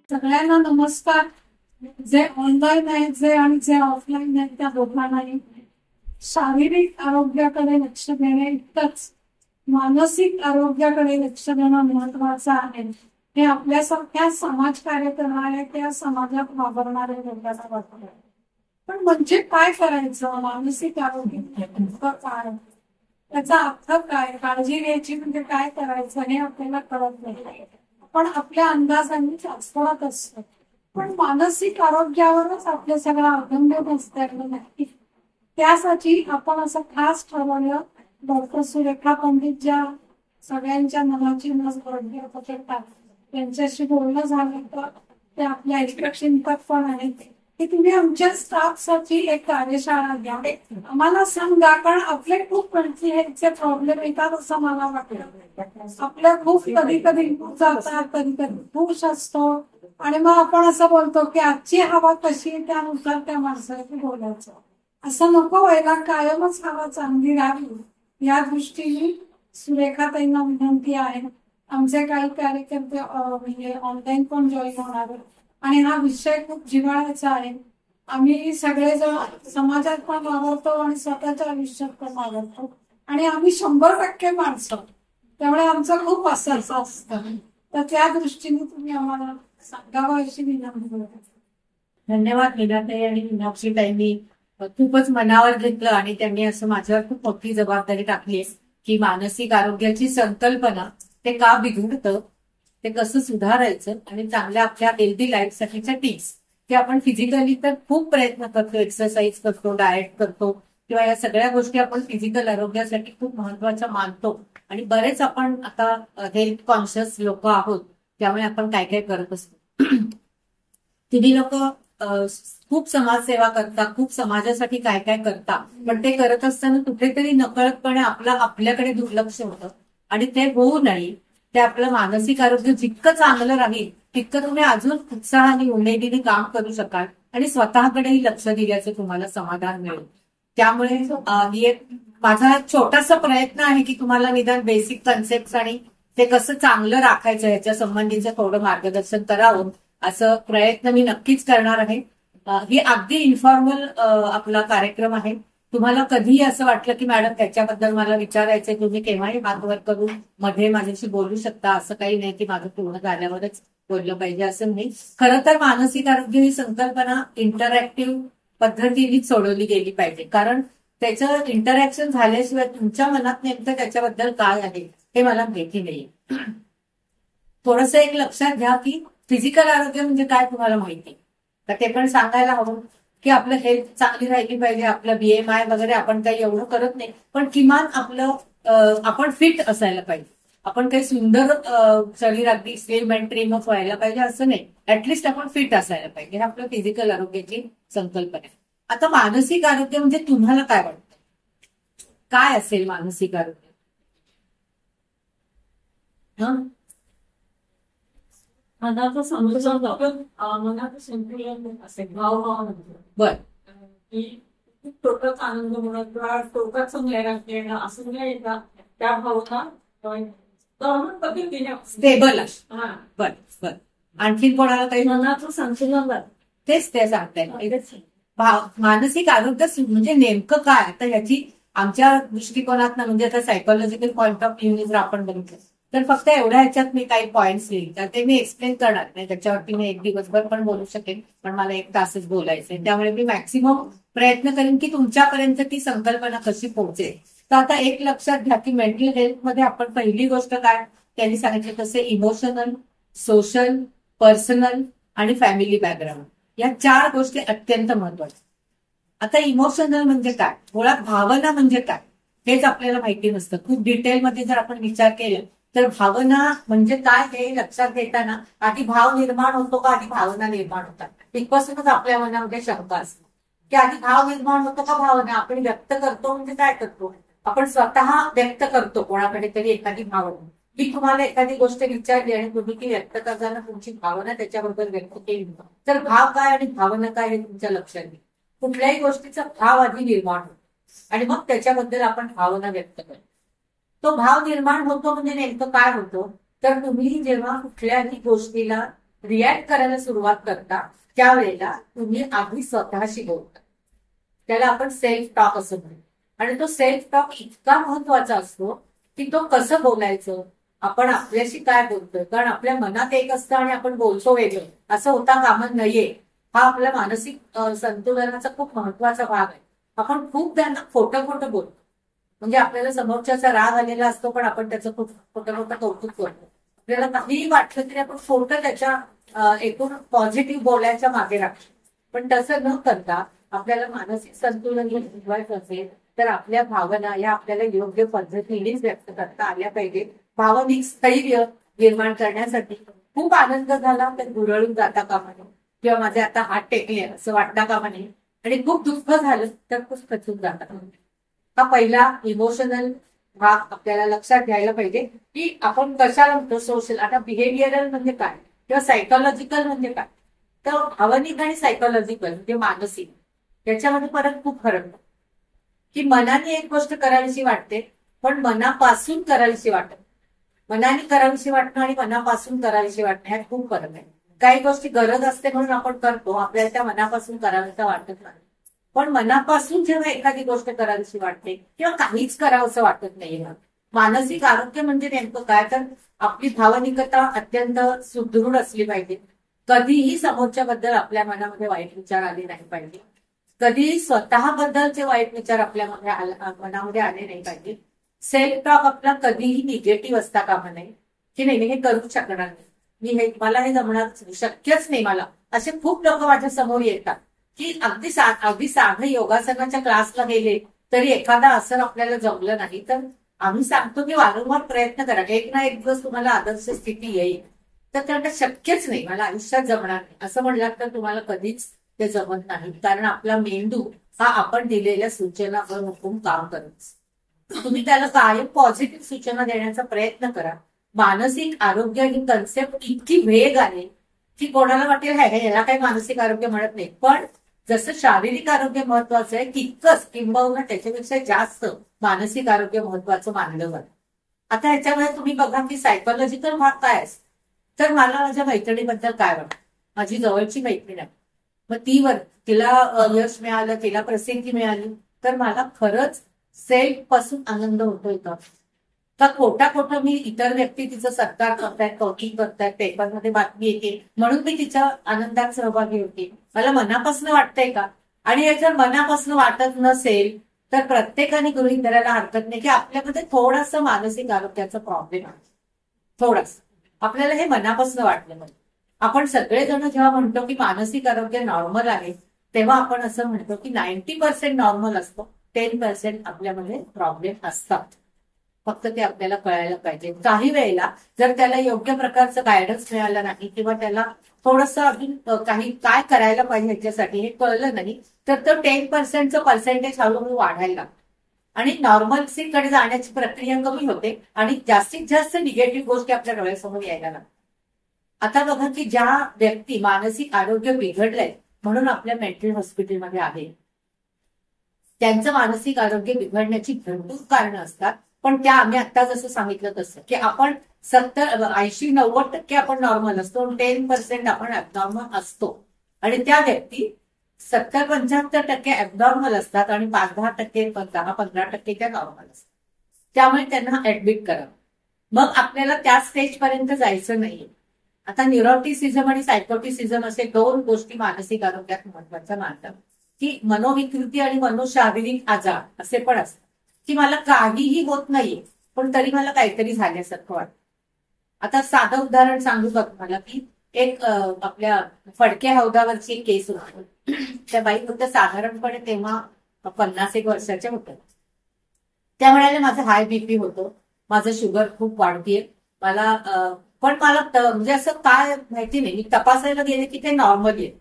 सगळ्यांना नमस्कार. जे ऑनलाईन आहेत जे आणि जे ऑफलाईन आहेत त्या दोघांनाही शारीरिक आरोग्याकडे लक्ष देणे इतकंच मानसिक आरोग्याकडे लक्ष देणं महत्वाचं आहे. हे आपल्यासारख्या समाज कार्य करणाऱ्या किंवा समाजात वावरणाऱ्या लोकांना वाटतं. पण म्हणजे काय करायचं? मानसिक आरोग्य नेमकं काय? त्याचा अर्थ काय? काळजी घ्यायची म्हणजे काय करायचं हे आपल्याला कळत नाही. आपण आपल्या अंदाजाने चाचपडत असतो. पण मानसिक आरोग्यावरच आपलं सगळं अवलंबून असतं नक्की. त्यासाठी आपण असं खास ठरवलं. डॉक्टर सुरेखा पंडित ज्या सगळ्यांच्या मनाची नस पकडतात त्यांच्याशी बोलणं झालं तर ते आपल्या चिंतक पण आहेत की तुम्ही आमच्या स्टाफसाठी एक कार्यशाळा घ्या, आम्हाला सांगा. कारण आपले खूप ह्याचे प्रॉब्लेम येतात असं मला वाटतं. आपल्या खूप कधी कधी जातात, कधी कधी खुश असतो आणि मग आपण असं बोलतो की आजची हवा कशी आहे त्यानुसार त्या माणसाशी बोलायचं. असं नको व्हायला. कायमच हवा चांगली राहावी या दृष्टीने सुरेखाताईंना विनंती आहे. आमचे काही कार्यकर्ते म्हणजे ऑनलाईन पण जॉईन होणार आणि हा विषय खूप जिव्हाळ्याचा आहे. आम्ही सगळेजण समाजात पण वावरतो आणि स्वतःच्या आयुष्यात पण वावरतो आणि आम्ही 100% माणसं, त्यामुळे आमचं खूप असं असतं. तर त्या दृष्टीने तुम्ही आम्हाला सांगावं अशी विनंती करते. धन्यवाद मीनाताई आणि मीनाक्षीताईंनी खूपच मनावर घेतलं आणि त्यांनी असं माझ्यावर खूप मोठी जबाबदारी टाकली की मानसिक आरोग्याची संकल्पना ते का बिघडतं, ते कसं सुधारायचं आणि चांगल्या आपल्या हेल्दी लाईफसाठीच्या टिप्स की आपण फिजिकली तर खूप प्रयत्न करतो, एक्सरसाइज करतो, डाएट करतो किंवा या सगळ्या गोष्टी आपण फिजिकल आरोग्यासाठी खूप महत्वाच्या मानतो आणि बरेच आपण आता हेल्थ कॉन्शियस लोक आहोत त्यामुळे आपण काय काय करत असतो. तुम्ही लोक खूप समाजसेवा करता, खूप समाजासाठी काय काय करता, पण ते करत असताना कुठेतरी नकळतपणे आपल्याकडे दुर्लक्ष होतं आणि ते होऊ नये. ते आपलं मानसिक आरोग्य जितकं चांगलं राहील तितकं तुम्ही अजून उत्साहाने उमेदीने काम करू शकाल आणि स्वतःकडेही लक्ष दिल्याचं तुम्हाला समाधान मिळेल. त्यामुळे माझा छोटासा प्रयत्न आहे की तुम्हाला निदान बेसिक कन्सेप्ट आणि ते कसं चांगलं राखायचं याच्या संबंधीचं थोडं मार्गदर्शन करावं असं प्रयत्न मी नक्कीच करणार आहे. ही अगदी इन्फॉर्मल आपला कार्यक्रम आहे. तुम्हाला कधीही असं वाटलं की मॅडम त्याच्याबद्दल मला विचारायचंय, तुम्ही केव्हाही हातवर करून मध्ये माझ्याशी बोलू शकता. असं काही नाही की माझं पूर्ण झाल्यावरच बोललं पाहिजे असं नाही. खरं तर मानसिक आरोग्य ही संकल्पना इंटरॅक्टिव्ह पद्धतीनेच सोडवली गेली पाहिजे, कारण त्याचं इंटरॅक्शन झाल्याशिवाय तुमच्या मनात नेमकं त्याच्याबद्दल काय आहे हे मला माहिती नाही. थोडंसं एक लक्षात घ्या की फिजिकल आरोग्य म्हणजे काय तुम्हाला माहिती, तर ते पण सांगायला हवं की आपलं हेल्थ चांगली राहिली पाहिजे. आपलं BMI वगैरे आपण काही एवढं करत नाही, पण किमान आपलं आपण फिट असायला पाहिजे. आपण काही सुंदर शरीर अगदी स्लिम अँड ट्रिमच व्हायला पाहिजे असं नाही, ऍटलिस्ट आपण फिट असायला पाहिजे. हे आपलं फिजिकल आरोग्याची संकल्पना आहे. आता मानसिक आरोग्य म्हणजे तुम्हाला काय वाटतं, काय असेल मानसिक आरोग्य? मनाचं संतुलन, मनाचं संतुलन असेल, भावभाव बर की टोकाचा आनंद म्हणत किंवा टोकाचं नैराश्य येणं असं नाही का, त्या भावना पद्धतीने स्टेबल बर बर. आणखीन कोणाला काही? मनाचं संतुलन तेच ते सांगताय. मानसिक आरोग्य म्हणजे नेमकं काय, आता याची आमच्या दृष्टिकोनात म्हणजे आता सायकोलॉजिकल पॉईंट ऑफ व्ह्यू जर आपण बघितलं तर फक्त एवढ्या ह्याच्यात मी काही पॉईंट्स लिहिले तर ते मी एक्सप्लेन करणार नाही. त्याच्यावरती मी एक दिवसभर पण बोलू शकेन, पण मला 1 तासच बोलायचंय. त्यामुळे मी मॅक्सिमम प्रयत्न करेन की तुमच्यापर्यंत ती संकल्पना कशी पोहोचेल. तर आता एक लक्षात घ्या की मेंटल हेल्थमध्ये आपण पहिली गोष्ट काय त्यांनी सांगितलं तसे इमोशनल, सोशल, पर्सनल आणि फॅमिली बॅकग्राऊंड या 4 गोष्टी अत्यंत महत्वाच्या. आता इमोशनल म्हणजे काय, मुळात भावना म्हणजे काय हेच आपल्याला माहिती नसतं. खूप डिटेलमध्ये जर आपण विचार केला तर भावना म्हणजे काय हे लक्षात घेताना आधी भाव निर्माण होतो का आधी भावना निर्माण होतात, इथपासूनच आपल्या मनामध्ये शंका असते की आधी भाव निर्माण होतो का भावना. आपण व्यक्त करतो म्हणजे काय करतो, आपण स्वतः व्यक्त करतो कोणाकडे तरी एखादी भावना. मी तुम्हाला एखादी गोष्ट विचारली आणि तुम्ही ती व्यक्त करताना तुमची भावना त्याच्याबरोबर व्यक्त केली तर भाव काय आणि भावना काय हे तुमच्या लक्षात येईल. कुठल्याही गोष्टीचा भाव आधी निर्माण होतो आणि मग त्याच्याबद्दल आपण भावना व्यक्त करतो. तो भाव निर्माण होतो म्हणजे नेमकं काय होतं, तर तुम्ही जेव्हा कुठल्याही गोष्टीला रिॲक्ट करायला सुरुवात करता त्यावेळेला तुम्ही आधी स्वतःशी बोलता. त्याला आपण सेल्फ टॉक असं म्हणतो. आणि तो सेल्फ टॉक इतका महत्वाचा असतो की तो कसं बोलायचं, आपण आपल्याशी काय बोलतोय, कारण आपल्या मनात एक असतं आणि आपण बोलतो वेगळं असं होता कामा नाहीये. हा आपल्या मानसिक संतुलनाचा खूप महत्वाचा भाग आहे. आपण खूप त्यांना खोटं बोलतो, म्हणजे आपल्याला समोरच्याचा राग आलेला असतो पण आपण त्याचं खूप खोटं कौतुक करतो. आपल्याला काहीही वाटलं तरी आपण खोटं त्याच्या एकूण पॉझिटिव्ह बोलायच्या मागे राखतो. पण तसं न करता आपल्याला मानसिक संतुलन जर टिकवायचं असेल तर आपल्या भावना या आपल्याला योग्य पद्धतीनेच व्यक्त करता आल्या पाहिजे. भावनिक स्थैर्य निर्माण करण्यासाठी खूप आनंद झाला तर गुरळून जाता कामा नये, किंवा माझे आता हात टेकले असं वाटता कामा नये, आणि खूप दुःख झालं तर खूप खचून जाता कामा नये. हा पहिला इमोशनल भाग आपल्याला लक्षात घ्यायला पाहिजे की आपण कशाला म्हणतो सोशल. आता बिहेवियरल म्हणजे काय किंवा सायकोलॉजिकल म्हणजे काय, तर भावनिक आणि सायकोलॉजिकल म्हणजे मानसिक त्याच्यामध्ये परत खूप फरक आहे. की मनाने एक गोष्ट करावीशी वाटते पण मनापासून करावीशी वाटत. मनाने करावीशी वाटणं आणि मनापासून करावीशी वाटणं ह्यात खूप फरक आहे. काही गोष्टी गरज असते म्हणून आपण करतो, आपल्याला त्या मनापासून करावीसा वाटत नाही. पण मनापासून जेव्हा एखादी गोष्ट करावीशी वाटते किंवा काहीच करावंसं वाटत नाही. मानसिक आरोग्य म्हणजे नेमकं काय, तर आपली भावनिकता अत्यंत सुदृढ असली पाहिजे. कधीही समोरच्याबद्दल आपल्या मनामध्ये वाईट विचार आले नाही पाहिजे. कधीही स्वतःबद्दलचे वाईट विचार आपल्या मनामध्ये आले नाही पाहिजे. सेल्फ टॉक आपला कधीही निगेटिव्ह असता कामा नये की नाही मी हे करू शकणार नाही, मला हे जमणार शक्यच नाही मला. असे खूप लोक माझ्या समोर येतात की अगदी साधं योगासनाच्या क्लासला गेले तरी एखादा आसन आपल्याला जमलं नाही तर आम्ही सांगतो की वारंवार प्रयत्न करा, एक ना एक दिवस तुम्हाला आदर्श स्थिती येईल. तर त्यांना शक्यच नाही, मला आयुष्यात जमणार नाही असं म्हणलं तर तुम्हाला कधीच ते जमत नाही. कारण आपला मेंदू हा आपण दिलेल्या सूचनावर हुकूम काम करत. तुम्ही त्याला कायम पॉझिटिव्ह सूचना देण्याचा प्रयत्न करा. मानसिक आरोग्य ही कन्सेप्ट इतकी वेग आहे की कोणाला वाटेल ह्याला काही मानसिक आरोग्य म्हणत नाही, पण जसं शारीरिक आरोग्य महत्वाचं आहे तितकंच किंबहुना त्याच्यापेक्षा जास्त मानसिक आरोग्य महत्वाचं मानलं जातं. आता ह्याच्यामध्ये तुम्ही बघा की सायकोलॉजिकल भाग काय असतो. तर मला माझ्या मैत्रिणीबद्दल काय वाटतं, माझी जवळची मैत्रीण आहे, मग तिला यश मिळालं, तिला प्रसिद्धी मिळाली तर मला खरंच सेल्फ पासून आनंद होतोय का खोटा मी इतर व्यक्ती तिचं सत्कार करतायत, कौतुक करतायत, पेपरमध्ये बातमी येते म्हणून मी तिच्या आनंदात सहभागी होते, मला मनापासून वाटतंय का. आणि हे जर मनापासून वाटत नसेल तर प्रत्येकाने गृहीत धरायला हरकत नाही की आपल्यामध्ये थोडासा मानसिक आरोग्याचा प्रॉब्लेम आहे. थोडासा आपल्याला हे मनापासून वाटलं म्हणजे आपण सगळेजण जेव्हा म्हणतो की मानसिक आरोग्य नॉर्मल आहे तेव्हा आपण असं म्हणतो की 90% नॉर्मल असतो, 10% आपल्यामध्ये प्रॉब्लेम असतात. फक्त ते आपल्याला कळायला पाहिजे. काही वेळेला जर त्याला योग्य प्रकारचं गायडन्स मिळालं नाही किंवा त्याला थोडंसं अजून काय करायला पाहिजे ह्याच्यासाठी हे कळलं नाही तर तो 10%चं पर्सेंटेज हळूहळू वाढायला लागतं आणि नॉर्मल्सीकडे जाण्याची प्रक्रिया कमी होते आणि जास्तीत जास्त निगेटिव्ह गोष्टी आपल्या डोळ्यासमोर यायला लागतात. आता बघा की ज्या व्यक्ती मानसिक आरोग्य बिघडलंय म्हणून आपल्या मेंटल हॉस्पिटलमध्ये आहे त्यांचं मानसिक आरोग्य बिघडण्याची भरपूर कारणं असतात. पण त्या आम्ही आता जसं सांगितलं तसं की आपण 80-90% आपण नॉर्मल असतो, 10% आपण ऍबनॉर्मल असतो. आणि त्या व्यक्ती 70-75% ऍबनॉर्मल असतात आणि 5-10%, 10-15% त्या नॉर्मल असतात. त्यामुळे त्यांना ऍडमिट करावं. मग आपल्याला त्या स्टेजपर्यंत जायचं नाहीये. आता न्यूरोटिसिझम आणि सायकोटिसिझम असे दोन गोष्टी मानसिक आरोग्यात महत्वाच्या मानतात की मनोविकृती आणि मनोशारीरिक आजार असे पण असतात की मला काहीही होत नाहीये पण तरी मला काहीतरी झाल्यासारखं वाटतं. आता साधं उदाहरण सांगू का तुम्हाला की एक आपल्या फडके हौदावरची एक केस होती. त्या बाई होत्या साधारणपणे तेव्हा 50 वर्षाच्या होत्या. त्या म्हणाले माझं हाय बीपी होतं, माझं शुगर खूप वाढतीये, पण मला म्हणजे असं काय माहिती नाही, मी तपासायला गेले की ते नॉर्मल आहे.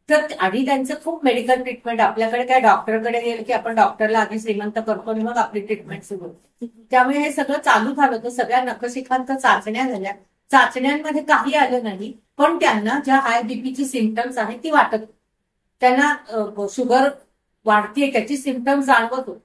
तर आधी त्यांचं खूप मेडिकल ट्रीटमेंट, आपल्याकडे काय डॉक्टरकडे गेलं की आपण डॉक्टरला आधी श्रीमंत करतो आणि मग आपली ट्रीटमेंट सुरू होते. त्यामुळे हे सगळं चालू झालं होतं. सगळ्या नखशिखांत चाचण्या झाल्या, चाचण्यांमध्ये काही आलं नाही पण त्यांना ज्या हाय बीपीची सिम्पटम्स आहेत ती वाटत, त्यांना शुगर वाढतीये त्याची सिम्पटम्स जाणवत होत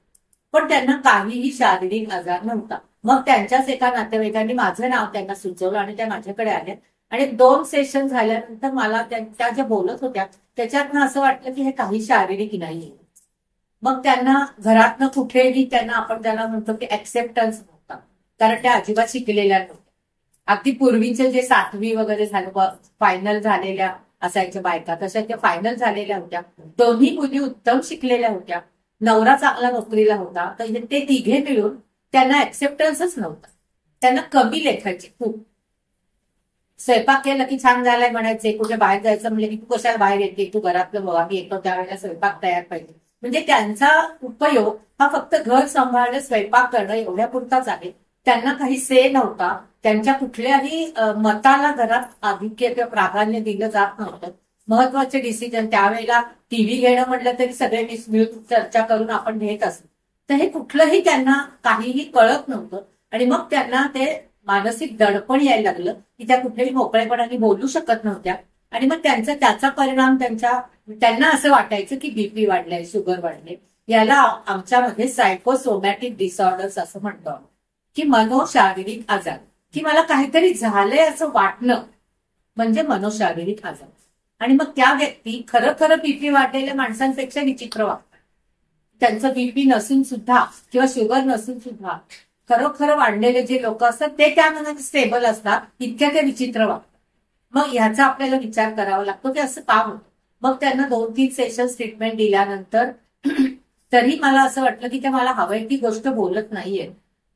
पण त्यांना काहीही शारीरिक आजार नव्हता. मग त्यांच्याच एका नातेवाईकांनी माझं नाव त्यांना सुचवलं आणि त्या माझ्याकडे आल्या आणि 2 सेशन झाल्यानंतर मला त्या ज्या बोलत होत्या त्याच्यातनं असं वाटलं की हे काही शारीरिक नाही. मग त्यांना घरातनं कुठेही त्यांना आपण त्याला म्हणतो की ऍक्सेप्टन्स नव्हता, कारण त्या अजिबात शिकलेल्या नव्हत्या. अगदी पूर्वीचे जे 7वी वगैरे झालं फायनल झालेल्या असायच्या बायका, तशा त्या फायनल झालेल्या होत्या. दोन्ही मुली उत्तम शिकलेल्या होत्या, नवरा चांगला नोकरीला होता, तर ते तिघे मिळून त्यांना ऍक्सेप्टन्सच नव्हता. त्यांना कमी लेखायची खूप. स्वयंपाक केला की छान झालाय म्हणायचे, कुठे बाहेर जायचं म्हणजे की तू कशाला बाहेर येते, तू घरातलं बघा मी येतो त्यावेळेला स्वयंपाक तयार पाहिजे. म्हणजे त्यांचा उपयोग हा फक्त घर सांभाळणं स्वयंपाक करणं एवढ्यापुरताच आहे. त्यांना काही से नव्हता, त्यांच्या कुठल्याही मताला घरात आधिक्य किंवा प्राधान्य दिलं जात नव्हतं. महत्वाचे डिसिजन त्यावेळेला टीव्ही घेणं म्हटलं तरी सगळे मिळून चर्चा करून आपण घेत असतो. तर हे कुठलंही त्यांना काहीही कळत नव्हतं आणि मग त्यांना ते मानसिक दडपण यायला लागलं की त्या कुठल्याही मोकळेपणाने बोलू शकत नव्हत्या. आणि मग त्याचा परिणाम त्यांना असं वाटायचं की बीपी वाढलाय, शुगर वाढले. याला आमच्यामध्ये सायकोसोमॅटिक डिसऑर्डर्स असं म्हणतो, की मनोशारीरिक आजार, की मला काहीतरी झालंय असं वाटणं म्हणजे मनोशारीरिक आजार. आणि मग त्या व्यक्ती खरं बीपी वाढलेल्या माणसांपेक्षा विचित्र वागतात. त्यांचं बीपी नसून सुद्धा किंवा शुगर नसून सुद्धा खरोखर वाढलेले जे लोक असतात ते त्या मनाने स्टेबल असतात, इतक्या ते विचित्र वागतात. मग ह्याचा आपल्याला विचार करावा लागतो की असं का होतं. मग त्यांना 2-3 सेशन्स ट्रीटमेंट दिल्यानंतर तरी मला असं वाटलं की ते मला हवंय ती गोष्ट बोलत नाहीये.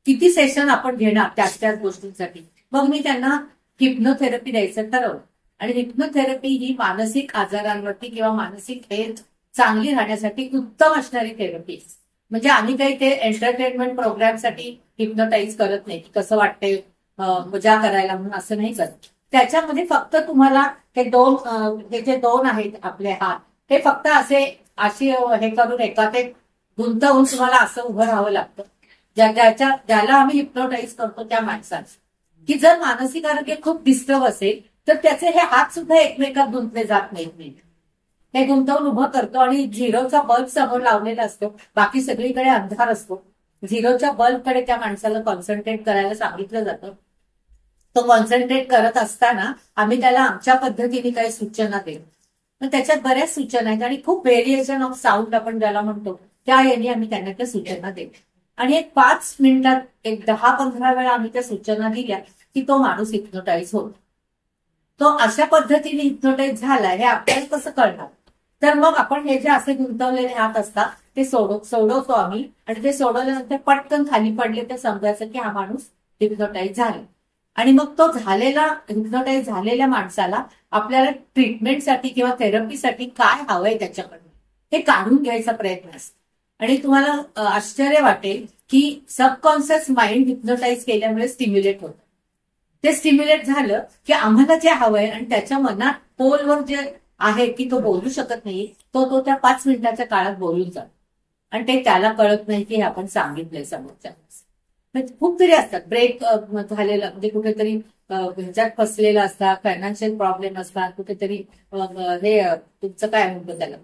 किती सेशन आपण घेणार त्याच गोष्टींसाठी. मग मी त्यांना हिप्नोथेरपी द्यायचं ठरवलं. आणि हिप्नोथेरपी ही मानसिक आजारांवरती किंवा मानसिक हेल्थ चांगली राहण्यासाठी उत्तम असणारी थेरपी. म्हणजे आम्ही काही ते एंटरटेनमेंट प्रोग्रामसाठी हिप्नोटाईज करत नाही की कसं वाटतंय मजा करायला म्हणून, असं नाही करत. त्याच्यामध्ये फक्त तुम्हाला हे जे दोन आहेत आपले हात, हे फक्त असे हे करून एकात एक गुंतवून तुम्हाला असं उभं राहावं लागतं. ज्याला आम्ही हिप्नोटाईज करतो त्या माणसाचं, की जर मानसिक आरोग्य खूप डिस्टर्ब असेल तर त्याचे हे हात सुद्धा एकमेकात गुंतले जात नाहीत. हे गुंतवून उभं करतो आणि 0चा बल्ब समोर लावलेला असतो, बाकी सगळीकडे अंधार असतो. 0च्या बल्बकडे त्या माणसाला कॉन्सन्ट्रेट करायला सांगितलं जातं. तो कॉन्सन्ट्रेट करत असताना आम्ही त्याला आमच्या पद्धतीने काही सूचना देतो. पण त्याच्यात बऱ्याच सूचना आहेत आणि खूप व्हेरिएशन ऑफ साऊंड आपण ज्याला म्हणतो त्या याने आम्ही त्यांना त्या सूचना देतो. आणि एक 5 मिनिटात एक 10-15 वेळा आम्ही त्या सूचना दिल्या की तो माणूस हिप्नोटाईज होतो. तो अशा पद्धतीने हिप्नोटाईज झाला हे आपल्याला कसं कळणार. तर मग आपण हे जे असे गुंतवलेले हात असतात ते सोडवतो आम्ही. आणि ते सोडवल्यानंतर पटकन खाली पडले तर समजायचं की हा माणूस हिप्नोटाईज झाला. आणि मग तो हिप्नोटाईज झालेल्या माणसाला आपल्याला ट्रीटमेंटसाठी किंवा थेरपीसाठी काय हवंय त्याच्याकडनं हे काढून घ्यायचा प्रयत्न असतो. आणि तुम्हाला आश्चर्य वाटेल की सबकॉन्शियस माइंड हिप्नोटाईज केल्यामुळे स्टिम्युलेट होतं. ते स्टिम्युलेट झालं की आम्हाला जे हवंय आणि त्याच्या मनात पोलवर जे आहे की तो बोलू शकत नाही, तो त्या 5 मिनिटाच्या काळात बोलून जातो. आणि ते त्याला कळत नाही की हे आपण सांगितलंय समोरच्या. खूप तरी असतात ब्रेक झालेलं, म्हणजे कुठेतरी ह्याच्यात फसलेलं असतात, फायनान्शियल प्रॉब्लेम असतात, कुठेतरी हे तुमचं काय म्हणतो त्याला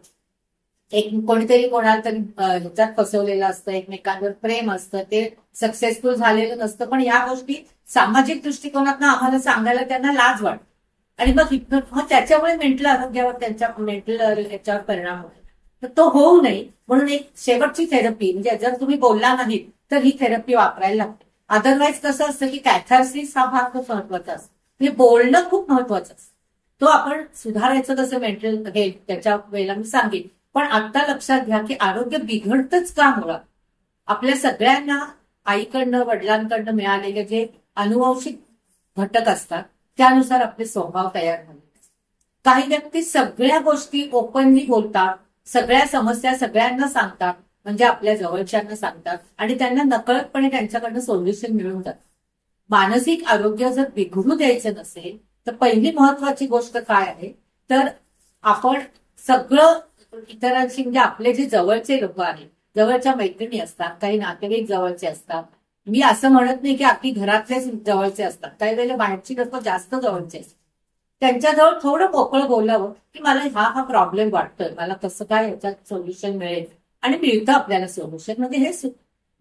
कोणीतरी कोणाला तरी ह्याच्यात फसवलेलं असतं, एकमेकांवर प्रेम असतं, ते सक्सेसफुल झालेलं नसतं. पण या गोष्टी सामाजिक दृष्टिकोनातून आम्हाला सांगायला त्यांना लाज वाटते. आणि मग त्याच्यामुळे मेंटल आरोग्यावर त्यांच्या मेंटल याच्यावर परिणाम होतो. तर तो होऊ नये म्हणून एक शेवटची थेरपी, म्हणजे जर तुम्ही बोलला नाही तर ही थेरपी वापरायला लागते. अदरवाईज कसं असतं की कॅथार्सिस हा भाग खूप महत्वाचा असतो. म्हणजे बोलणं खूप महत्वाचं असतं. तो आपण सुधारायचं कसं मेंटल हेल्थ त्याच्या वेळेला मी सांगेन. पण आता लक्षात घ्या की आरोग्य बिघडतच का मुळात. आपल्या सगळ्यांना आईकडनं वडिलांकडनं मिळालेले जे अनुवंशिक घटक असतात त्यानुसार आपले स्वभाव तयार झाले. काही व्यक्ती सगळ्या गोष्टी ओपनली बोलतात, सगळ्या समस्या सगळ्यांना सांगतात, म्हणजे आपल्या जवळच्यांना सांगतात आणि त्यांना नकळतपणे त्यांच्याकडनं सोल्युशन मिळून जातं. मानसिक आरोग्य जर बिघडू द्यायचं नसेल तर पहिली महत्वाची गोष्ट काय आहे तर आपण सगळं इतरांशी, म्हणजे आपले जे जवळचे लोक आहेत, जवळच्या मैत्रिणी असतात, काही नातेवाईक जवळचे असतात. मी असं म्हणत नाही की अगदी घरातलेच जवळचे असतात, काही वेळेला बाहेरची लोक जास्त जवळचे असतात. त्यांच्याजवळ थोडं मोकळं बोलावं की मला हा प्रॉब्लेम वाटतोय, मला कसं काय ह्याच्यात सोल्युशन मिळेल. आणि मिळतं आपल्याला सोल्युशन. म्हणजे हे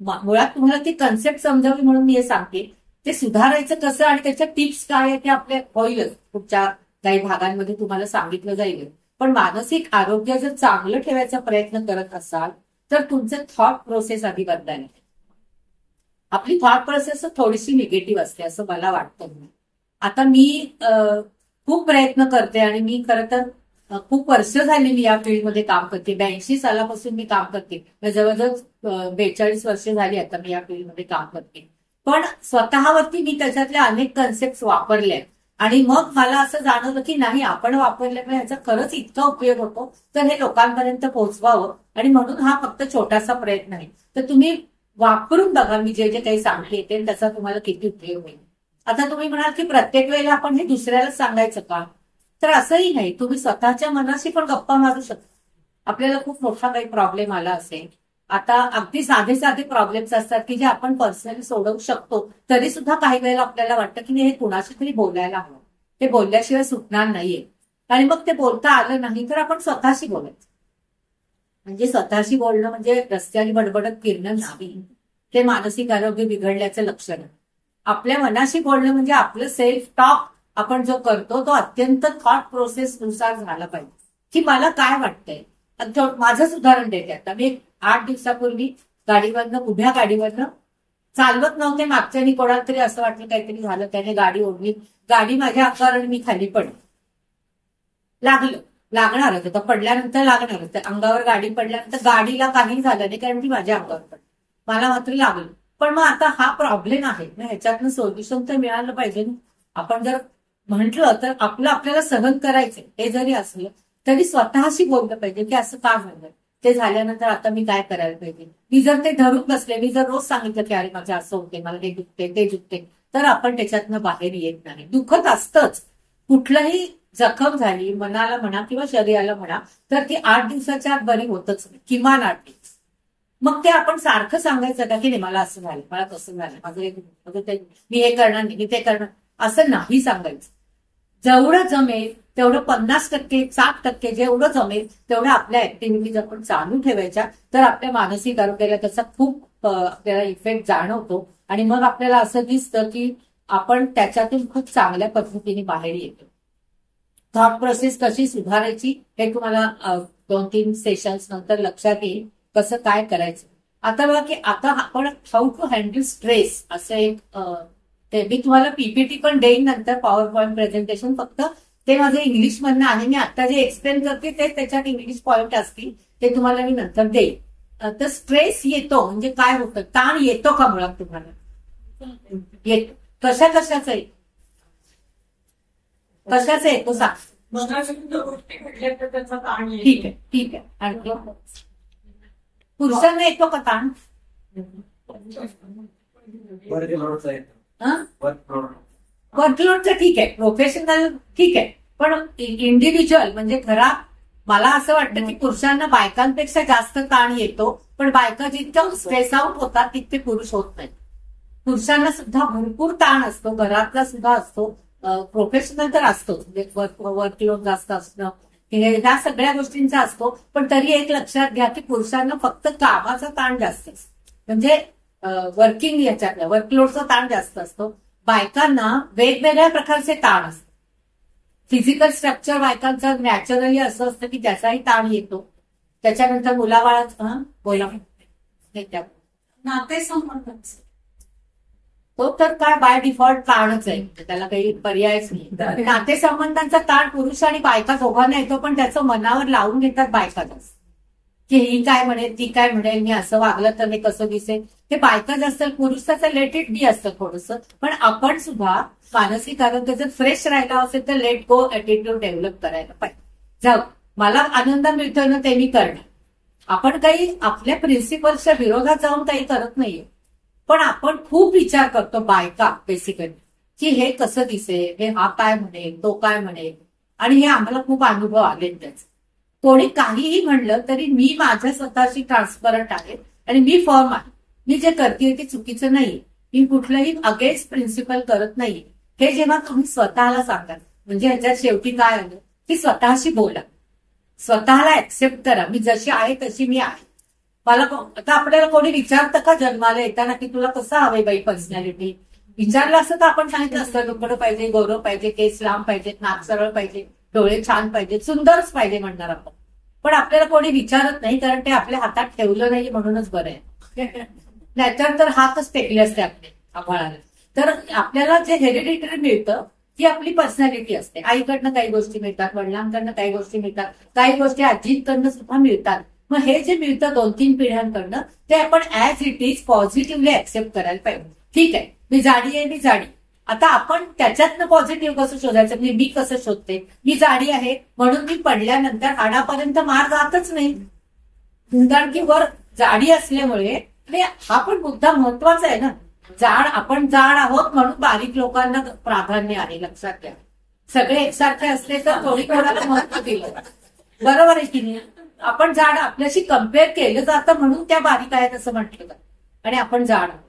मुळात तुम्हाला ती कन्सेप्ट समजावी म्हणून मी हे सांगते ते सुधारायचं कसं आणि त्याच्या टिप्स काय आहे ते आपल्या होईलच, पुढच्या काही भागांमध्ये तुम्हाला सांगितलं जाईल. पण मानसिक आरोग्य जर चांगलं ठेवायचा प्रयत्न करत असाल तर तुमचं थॉट प्रोसेस आधी बदलायला. आपली थॉट प्रोसेस थोडीशी निगेटिव्ह असते असं मला वाटतं. आता मी खूप प्रयत्न करते आणि मी खरं तर खूप वर्ष झाली मी या फील्डमध्ये काम करते. 82 सालापासून मी काम करते. जवळजवळ 42 वर्ष झाली आता मी या फील्डमध्ये काम करते. पण स्वतःवरती मी त्याच्यातल्या अनेक कन्सेप्ट वापरले आणि मग मला असं जाणवलं की नाही, आपण वापरल्यामुळे ह्याचा खरंच इतका उपयोग होतो तर हे लोकांपर्यंत पोहोचवावं. आणि म्हणून हा फक्त छोटासा प्रयत्न आहे. तर तुम्ही वापरून बघा मी जे जे काही सांगते ते, त्याचा तुम्हाला किती उपयोग होईल. आता तुम्ही म्हणाल की प्रत्येक वेळेला आपण हे दुसऱ्याला सांगायचं का? तर असंही नाही, तुम्ही स्वतःच्या मनाशी पण गप्पा मारू शकता. आपल्याला खूप मोठा काही प्रॉब्लेम आला असेल, आता अगदी साधे साधे प्रॉब्लेम्स असतात की जे आपण पर्सनली सोडवू शकतो, तरी सुद्धा काही वेळेला आपल्याला वाटतं की हे कुणाशी तरी बोलायला हवं, ते बोलल्याशिवाय सुटणार नाहीये. आणि मग ते बोलता आलं नाही तर आपण स्वतःशी बोलायचं. म्हणजे स्वतःशी बोलणं म्हणजे रस्त्याने बडबडत फिरणं नाही, ते मानसिक आरोग्य बिघडल्याचं लक्षण आहे. आपल्या मनाशी बोलणं म्हणजे आपलं सेल्फ टॉक आपण जो करतो तो अत्यंत थॉट प्रोसेस नुसार झाला पाहिजे, की मला काय वाटतंय. माझंच उदाहरण देते. आता मी 8 दिवसापूर्वी गाडीवरनं, उभ्या गाडीवरनं चालवत नव्हते, मागच्यानी कोणाला तरी असं वाटलं काहीतरी झालं, त्याने गाडी ओढली, गाडी माझ्या अंगावर, मी खाली पडले. लागणारच होतं, पडल्यानंतर लागणारच. अंगावर गाडी पडल्यानंतर गाडीला काही झालं नाही कारण ती माझ्या अंगावर पडली, मला मात्र लागलं. पण मग आता हा प्रॉब्लेम आहे ना, ह्याच्यातनं सोल्युशन तर मिळालं पाहिजे ना. आपण जर म्हटलं तर आपल्याला सहन करायचं हे जरी असलं तरी स्वतःशी बोललं पाहिजे की असं का झालं, ते झाल्यानंतर आता मी काय करायला पाहिजे. मी जर ते धरून बसले, मी जर रोज सांगितलं की अरे माझं असं होते, मला हे दुखते ते दुखते, तर आपण त्याच्यातनं बाहेर येत नाही. दुखत असतंच, कुठलंही जखम झाली मनाला म्हणा किंवा शरीराला म्हणा तर ती 8 दिवसाच्या आत बरी होतच नाही, किमान 8 दिवस. मग ते आपण सारखं सांगायचं का की नाही मला असं झालं, मला तसं झालं, मी हे करणार नाही, मी ते करणार, असं नाही सांगायचं. जेवढं जमेल तेवढं 50%, 60% जेवढं जमेल तेवढं आपल्या ऍक्टिव्हिटीज आपण चालू ठेवायच्या, तर आपल्या मानसिक आरोग्याला त्याचा खूप आपल्याला इफेक्ट जाणवतो. आणि मग आपल्याला असं दिसतं की आपण त्याच्यातून खूप चांगल्या पद्धतीने बाहेर येतो. थॉट प्रोसेस कशी सुधारायची हे तुम्हाला 2-3 सेशन्स नंतर लक्षात येईल कसं काय करायचं. आता बघा की आता आपण हाऊ टू हँडल स्ट्रेस असं एक, ते मी तुम्हाला पीपीटी पण देईन नंतर, पॉवर पॉईंट प्रेझेंटेशन. फक्त ते माझं इंग्लिश मधनं आहे, मी आता जे एक्सप्लेन करते ते त्याच्यात इंग्लिश पॉईंट असतील, ते तुम्हाला मी नंतर देईन. तर स्ट्रेस येतो म्हणजे काय होतं, ताण येतो का मुळात तुम्हाला? येतो. कशाचा येतो? कशाचा येतो सांग. ठीक आहे. आणि पुरुषांना येतो का ताण? वर्कलोडचं ठीक आहे, प्रोफेशनल ठीक आहे, पण इंडिव्हिज्युअल म्हणजे घरात मला असं वाटतं की पुरुषांना बायकांपेक्षा जास्त ताण येतो, पण बायका जितकं स्ट्रेस आउट होतात तितके पुरुष होत नाहीत. पुरुषांना सुद्धा भरपूर ताण असतो, घरातला सुद्धा असतो, प्रोफेशनल तर असतोच, म्हणजे वर्कलोड जास्त असणं, ह्या सगळ्या गोष्टींचा असतो. पण तरी एक लक्षात घ्या की पुरुषांना फक्त कामाचा ताण जास्त असतो, म्हणजे वर्किंग याच्यातला वर्कलोडचा ताण जास्त असतो. बायकांना वेगवेगळ्या प्रकारचे ताण असतात. फिजिकल स्ट्रक्चर बायकांचं नॅचरली असं असतं की त्याचाही ताण येतो. त्याच्यानंतर मुलाबाळाचा बोला नातेसंबंध तो तर काय बाय डिफॉल्ट ताणच आहे, त्याला काही पर्यायच नाही. नातेसंबंधांचा ताण पुरुष आणि बायका दोघांना येतो, पण त्याचं मनावर लावून घेतात बायका जास्त, की ही काय म्हणेल, ती काय म्हणेल, मी असं वागलं तर हे कसं दिसेल, ते बायका जास्त. पुरुष त्याचं लेट इट बी असतं थोडंसं. पण आपण सुद्धा मानसिक आरोग्य जर फ्रेश राहिला असेल तर लेट गो ऍटिट्यूड डेव्हलप करायला पाहिजे. जाऊ मला आनंद मिळतोय ना ते मी करणार. आपण काही आपल्या प्रिन्सिपल्सच्या विरोधात जाऊन काही करत नाहीये, पण आपण खूप विचार करतो बायका बेसिकली, की हे कसं दिसेल, हे हा काय म्हणेल, तो काय म्हणेल. आणि हे आम्हाला खूप अनुभव आले त्याचे. कोणी काहीही म्हणलं तरी मी माझ्या स्वतःशी ट्रान्सपरंट आहे आणि मी फर्म आहे. मी जे करते ते चुकीचं नाही, मी कुठलंही अगेन्स्ट प्रिन्सिपल करत नाही. हे जेव्हा तुम्ही स्वतःला सांगा, म्हणजे ह्याच्यात शेवटी काय आलं की स्वतःशी बोला, स्वतःला ऍक्सेप्ट करा, मी जशी आहे तशी मी आहे. मला आता आपल्याला कोणी विचारतं का जन्माला येताना की तुला कसं हवंय बाई पर्सनॅलिटी, विचारलं असतं तर आपण सांगितलं असतं लुकडं पाहिजे, गौरव पाहिजे, केस लांब पाहिजेत, नाक सरळ पाहिजे, डोळे छान पाहिजेत, सुंदरच पाहिजे म्हणणार आपण. पण आपल्याला कोणी विचारत नाही, कारण ते आपल्या हातात ठेवलं नाही म्हणूनच बरं आहे. नाहीतर हातच टेकले असते आपले आभाळाला. तर आपल्याला जे हेरिडिटरी मिळतं ती आपली पर्सनॅलिटी असते. आईकडनं काही गोष्टी मिळतात, वडिलांकडनं काही गोष्टी मिळतात, काही गोष्टी आजींकडनं सुद्धा मिळतात. मग हे जे मिळतं 2-3 पिढ्यांकडनं ते आपण as it is positively accept करायला पाहिजे. ठीक आहे, मी जाडी आहे, मी जाडी. आता आपण त्याच्यातनं पॉझिटिव्ह कसं शोधायचं, म्हणजे मी कसं शोधते, मी जाडी आहे म्हणून मी पडल्यानंतर हाडापर्यंत मार जातच नाही. कारण की वर जाडी असल्यामुळे हा पण मुद्दा महत्वाचा आहे ना. आपण जाड आहोत म्हणून बारीक लोकांना प्राधान्य आहे, लक्षात घ्या. सगळे एकसारखे असले तर थोडी कोणाला महत्व दिलं, बरोबर आहे की नाही. आपण जाड आपल्याशी कम्पेअर केलं जातं म्हणून त्या बारीक आहेत असं म्हटलं जातं आणि आपण जाड आहोत.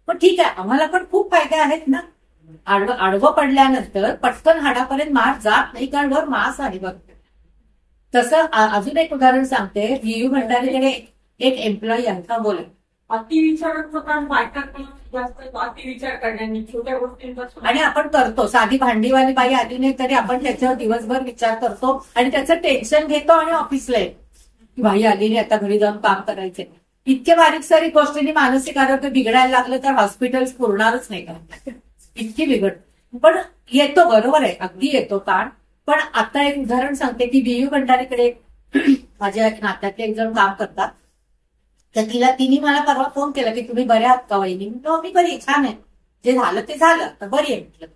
पण ठीक आहे, आम्हाला पण खूप फायदे आहेत ना. आडवं पडल्यानंतर पटकन हाडापर्यंत मार जात नाही, कारण वर मांस आहे बघ. तसं अजून एक उदाहरण सांगते. VU भंडारीकडे एक एम्प्लॉई आहे. का बोला. अतिविचाराचं काम बायकांना जास्त अतिविचार करण्याने छोट्या गोष्टींपासून, आणि आपण करतो. साधी भांडीवाली बाई आली नाही तरी आपण त्याच्यावर दिवसभर विचार करतो आणि त्याचं टेन्शन घेतो आणि ऑफिसला येतो. बाई आलेली आता घरी जाऊन काम करायचे. इतके बारीक सारी गोष्टींनी मानसिक आरोग्य बिघडायला लागलं तर हॉस्पिटल्स पुरणारच नाही का, इतकी बिघड. पण येतो, बरोबर आहे, अगदी येतो ताण. पण आता एक उदाहरण सांगते की VU भंडारीकडे माझ्या नात्यातले एक जण काम करतात. तर तिने मला परवा फोन केला की तुम्ही बऱ्या आहात का वहिनी. मी बरी, छान आहे, जे झालं ते झालं, तर बरी आहे म्हटलं.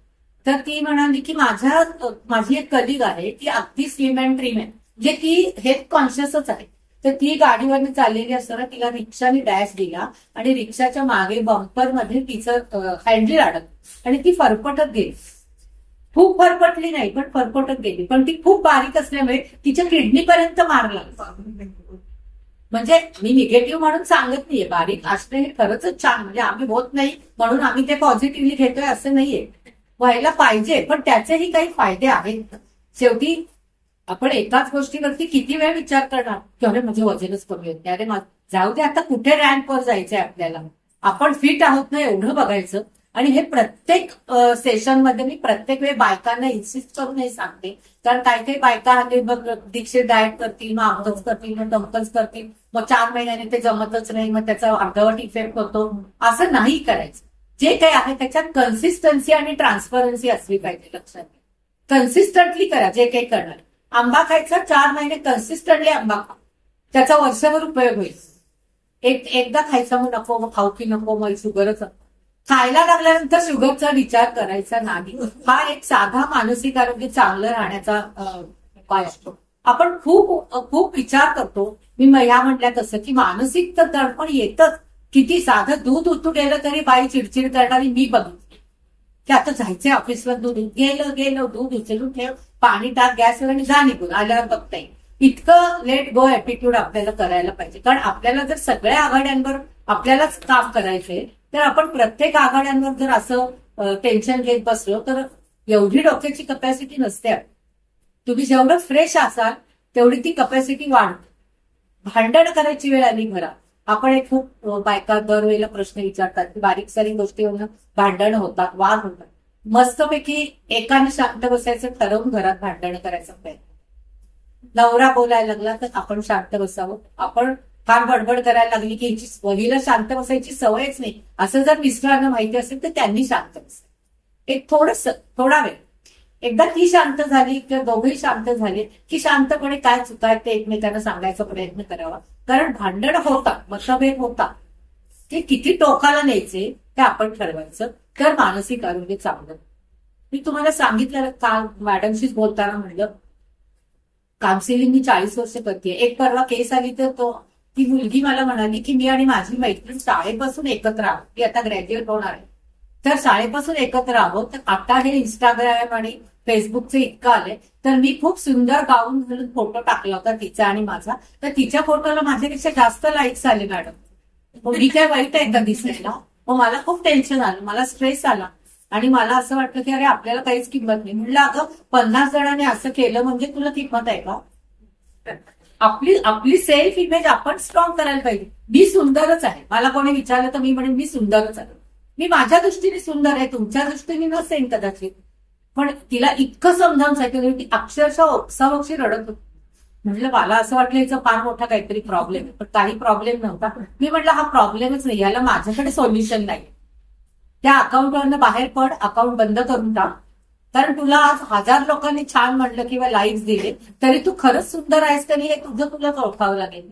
तर ती म्हणाली की माझी एक कलिग आहे, ती अगदी स्लिम अँड ट्रिम आहे, म्हणजे ती हेल्थ कॉन्शियसच आहे. तर ती गाडीवरती चाललेली असताना तिला रिक्षाने डॅश दिला आणि रिक्षाच्या मागे बंपरमध्ये तिचं हँडल अडकलं आणि ती फरफटत गेली. खूप फरफटली नाही पण फरफटत गेली. पण ती खूप बारीक असल्यामुळे तिच्या किडनीपर्यंत मार लागला. म्हणजे मी निगेटिव्ह म्हणून सांगत नाहीये, बारीक असणं हे खरंच छान, म्हणजे आम्ही होत नाही म्हणून आम्ही ते पॉझिटिव्हली घेतोय असं नाहीये. व्हायला पाहिजे, पण त्याचेही काही फायदे आहेत. शेवटी आपण एकाच गोष्टीवरती किती वेळ विचार करणार की अरे माझे वजनच कमी होते, अरे जाऊ दे आता कुठे रँकवर जायचंय आपल्याला, आपण फिट आहोत ना एवढं बघायचं. आणि हे प्रत्येक सेशनमध्ये मी प्रत्येक वेळी बायकांना इन्सिस्ट करून हे सांगते, कारण काही काही बायका दीक्षित डाएट करतील, मग अमकच करतील, मग तमकच करतील, मग 4 महिन्याने ते जमतच नाही, मग त्याचा अर्धवट इफेक्ट होतो. असं नाही करायचं. जे काही आहे त्याच्यात कन्सिस्टन्सी आणि ट्रान्सपरन्सी असली पाहिजे, लक्षात घ्या. कन्सिस्टंटली करा जे काही करणार. आंबा खायचा 4 महिने कन्सिस्टंटली आंबा खा, त्याचा वर्षभर उपयोग होईल. एकदा खायचा मग नको, मग खाऊ की नको, मग शुगरच. खायला लागल्यानंतर शुगरचा विचार करायचा नाही. हा एक साधा मानसिक आरोग्य चांगलं राहण्याचा उपाय असतो. आपण खूप खूप विचार करतो. मी ह्या म्हटल्या तसं की मानसिक तर दडपण येतच. किती साधं दूध उतू गेलं तरी बाई चिडचिड करणारी मी बघितली की आता जायचंय ऑफिसवर, दूध गेलं दूध उचलून ठेव, पाणी टाक गॅसवर आणि जा निघून, आल्यावर बघता येईल. इतकं लेट गो ऍटिट्यूड आपल्याला करायला पाहिजे. कारण आपल्याला जर सगळ्या आघाड्यांवर आपल्यालाच काम करायचंय तर आपण प्रत्येक आघाड्यांवर जर असं टेन्शन घेत बसलो तर एवढी डोक्याची कपॅसिटी नसते. तुम्ही जेवढं फ्रेश असाल तेवढी ती कपॅसिटी वाढते. भांडण करायची वेळ आली घरात. आपण एक खूप बायका दरवेळेला प्रश्न विचारतात की बारीक सारी गोष्टीवरून भांडण होतात, वाद होतात. मस्तपैकी एकाने शांत बसायचं ठरवून घरात भांडण करायचं प्रयत्न. नवरा बोलायला लागला तर आपण शांत बसावं. आपण फार बडबड करायला लागली की हिची वहिला शांत बसायची सवयच नाही असं जर मिस्टरांना माहिती असेल तर त्यांनी शांत बसायचं. एक थोडा वेळ. एकदा ती शांत झाली किंवा दोघेही शांत झाले की शांतपणे काय चुका आहेत ते एकमेकांना सांगायचा प्रयत्न करावा. कारण भांडण होतात, मतभेद होतात, ते किती टोकाला न्यायचे ते आपण ठरवायचं. तर मानसिक आरोग्य चांगलं. मी तुम्हाला सांगितलं काल मॅडमशीच बोलताना म्हणलं काउन्सिलिंग मी 40 वर्ष करते. एक परवा केस आली तर ती मुलगी मला म्हणाली की मी आणि माझी मैत्रीण शाळेपासून एकत्र आहोत, ती आता ग्रॅज्युएट होणार आहे. तर शाळेपासून एकत्र आहोत. तर आता हे इंस्टाग्राम आणि फेसबुकचं इतकं आलंय तर मी खूप सुंदर गाऊन घालून फोटो टाकला होता तिचा आणि माझा. तर तिच्या फोटोला माझ्यापेक्षा जास्त लाईक्स आले मॅडम. मग मी काय वाईट आहे का दिसायला. मग मला खूप टेन्शन आलं, मला स्ट्रेस आला आणि मला असं वाटलं की अरे आपल्याला काहीच किंमत नाही. म्हणलं अगं 50 जणांनी असं केलं म्हणजे तुला किंमत आहे का. आपली सेल्फ इमेज आपण स्ट्रॉंग करायला पाहिजे. मी सुंदरच आहे. मला कोणी विचारलं तर मी म्हणेन मी सुंदरच आहे. मी माझ्या दृष्टीने सुंदर आहे, तुमच्या दृष्टीने नसेल कदाचित, पण तिला इतकं समजावून सांगितलं की अक्षरशः ओक्साबोक्षी रडत होती. म्हटलं मला असं वाटलं याचा फार मोठा काहीतरी प्रॉब्लेम आहे, पण काही प्रॉब्लेम नव्हता. मी म्हटलं हा प्रॉब्लेमच नाही, याला माझ्याकडे सोल्युशन नाही. त्या अकाउंटवरनं बाहेर पड, अकाउंट बंद करून टाक, कारण तुला आज 1000 लोकांनी छान म्हणलं किंवा लाईक्स दिले तरी तू खरंच सुंदर आहेस का नाही हे तुझं तुलाच ओळखावं लागेल.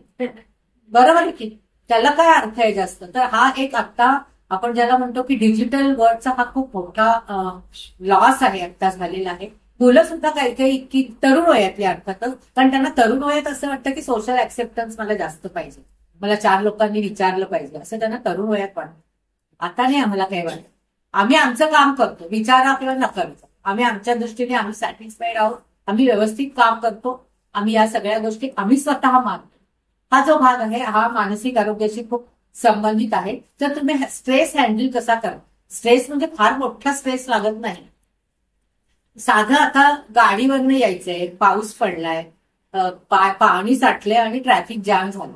बरोबर आहे की त्याला काय अर्थ आहे जास्त. तर हा एक आता आपण ज्याला म्हणतो की डिजिटल वर्ल्डचा हा खूप मोठा लॉस आहे आता झालेला आहे. मुलं सुद्धा काही काही इतकी तरुण वयातली अर्थातच, कारण त्यांना तरुण वयात असं वाटतं की सोशल ऍक्सेप्टन्स मला जास्त पाहिजे, मला 4 लोकांनी विचारलं पाहिजे, असं त्यांना तरुण वयात वाटतं. आता नाही आम्हाला काही वाटत, आम्ही आमचं काम करतो, विचारा किंवा नका विचार, आम्ही आमच्या दृष्टीने आम्ही सॅटिस्फाईड आहोत, आम्ही व्यवस्थित काम करतो, आम्ही या सगळ्या गोष्टी आम्ही स्वतः मानतो. हा जो भाग आहे हा मानसिक आरोग्याशी खूप संबंधित आहे. तर तुम्ही स्ट्रेस हँडल कसा करा. स्ट्रेस म्हणजे फार मोठा स्ट्रेस लागत नाही. साधं आता गाडीवरनं यायचंय, पाऊस पडलाय, पाणी साठलंय आणि ट्रॅफिक जॅम झालं.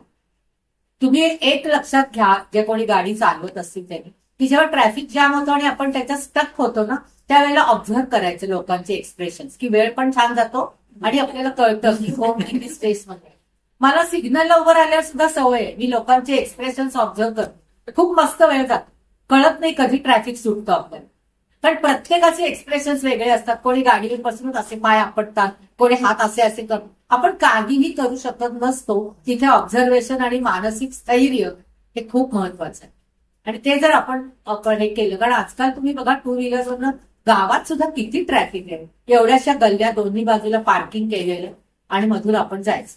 तुम्ही एक लक्षात घ्या, जे कोणी गाडी चालवत असतील त्यांनी, की जेव्हा ट्रॅफिक जॅम होतो आणि आपण त्याच्यात स्टक होतो ना, त्यावेळेला ऑब्झर्व्ह करायचं लोकांचे एक्सप्रेशन, की वेळ पण छान जातो आणि आपल्याला कळतं की हो किती स्ट्रेसमध्ये. मला सिग्नलला उभं राहिल्यावर सुद्धा सवय आहे, मी लोकांचे एक्सप्रेशन ऑब्झर्व्ह करतो. खूप मस्त वेळ जातो, कळत नाही कधी ट्रॅफिक सुटतो आपल्याला. पण प्रत्येकाचे एक्सप्रेशन्स वेगळे असतात. कोणी गाडीवर बसूनच असे पाय आपटतात, कोणी हात असे असे करतात. आपण काहीही करू शकत नसतो. तिथे ऑब्झर्वेशन आणि मानसिक स्थैर्य हे खूप महत्वाचं आहे. आणि ते जर आपण हे केलं, कारण आजकाल तुम्ही बघा टू व्हीलरवरनं गावात सुद्धा किती ट्रॅफिक आहे. एवढ्याशा गल्ल्या दोन्ही बाजूला पार्किंग केलेलं आणि मधून आपण जायचं.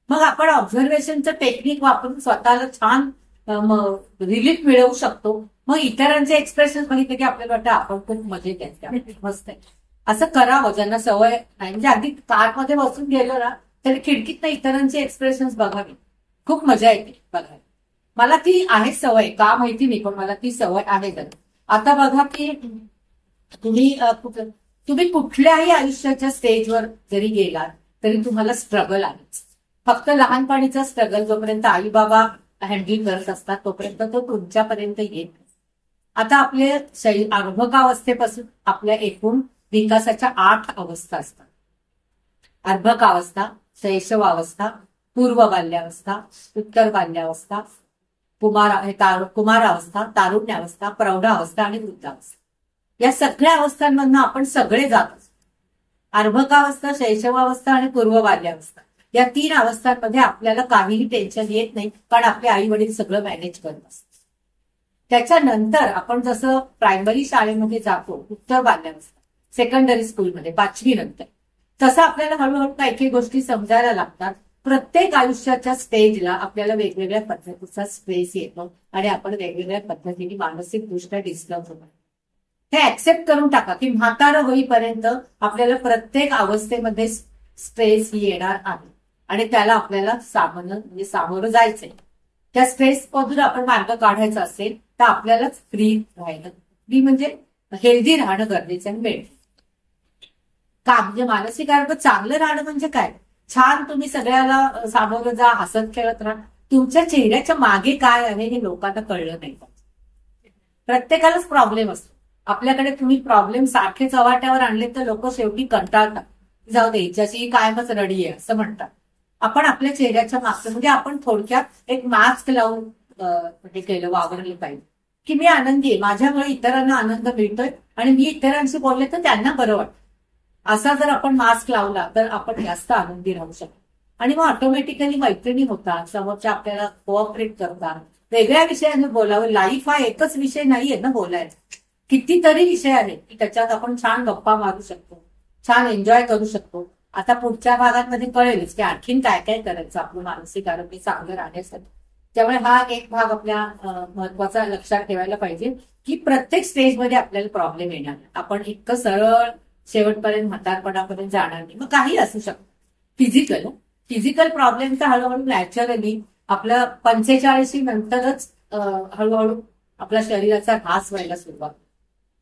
मग आपण ऑब्झर्वेशनचं टेक्निक वापरून स्वतःला छान रिलीफ मिळवू शकतो. मग इतरांचे एक्सप्रेशन बघितले की आपल्याला वाटतं आपण खूप मजेत आहे, मस्त आहे. असं करावं ज्यांना सवय नाही. म्हणजे अगदी कारमध्ये बसून गेलो ना तरी खिडकीतनं इतरांचे एक्सप्रेशन बघावी, खूप मजा येते बघावी. मला ती आहे सवय, का माहिती नाही पण मला ती सवय आहे. आता बघा की तुम्ही कुठल्याही आयुष्याच्या स्टेजवर जरी गेलात तरी तुम्हाला स्ट्रगल आहे. फक्त लहानपणीचा स्ट्रगल जोपर्यंत आई बाबा हँडल करत असतात तोपर्यंत तो तुमच्यापर्यंत येत. आता आपल्या अर्भकावस्थेपासून आपल्या एकूण विकासाच्या 8 अवस्था असतात. अर्भकावस्था, शैशवावस्था, पूर्व बाल्यावस्था, उत्तर बाल्यावस्था, कुमारावस्था, तारुण्यावस्था, प्रौढावस्था आणि वृद्धावस्था. या सगळ्या अवस्थांमधनं आपण सगळे जातो. अर्भकावस्था, शैशवावस्था आणि पूर्व बाल्यावस्था या 3 अवस्थांमध्ये आपल्याला काहीही टेन्शन येत नाही, कारण आपले आई वडील सगळं मॅनेज करत असतात. त्याच्यानंतर आपण जसं प्रायमरी शाळेमध्ये जातो, उत्तर बाल्यावस्था, सेकंडरी स्कूलमध्ये 5वी नंतर, तसं आपल्याला हळूहळू काही काही गोष्टी समजायला लागतात. प्रत्येक आयुष्याच्या स्टेजला आपल्याला वेगवेगळ्या पद्धतीचा स्ट्रेस येतो आणि आपण वेगवेगळ्या पद्धतीने मानसिकदृष्ट्या डिस्टर्ब होतो. हे ऍक्सेप्ट करून टाका की म्हातारं होईपर्यंत आपल्याला प्रत्येक अवस्थेमध्ये स्ट्रेस येणार आहे आणि त्याला आपल्याला सामोरं जायचंय. त्या स्ट्रेस मधून आपण मार्ग काढायचा असेल तर आपल्यालाच फ्री राहायला, फ्री म्हणजे हेल्दी राहणं गरजेचं आहे. वेळ का म्हणजे मानसिक आरोग्य चांगलं राहणं म्हणजे काय, छान तुम्ही सगळ्याला सामोरं जा, हसत खेळत राहा. तुमच्या चेहऱ्याच्या मागे काय आहे हे लोकांना कळलं नाही. प्रत्येकालाच प्रॉब्लेम असतो. आपल्याकडे तुम्ही प्रॉब्लेम सारखे चव्हाट्यावर आणले तर लोक शेवटी कंटाळतात, जाऊ दे हिच्याशी कायमच रडी आहे असं म्हणतात. आपण आपल्या चेहऱ्याच्या मागचं म्हणजे आपण थोडक्यात एक मास्क लावून केलं, वावरलं पाहिजे की मी आनंदी आहे, माझ्यामुळे इतरांना आनंद मिळतोय आणि मी इतरांशी बोलले तर त्यांना बरं वाटतं. असा जर आपण मास्क लावला तर आपण जास्त आनंदी राहू शकतो आणि मग ऑटोमॅटिकली मैत्रिणी होतात, समोरच्या आपल्याला कोऑपरेट करतात. वेगळ्या विषयाने बोलावं. लाईफ हा एकच विषय नाहीये ना बोलायचा, कितीतरी विषय आहेत की त्याच्यात आपण छान गप्पा मारू शकतो, छान एन्जॉय करू शकतो. आता पुढच्या भागांमध्ये कळेलच की आणखीन काय काय करायचं आपलं मानसिक आरोग्य चांगलं राहण्यासाठी. त्यामुळे हा एक भाग आपल्या महत्वाचा लक्षात ठेवायला पाहिजे की प्रत्येक स्टेजमध्ये आपल्याला प्रॉब्लेम येणार. आपण इतकं सरळ शेवटपर्यंत म्हातारपणापर्यंत जाणार नाही. मग काही असू शकतं. फिजिकल प्रॉब्लेम तर हळूहळू नॅचरली आपल्या 45 नंतरच हळूहळू आपल्या शरीराचा ऱ्हास व्हायला सुरुवात.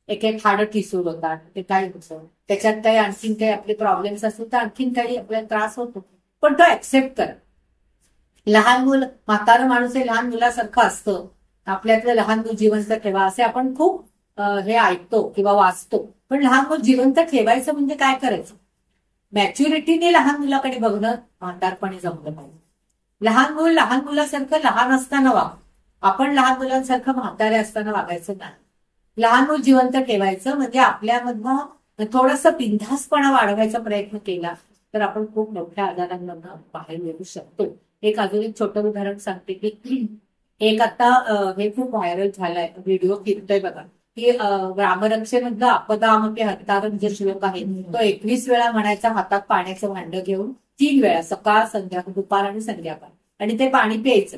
एक एक हाडं ठिसूळ होतात, ते काय होतं, त्याच्यात काही आणखीन काही आपले प्रॉब्लेम्स असतील तर आणखीन काही आपल्याला त्रास होतो. पण तो ऍक्सेप्ट करा. लहान मुलं, म्हातारं माणूस हे लहान मुलासारखं असतं आपल्यातलं लहान मूल जिवंत ठेवा असे आपण खूप हे ऐकतो किंवा वाचतो. पण लहान मूल जिवंत ठेवायचं म्हणजे काय करायचं? मॅच्युरिटीने लहान मुलाकडे बघणं म्हातारपणे जमलं पाहिजे. लहान मुलासारखं लहान असताना वाग. आपण लहान मुलांसारखं म्हातारे असताना वागायचं नाही. लहान मूल जिवंत ठेवायचं म्हणजे आपल्यामधनं थोडासा बिनधास्तपणा वाढवायचा प्रयत्न केला तर आपण खूप मोठ्या आजारांमधनं बाहेर येऊ शकतो. अजून एक छोटं उदाहरण सांगते की एक आता हे खूप व्हायरल झालाय व्हिडिओ फिरतोय बघा की रामरक्षेमधलं आपदामपे हत्तारं जे श्लोक आहे तो 21 वेळा म्हणायचा हातात पाण्याचं भांडं घेऊन 3 वेळा सकाळ संध्याकाळ दुपार आणि संध्याकाळ आणि ते पाणी प्यायचं.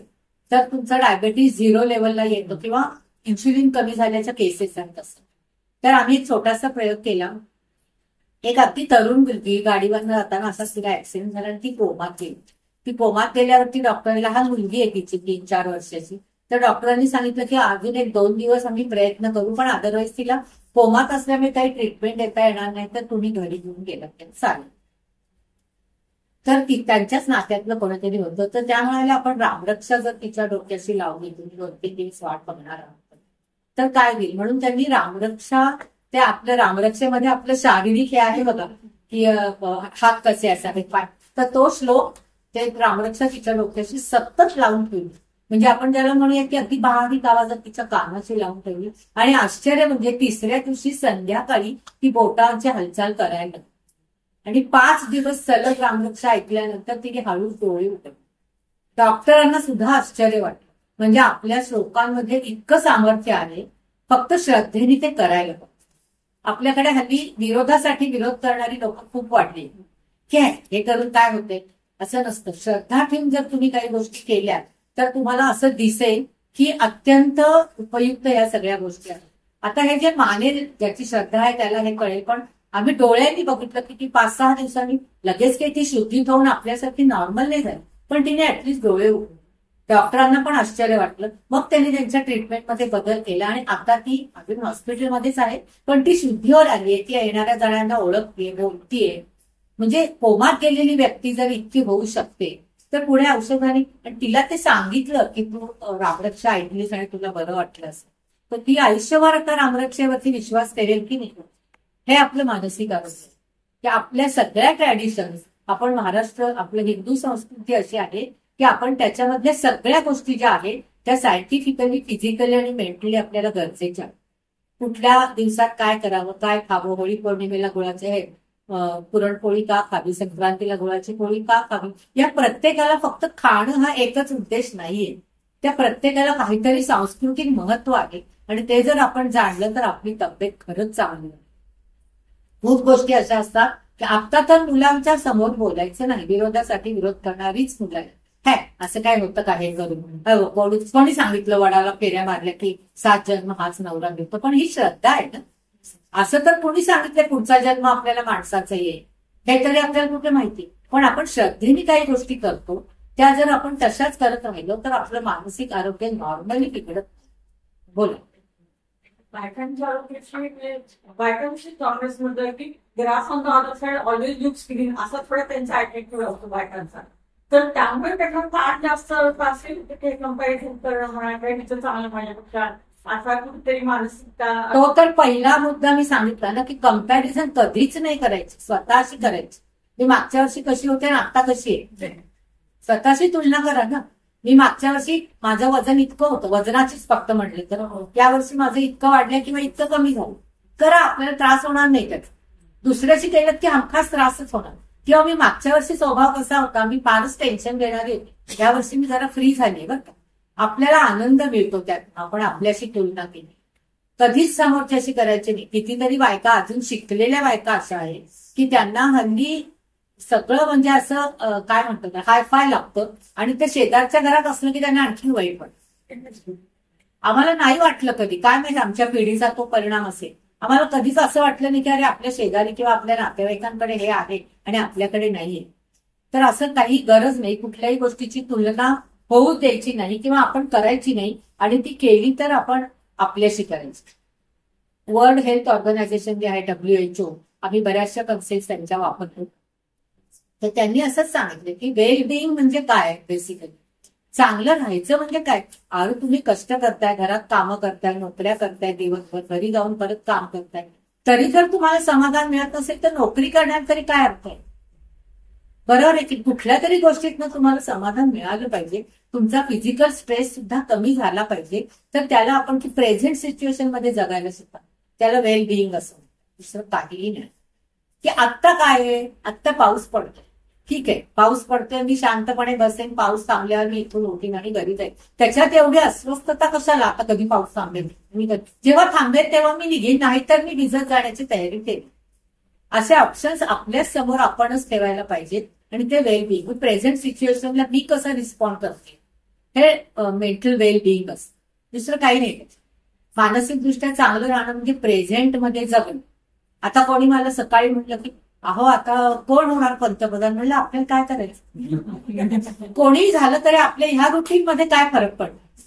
तर तुमचा डायबेटीस 0 लेवलला येतो किंवा इन्शुलिन कमी झाल्याच्या केसेस आहेत असं. तर आम्ही एक छोटासा प्रयोग केला. एक अगदी तरुण मुलगी गाडीवरनं जाताना असा तिला ऍक्सिडेंट झाला आणि ती कोमात गेली. ती कोमात गेल्यावरती डॉक्टरांनी, लहान मुलगी आहे तिची 3-4 वर्षाची, तर डॉक्टरांनी सांगितलं की अजून 1-2 दिवस आम्ही प्रयत्न करू पण अदरवाईज तिला कोमात असल्यामुळे काही ट्रीटमेंट देता येणार नाही तर तुम्ही घरी घेऊन गेलात तर चालेल. तर त्यांच्याच नात्यातलं कोणीतरी होतं तर त्या म्हणाल्या आपण रामरक्षा जर तिच्या डोक्याशी लावली तुम्ही 2-3 दिवस वाट बघणार आहात तर काय होईल. म्हणून त्यांनी रामरक्षा, ते आपल्या रामरक्षेमध्ये आपलं शारीरिक हे आहे बघा की हात कसे असावेत पाय, तर तो श्लोक ते रामरक्षा तिच्या डोक्याशी सतत लावून ठेवली. म्हणजे आपण ज्याला म्हणूया की अगदी बारीक आवाजात तिच्या कानाशी लावून ठेवली. आणि आश्चर्य म्हणजे 3ऱ्या दिवशी संध्याकाळी ती बोटांची हालचाल करायला लागली. आणि 5 दिवस सलग रामरक्षा ऐकल्यानंतर तिने हळूच डोळे उघडले. डॉक्टरांना सुद्धा आश्चर्य वाटलं. म्हणजे आपल्या श्लोकांमध्ये इतकं सामर्थ्य आहे, फक्त श्रद्धेने ते करायला पाहिजे. आपल्याकडे हल्ली विरोधासाठी विरोध करणारी लोक खूप वाढली की हे करून काय होते, असं नसतं. श्रद्धा ठेवून जर तुम्ही काही गोष्टी केल्या तर तुम्हाला असं दिसेल की अत्यंत उपयुक्त या सगळ्या गोष्टी आहेत. आता हे जे मानेल ज्याची श्रद्धा आहे त्याला हे कळेल, पण आम्ही डोळ्यांनी बघितलं की 5-6 दिवसांनी लगेच काही ती शुद्धीत होऊन आपल्यासारखी नॉर्मल नाही झाली, पण तिने ऍटलिस्ट डोळे उघडले. डॉक्टरांना पण आश्चर्य वाटलं. मग त्यांनी त्यांच्या ट्रीटमेंटमध्ये बदल केला आणि आता ती अजून हॉस्पिटलमध्येच आहे पण ती शुद्धीवर आली आहे. ती येणाऱ्या जणांना ओळखतीये, बोलतीये. म्हणजे कोमात गेलेली व्यक्ती जर इतकी होऊ शकते तर पुढे औषधाने, आणि तिला ते सांगितलं की तू रामरक्षा ऐकलीस आणि तुला बरं वाटलं असं, तर ती आयुष्यभर आता रामरक्षेवरती विश्वास करेल की नाही. हे आपलं मानसिक आरोग्य की आपल्या सगळ्या ट्रॅडिशन्स, आपण महाराष्ट्र, आपलं हिंदू संस्कृती अशी आहे की आपण त्याच्यामधल्या सगळ्या गोष्टी ज्या आहेत त्या सायंटिफिकली, फिजिकली आणि मेंटली आपल्याला गरजेच्या. कुठल्या दिवसात काय करावं, काय खावं, होळी पौर्णिमेला गुळाचे हे पुरणपोळी का खावी, संक्रांतीला गुळाची पोळी का खावी, या प्रत्येकाला फक्त खाणं हा एकच उद्देश नाहीये. त्या प्रत्येकाला काहीतरी सांस्कृतिक महत्व आहे आणि ते जर आपण जाणलं तर आपली तब्येत खरंच चांगली. खूप गोष्टी अशा असतात की आता तर मुलांच्या समोर बोलायचं नाही, विरोधासाठी विरोध करणारीच मुलं आहेत. हे असं काय होतं का हे करून, कोणी सांगितलं वडाला फेऱ्या मारल्या की 7 जन्म हाच नवरा मिळतो, पण ही श्रद्धा आहे ना. असं तर कोणी सांगितलं पुढचा जन्म आपल्याला माणसाचा येईल, हे तरी आपल्याला कुठे माहिती. पण आपण श्रद्धेने काही गोष्टी करतो त्या जर आपण तशाच करत राहिलो तर आपलं मानसिक आरोग्य नॉर्मली बिघडत. बोला. बायकांच्या आरोग्याची बायकांशी काँग्रेस म्हणतोय की grass on the other side always looks clean, असा थोडा त्यांचा ऍटिट्यूड असतो बायकांचा. तर त्यामुळे त्यांना फार जास्त असेल ते कंपॅरिझन करणं म्हणा काही तिचं चांगलं माझ्यापेक्षा, असा कुठेतरी मानसिकता. तो तर पहिला मुद्दा मी सांगितला ना की कंपॅरिझन कधीच नाही करायची, स्वतःशी करायची. मी मागच्या वर्षी कशी होते आणि आता कशी आहे स्वतःशी तुलना करा ना. मी मागच्या वर्षी माझं वजन इतकं होतं, वजनाचीच फक्त म्हटले तर या वर्षी माझं इतकं वाढलं किंवा इतकं कमी झालं. करा, आपल्याला त्रास होणार नाही त्याचा. दुसऱ्याशी केलं की हमखास त्रासच होणार. किंवा मी मागच्या वर्षी स्वभाव कसा होता, मी फारच टेन्शन घेणारी होती, या वर्षी मी जरा फ्री झाली बरं का. आपल्याला आनंद मिळतो त्यात आपण आपल्याशी तुलना केली. कधीच समोरच्याशी करायची नाही. कितीतरी बायका, अजून शिकलेल्या बायका अशा आहेत की त्यांना हल्ली सगळं म्हणजे असं काय म्हणतात हायफाय लागतं आणि ते शेजारच्या घरात असलं की त्यांना आणखी वाईट वाटतं. आम्हाला नाही वाटलं कधी, काय माहिती आमच्या पिढीचा तो परिणाम असेल. आम्हाला कधीच असं वाटलं नाही की अरे आपल्या शेजारी किंवा आपल्या नातेवाईकांकडे हे आहे आणि आपल्याकडे नाहीये. तर असं काही गरज नाही, कुठल्याही गोष्टीची तुलना होऊ द्यायची नाही किंवा आपण करायची नाही, आणि ती केली तर आपण आपल्याशी करायची. वर्ल्ड हेल्थ ऑर्गनायझेशन जे आहे WHO, आम्ही बऱ्याचशा कन्सेप्ट त्यांच्या वापरतो. तर त्यांनी असंच सांगितलं की वेल बिईंग म्हणजे काय बेसिकली, चांगलं राहायचं म्हणजे काय? अरे तुम्ही कष्ट करताय, घरात कामं करताय, नोकऱ्या करताय, दिवसभर घरी जाऊन परत काम करताय, तरी जर तुम्हाला समाधान मिळत नसेल तर नोकरी करण्यात तरी काय अर्थ आहे? बरोबर आहे की? कुठल्या तरी गोष्टीतनं तुम्हाला समाधान मिळालं पाहिजे, तुमचा फिजिकल स्ट्रेस सुद्धा कमी झाला पाहिजे. तर त्याला आपण की प्रेझेंट सिच्युएशन मध्ये जगायला शिका, त्याला वेल बिईंग असं. दुसरं काहीही नाही. की आत्ता काय आहे? आत्ता पाऊस पडतो, ठीक आहे, पाऊस पडतोय, मी शांतपणे बसेन, पाऊस थांबल्यावर मी इथून उठीन आणि घरी जाईल. त्याच्यात एवढी अस्वस्थता कशाला? आता कधी पाऊस थांबेल, मी जेव्हा थांबेल तेव्हा मी निघेन, नाही तर मी भिजत जाण्याची तयारी केली. असे ऑप्शन्स आपल्या समोर आपणच ठेवायला पाहिजेत. आणि ते वेल बिईंग, प्रेझेंट सिच्युएशनला मी कसं रिस्पॉन्ड करते, हे मेंटल वेल बिईंग असतं. दुसरं काही नाही. मानसिकदृष्ट्या चांगलं राहणं म्हणजे प्रेझेंटमध्ये जगणं. आता कोणी मला सकाळी म्हटलं की अहो आता कोण होणार पंतप्रधान, म्हणलं आपल्याला काय करायचं, कोणीही झालं तरी आपल्या ह्या रुटीन मध्ये काय फरक पडणार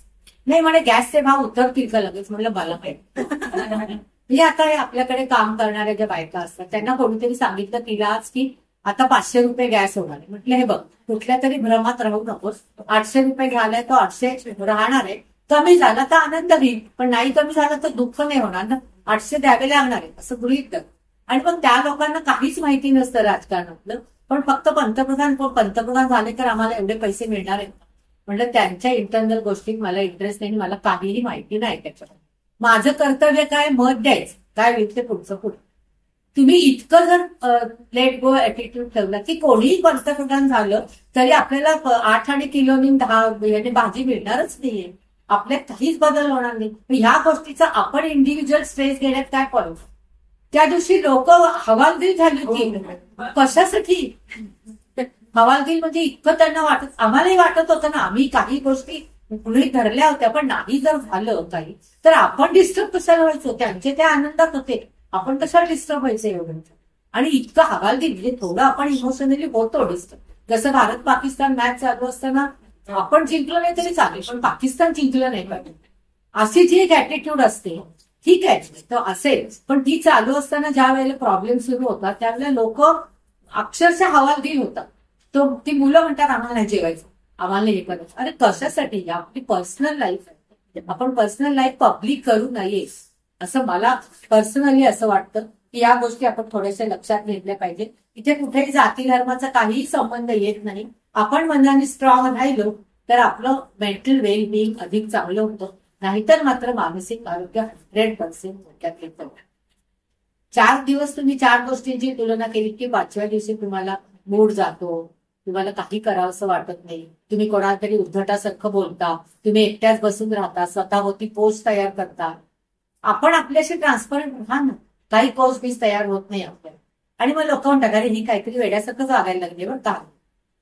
नाही. म्हणे गॅसचे भाव उतरतील का लगेच, म्हणलं मला काय. म्हणजे आता हे आपल्याकडे काम करणाऱ्या ज्या बायका असतात त्यांना कोणीतरी सांगितलं तिलाच की आता 500 रुपये गॅस होणार आहे. म्हटलं हे बघ, कुठल्या तरी भ्रमात राहू नकोस, 800 रुपये झालाय तो 800 राहणार आहे. कमी झाला तर आनंद घेईल, पण नाही कमी झाला तर दुःख नाही होणार ना, 800 द्यावे लागणार आहे असं गृहीत धर. आणि पण त्या लोकांना काहीच माहिती नसतं राजकारणातलं, पण फक्त पंतप्रधान झाले तर आम्हाला एवढे पैसे मिळणार आहेत. म्हटलं त्यांच्या इंटरनल गोष्टीत मला इंटरेस्ट नाही, मला काहीही माहिती नाही त्याच्यामध्ये. माझं कर्तव्य काय? मत द्यायचं, काय होईल ते पुढचं पुढे. तुम्ही इतकं जर लेट गो ऍटिट्यूड ठेवला की कोणीही पंतप्रधान झालं तरी आपल्याला 8 आणि किलोनी 10 भाजी मिळणारच नाहीये, आपल्यात काहीच बदल होणार नाही. ह्या गोष्टीचा आपण इंडिव्हिज्युअल स्ट्रेस घेण्यात काय पॉईंट? त्या दिवशी लोक हवालदिल झाली होती, कशासाठी? हवालदिल म्हणजे इतकं त्यांना वाटत, आम्हालाही वाटत होतं ना, आम्ही काही गोष्टी गृहीत धरल्या होत्या, पण नाही जर झालं काही तर आपण डिस्टर्ब कशाला व्हायचो? त्यांचे त्या आनंदात होते, आपण कशाला डिस्टर्ब व्हायचं एवढं? आणि इतकं हवालदिल म्हणजे थोडं आपण इमोशनली होतो डिस्टर्ब. जसं भारत पाकिस्तान मॅच चालू असताना आपण जिंकलो नाही तरी चालेल, पण पाकिस्तान जिंकलं नाही पाहिजे, अशी जी एक ऍटिट्यूड असते. ठीक आहे तर असेल, पण ती चालू असताना ज्या वेळेला प्रॉब्लेम सुरू होतात त्यावेळेला लोक अक्षरशः हवालदिल होतात. तो ती मुलं म्हणतात आम्हाला नाही जेवायचं, आम्हाला हे करायचं. अरे कशासाठी? आपली पर्सनल लाईफ आहे, आपण पर्सनल लाईफ पब्लिक करू नये असं मला पर्सनली असं वाटतं की या गोष्टी आपण थोड्याशा लक्षात घेतल्या पाहिजे. इथे कुठेही जाती धर्माचा काहीही संबंध येत नाही. आपण मनाने स्ट्रॉंग राहिलो तर आपलं मेंटल वेल बिईंग अधिक चांगलं होतं, नाहीतर मात्र मानसिक आरोग्य 100% धोक्यात येतं. 4 दिवस तुम्ही 4 गोष्टींची तुलना केली की 5व्या दिवशी तुम्हाला मूड जातो, तुम्हाला काही करावं असं वाटत नाही, तुम्ही कोणाला तरी उद्धटासारखं बोलता, तुम्ही एकट्याच बसून राहता, स्वतःवरती पोस्ट तयार करता. आपण आपल्याशी ट्रान्सपरंट राहा ना, काही पोस्ट बीस तयार होत नाही आपल्याला. आणि मग लोक म्हणतात अरे ही काहीतरी वेड्यासारखं वागायला लागले बरं का.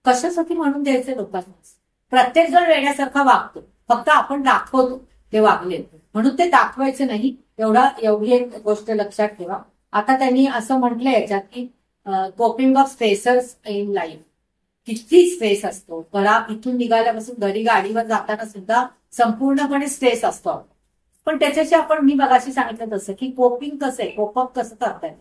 कशासाठी म्हणून द्यायचं लोकांना? प्रत्येक जण वेड्यासारखा वागतो, फक्त आपण दाखवतो ते वागले म्हणून ते दाखवायचं नाही. एवढी एक गोष्ट लक्षात ठेवा. आता त्यांनी असं म्हटलंय याच्यात की coping of stressors in life. किती स्ट्रेस असतो, इथून निघाल्यापासून घरी गाडीवर जाताना सुद्धा संपूर्णपणे स्ट्रेस असतो. पण त्याच्याशी आपण मी मगाशी सांगितलं तसं की कोपिंग कसं आहे, कोपअप कसं करताय,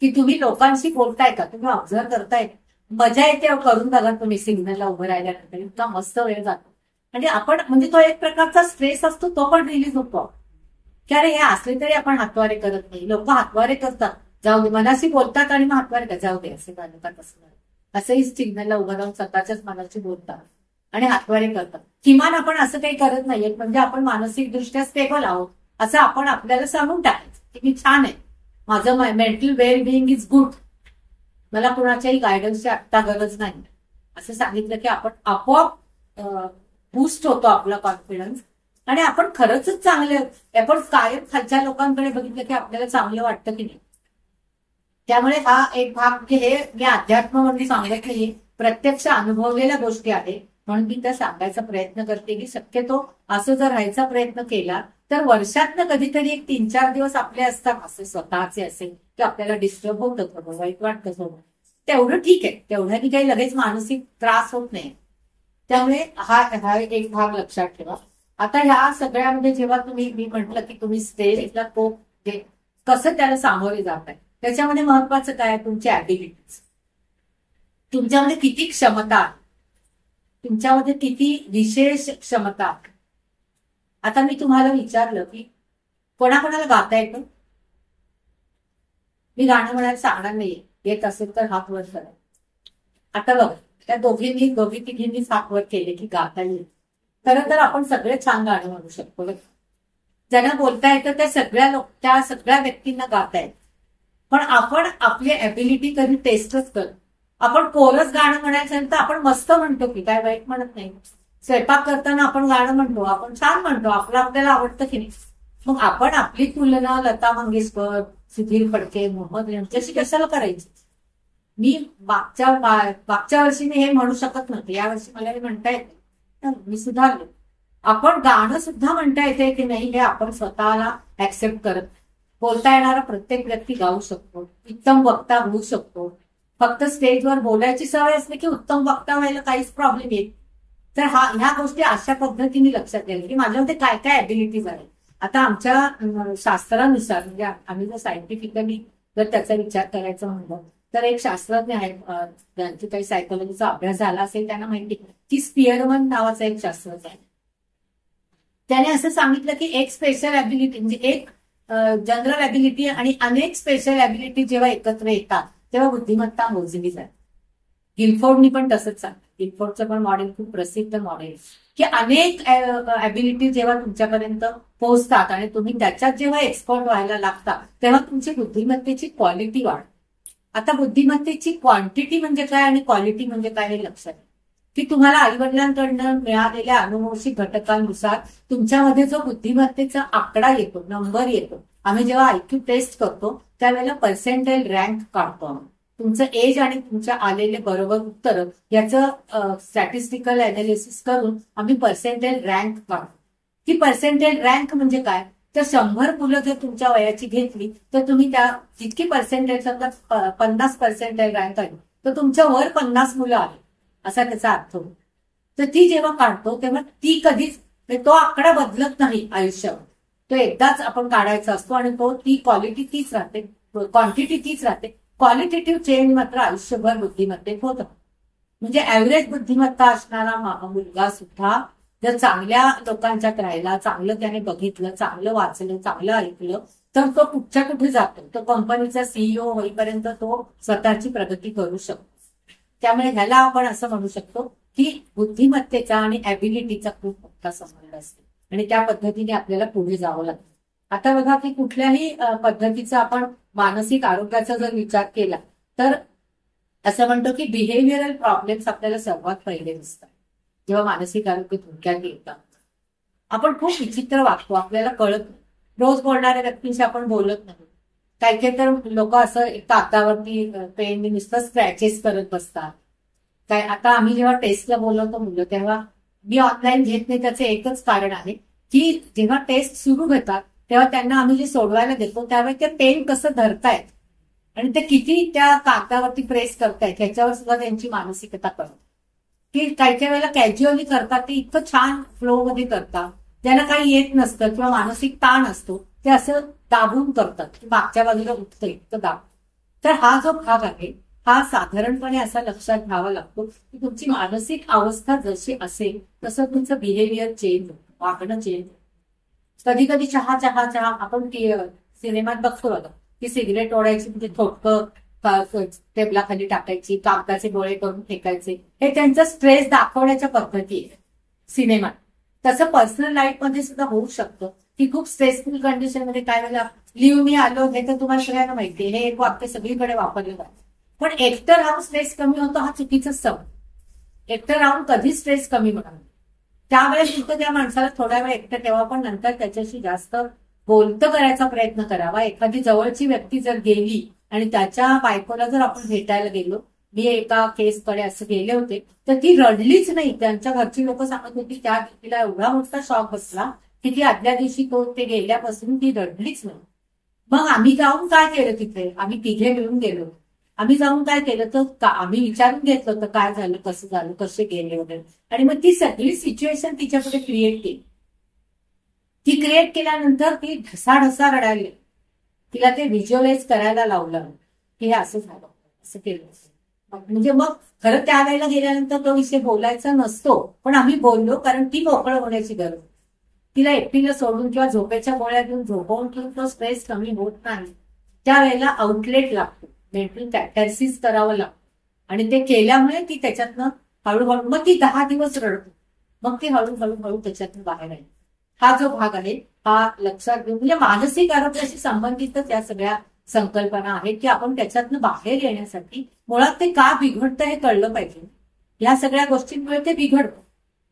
की तुम्ही लोकांशी बोलताय का, तुम्ही ऑब्झर्व करताय, मजा येते करून बघा तुम्ही सिग्नलला उभं राहिल्यानंतर इतका मस्त वेळ जातो. म्हणजे आपण म्हणजे तो एक प्रकारचा स्ट्रेस असतो तो पण रिलीज होतो. की अरे हे असले तरी आपण हातवारे करत नाही. लोक हातवारे करतात, जाऊ दे, मनाशी बोलतात आणि मग हातवारे करतात, जाऊ दे असे करतात असंही सिग्नलला उभं राहून स्वतःच्याच मनाशी बोलतात आणि हातवारे करतात. किमान आपण असं काही करत नाहीये म्हणजे आपण मानसिकदृष्ट्या स्टेबल आहोत असं आपण आपल्याला सांगून टाकायचं की मी छान आहे, माझं mental well being is good, मला कुणाच्याही गायडन्सची आत्ता गरज नाही असं सांगितलं की आपण आपोआप बूस्ट होतो आपला कॉन्फिडन्स आणि आपण खरंच चांगले. आपण कायम खालच्या लोकांकडे बघितलं की आपल्याला चांगलं वाटतं की नाही. त्यामुळे हा एक भाग म्हणजे हे मी अध्यात्मामध्ये सांगत नाही, प्रत्यक्ष अनुभवलेल्या गोष्टी आहेत म्हणून मी त्या सांगायचा प्रयत्न करते की शक्यतो असं जर राहायचा प्रयत्न केला तर वर्षातनं कधीतरी एक 3-4 दिवस आपले असतात असे स्वतःचे असे की आपल्याला डिस्टर्ब होतं, थोडं वाईट वाटतं थोडं, तेवढं ठीक आहे, तेवढ्यानी काही लगेच मानसिक त्रास होत नाही. त्यामुळे हा एक भाग लक्षात ठेवा. आता ह्या सगळ्यामध्ये जेव्हा मी म्हटलं की तुम्ही स्टेजला तो कसं त्याला सामोरे जात आहे त्याच्यामध्ये महत्वाचं काय, तुमची ऍबिलिटीज, तुमच्यामध्ये किती क्षमता आहे. तुमच्यामध्ये किती विशेष क्षमता आहे. आता मी तुम्हाला विचारलं की कोणाकोणाला गाता येतं? मी गाणं म्हणायला सांगणार नाहीये, येत असेल तर हात वर करा. आता बघ, त्या दोघी तिघींनीच हात वर केले की गाता येईल. खरं तर आपण सगळे छान गाणं म्हणू शकतो. ज्यांना बोलता येतं त्या सगळ्या व्यक्तींना गाता येतं. पण आपण आपली ॲबिलिटी कधी टेस्टच करतो. आपण कोरस गाणं म्हणायचं तर आपण मस्त म्हणतो की काय वाईट म्हणत नाही. स्वयंपाक करताना आपण गाणं म्हणतो, आपण छान म्हणतो, आपल्याला आवडतं की नाही. मग आपण आपली तुलना लता मंगेशकर, सुधीर फडके, मोहम्मद यांच्याशी कशाला करायची? मी मागच्या वर्षी मी हे म्हणू शकत नव्हते, यावर्षी मला हे म्हणता येते, मी सुधारलो. आपण गाणं सुद्धा म्हणता येते की नाही हे आपण स्वतःला ऍक्सेप्ट करत. बोलता येणारा प्रत्येक व्यक्ती गाऊ शकतो, उत्तम वक्ता होऊ शकतो. फक्त स्टेजवर बोलायची सवय असली की उत्तम वक्ता व्हायला काहीच प्रॉब्लेम येत. तर ह्या गोष्टी अशा पद्धतीने लक्षात घ्यायला की माझ्यामध्ये काय काय ॲबिलिटीज आहेत. आता आमच्या शास्त्रानुसार म्हणजे आम्ही जर सायंटिफिकली जर त्याचा विचार करायचा म्हणतो तर एक शास्त्रज्ञ आहे, ज्यांची काही सायकोलॉजीचा अभ्यास झाला असेल त्यांना माहिती की स्पिअरमन नावाचा एक शास्त्रज्ञ आहे. त्याने असं सांगितलं की एक स्पेशल ॲबिलिटी म्हणजे एक जनरल ॲबिलिटी आणि अनेक स्पेशल ॲबिलिटी जेव्हा एकत्र येतात तेव्हा बुद्धिमत्ता मोजली जाते. गिलफोर्डनी पण तसंच सांगतात. गिलफोर्डचं पण मॉडेल खूप प्रसिद्ध मॉडेल की अनेक ॲबिलिटी जेव्हा तुमच्यापर्यंत पोहोचतात आणि तुम्ही त्याच्यात जेव्हा एक्सपर्ट व्हायला लागता तेव्हा तुमची बुद्धिमत्तेची क्वालिटी वाढते. आता बुद्धिमत्तेची क्वांटिटी म्हणजे काय आणि क्वालिटी म्हणजे काय हे लक्षात की तुम्हाला आईवडिलांकडनं मिळालेल्या अनुवंशिक घटकांनुसार तुमच्यामध्ये जो बुद्धिमत्तेचा आकडा येतो, नंबर येतो. आम्ही जेव्हा IQ टेस्ट करतो त्यावेळेला पर्सेंटाईल रँक काढतो. तुमचं एज आणि तुमच्या आलेले बरोबर उत्तर याचं स्टॅटिस्टिकल अनालिसिस करून आम्ही पर्सेंटाईल रँक काढतो. ती पर्सेंटाईल रँक म्हणजे काय? तर 100 मुलं जर तुमच्या वयाची घेतली तर तुम्ही त्या जितकी पर्सेंटाईल समजा 50% रँक आली तर तुमच्या वर 50 मुलं आली असा त्याचा अर्थ होतो. तर ती जेव्हा काढतो तेव्हा ती कधीच तो आकडा बदलत नाही आयुष्यावर. तो एकदाच आपण काढायचा असतो आणि ती क्वालिटी तीच राहते, क्वांटिटी तीच राहते. क्वालिटेटिव्ह चेंज मात्र आयुष्यभर बुद्धिमत्तेत होतं. म्हणजे ऍव्हरेज बुद्धिमत्ता असणारा मुलगा सुद्धा जर चांगल्या लोकांच्यात राहिला, चांगलं त्याने बघितलं, चांगलं वाचलं, चांगलं ऐकलं तर तो कुठच्या कुठे जातो. तो कंपनीचा CEO होईपर्यंत तो स्वतःची प्रगती करू शकतो. त्यामुळे ह्याला आपण असं म्हणू शकतो की बुद्धिमत्तेचा आणि ॲबिलिटीचा खूप मोठा संबंध असतो आणि त्या पद्धतीने आपल्याला पुढे जावं लागतं. आता बघा की कुठल्याही पद्धतीचा आपण मानसिक आरोग्याचा जर विचार केला तर असं म्हणतो की बिहेवियरल प्रॉब्लेम्स आपल्याला सर्वात पहिले दिसतात जेव्हा मानसिक आरोग्य धोक्यात येतात. आपण खूप विचित्र वागतो, आपल्याला कळत नाही. रोज बोलणाऱ्या व्यक्तींशी आपण बोलत नाही. काही काही तर लोक असं कागदावरती पेनने नुसतं स्क्रॅचेस करत बसतात. काय आता आम्ही जेव्हा टेस्टला बोलवतो मुलं तेव्हा मी ऑनलाईन घेत नाही त्याचं एकच कारण आहे की जेव्हा टेस्ट सुरू होतात तेव्हा त्यांना आम्ही जे सोडवायला देतो त्यावेळी ते पेन कसं धरतायत आणि ते किती त्या कागदावरती प्रेस करतायत ह्याच्यावर सुद्धा त्यांची मानसिकता कळते. की काही काही वेळेला कॅज्युअली करतात ते इतकं छान फ्लो मध्ये करतात, ज्यांना काही येत नसतं किंवा मानसिक ताण असतो ते असं दाबून करतात की मागच्या बाजूला उठतं इतकं दाब. तर हा जो भाग आहे हा साधारणपणे असा लक्षात घ्यावा लागतो की तुमची मानसिक अवस्था जशी असेल तसं तुमचं बिहेवियर चेंज होतं, वागणं चेंज होतं. कधी कधी चहा आपण सिनेमात बघतो बघा की सिगरेट ओढायची म्हणजे थोडकं टेबलाखाली टाकायची, कागदाचे गोळे करून फेकायचे, हे त्यांचा स्ट्रेस दाखवण्याच्या पद्धती आहे सिनेमात. तसं पर्सनल लाईफमध्ये सुद्धा होऊ शकतं की खूप स्ट्रेसफुल कंडिशनमध्ये काय वेळेला लिव्ह मी आलो हे तर तुम्हाला सगळ्यांना माहिती आहे, हे एक वाक्य सगळीकडे वापरलं जातं. पण एकटं राहून स्ट्रेस कमी होतो हा चुकीचाच सवय. एकटं राहून कधी स्ट्रेस कमी होणार? त्यावेळेस फक्त त्या माणसाला थोड्या वेळ एकटं ठेवा पण नंतर त्याच्याशी जास्त बोलतं करायचा प्रयत्न करावा. एखादी जवळची व्यक्ती जर गेली आणि त्याच्या बायकोला जर आपण भेटायला गेलो, मी एका केसकडे असं गेले होते तर ती रडलीच नाही. त्यांच्या घरची लोक सांगत होती त्या व्यक्तीला एवढा मोठा शॉक बसला की ती आदल्या दिवशी ते गेल्यापासून ती रडलीच नाही. मग आम्ही जाऊन काय केलं तिथे, आम्ही तिघे मिळून गेलो. आम्ही जाऊन काय केलं तर आम्ही विचारून घेतलं होतं काय झालं, कसं झालं, कसे गेले वगैरे. आणि मग ती सगळी सिच्युएशन तिच्यापुढे क्रिएट केली. ती क्रिएट केल्यानंतर ती ढसाढसा रडायली. तिला ते व्हिज्युअलाइज करायला लावलं की हे असं झालं, असं केलं. म्हणजे मग खरं त्यावेळेला गेल्यानंतर तो विषय बोलायचा नसतो, पण आम्ही बोललो कारण ती मोकळं होण्याची गरज. तिला एकटीला सोडून किंवा झोपेच्या गोळ्या घेऊन झोपवून ठेवून तो स्ट्रेस कमी होत नाही. त्यावेळेला आउटलेट लागतो, मेंटल कॅटॅर्सिस करावं लागतं. आणि ते केल्यामुळे ती त्याच्यातनं हळूहळू, मग ती 10 दिवस रडते, मग ती हळूहळू त्याच्यातून बाहेर आहे. हा जो भाग आहे हा लक्षात घेऊन, म्हणजे मानसिक आरोग्याशी संबंधितच या सगळ्या संकल्पना आहेत की आपण त्याच्यातनं बाहेर येण्यासाठी मुळात ते का बिघडतं हे कळलं पाहिजे. या सगळ्या गोष्टींमुळे ते बिघडतं.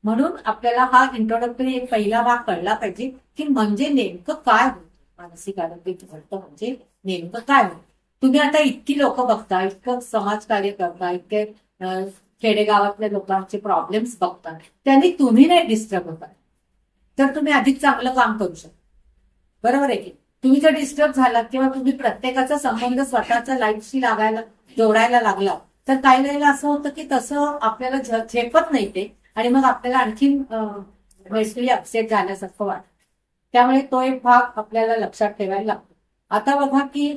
म्हणून आपल्याला हा इंट्रोडक्टरी एक पहिला भाग कळला पाहिजे की म्हणजे नेमकं काय होतं, मानसिक आरोग्य बिघडतं म्हणजे नेमकं काय होतं. तुम्ही आता इतकी लोक बघता, इतकं समाजकार्य करता, इतके खेडेगावातल्या लोकांचे प्रॉब्लेम्स बघता, त्यांनी तुम्ही नाही डिस्टर्ब होता तर तुम्ही अधिक चांगलं काम करू शकता. बरोबर आहे की? तुम्ही जर डिस्टर्ब झालात किंवा तुम्ही प्रत्येकाचा संबंध स्वतःच्या लाईफशी जोडायला लागला तर काही वेळेला असं होतं की तसं आपल्याला झेपत नाही ते, आणि मग आपल्याला आणखीन मेंटली अपसेट झाल्यासारखं वाटतं. त्यामुळे तो एक भाग आपल्याला लक्षात ठेवायला लागतो. आता बघा की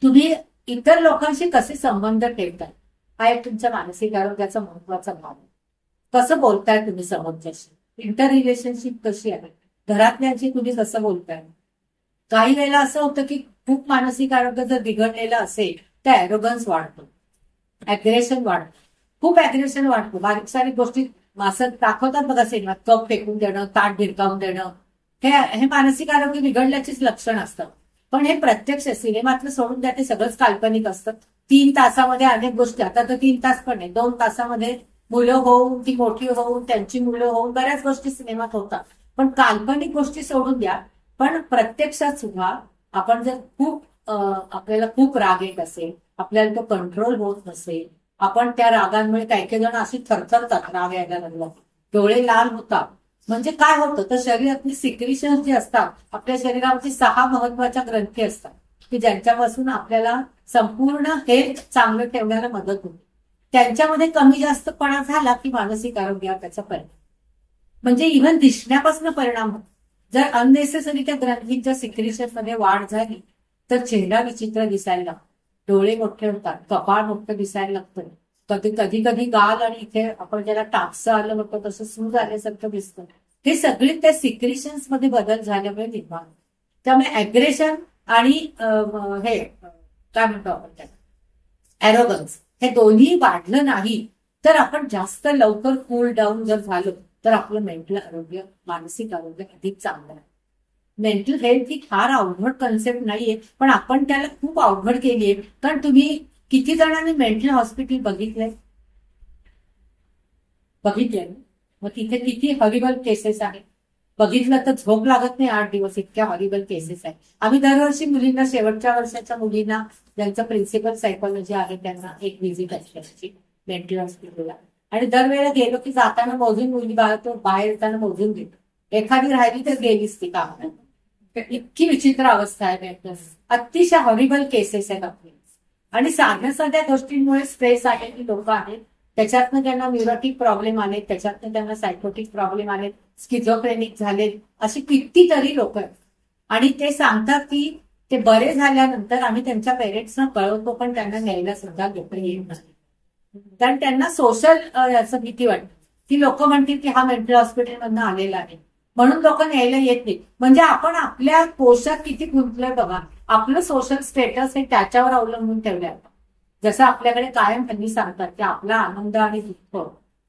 तुम्ही इतर लोकांशी कसे संबंध ठेवताय हा एक तुमच्या मानसिक आरोग्याचा महत्वाचा भाग आहे. कसं बोलताय तुम्ही समोरच्याशी, इंटर रिलेशनशिप कशी आहे, घरातल्यांशी तुम्ही कसं बोलताय. काही वेळेला असं होतं की खूप मानसिक आरोग्य जर बिघडलेलं असेल तर ॲरोगन्स वाढतो, ऍग्रेशन वाढतं, खूप ऍग्रेशन वाढतो. बारीक सारीक गोष्टी असं दाखवतात बघा सिनेमात, कप फेकून देणं, ताट भिरकावून देणं, हे मानसिक आरोग्य बिघडल्याचीच लक्षण असतं. पण हे प्रत्यक्ष सिनेमातलं सोडून द्या, ते सगळंच काल्पनिक असतं. 3 तासामध्ये अनेक गोष्टी, आता तर 3 तास पण नाही, 2 तासामध्ये मुलं होऊन, ती मोठी होऊन, त्यांची मुलं होऊन, बऱ्याच गोष्टी सिनेमात होतात. पण काल्पनिक गोष्टी सोडून द्या. पण प्रत्यक्षात सुद्धा आपण जर आपल्याला खूप राग येत असेल, आपल्याला तो कंट्रोल होत नसेल, आपण त्या रागांमुळे काही जण अशी थरथरतात, राग यायला लागला, डोळे लाल होतात, म्हणजे काय होतं तर शरीरातली सिक्रिशन्स जी असतात, आपल्या शरीरावरती 6 महत्वाच्या ग्रंथी असतात की ज्यांच्यापासून आपल्याला संपूर्ण हेल्थ चांगलं ठेवण्याला मदत होते. त्यांच्यामध्ये कमी जास्तपणा झाला की मानसिक आरोग्यावर त्याचा परिणाम, म्हणजे इव्हन दिसण्यापासून परिणाम होतो. जर अननेसेसरी त्या ग्रंथींच्या सिक्रिशन मध्ये वाढ झाली तर चेहरा विचित्र दिसायला लागतो, डोळे मोठे होतात, कपाळ मोठं दिसायला लागतं, कधी कधी गाल आणि इथे आपण ज्याला टापसं आलं होतं तसं सूज आल्यासारखं दिसतं. हे सगळे त्या सिक्रिशन्स मध्ये बदल झाल्यामुळे निर्माण. त्यामुळे ऍग्रेशन आणि हे काय म्हणतो आपण त्याला, ॲरोगन्स, हे दोन्ही वाढलं नाही तर आपण जास्त लवकर कूल डाऊन जर झालो तर आपलं मेंटल आरोग्य, मानसिक आरोग्य अधिक चांगलं आहे. मेंटल हेल्थ ही फार अवघड कन्सेप्ट नाहीये, पण आपण त्याला खूप अवघड केलीये. कारण तुम्ही किती जणांनी मेंटल हॉस्पिटल बघितले, मग तिथे किती हॉरिबल केसेस आहेत. बघितलं तर झोप लागत नाही 8 दिवस, इतक्या हॉरिबल केसेस आहेत. आम्ही दरवर्षी मुलींना, शेवटच्या वर्षाच्या मुलींना ज्यांचं प्रिन्सिपल सायकोलॉजी आहे त्यांना एक व्हिजिट असते मेंटल हॉस्पिटलला, आणि दरवेळेला गेलो की जाताना मोजून मुली बाहेर येताना मोजून घेतो. एखादी राहिली तर गेलीच ती कामाला. इतकी विचित्र अवस्था आहे मेंटल, अतिशय हॉरिबल केसेस आहेत आपली. आणि साध्या गोष्टींमुळे स्ट्रेस आलेली लोक आहेत, त्याच्यातनं त्यांना न्यूरोटिक प्रॉब्लेम आले, त्याच्यातनं त्यांना सायकोटिक प्रॉब्लेम आले, स्किझोफ्रेनिक झाले, अशी कितीतरी लोक आहेत. आणि ते सांगतात की ते बरे झाल्यानंतर आम्ही त्यांच्या पेरेंट्सना कळवतो, पण त्यांना न्यायला सुद्धा लोक येत नाही. कारण त्यांना सोशल याचं भीती वाटते. ती लोक म्हणतील की हा मेंटल हॉस्पिटलमधनं आलेला आहे म्हणून लोक न्यायला येत नाही. म्हणजे आपण आपल्या कोशात किती गुंतलोय बघा. आपलं सोशल स्टेटस हे त्याच्यावर अवलंबून ठेवलंय. जसं आपल्याकडे कायम त्यांनी सांगतात की आपला आनंद आणि दुःख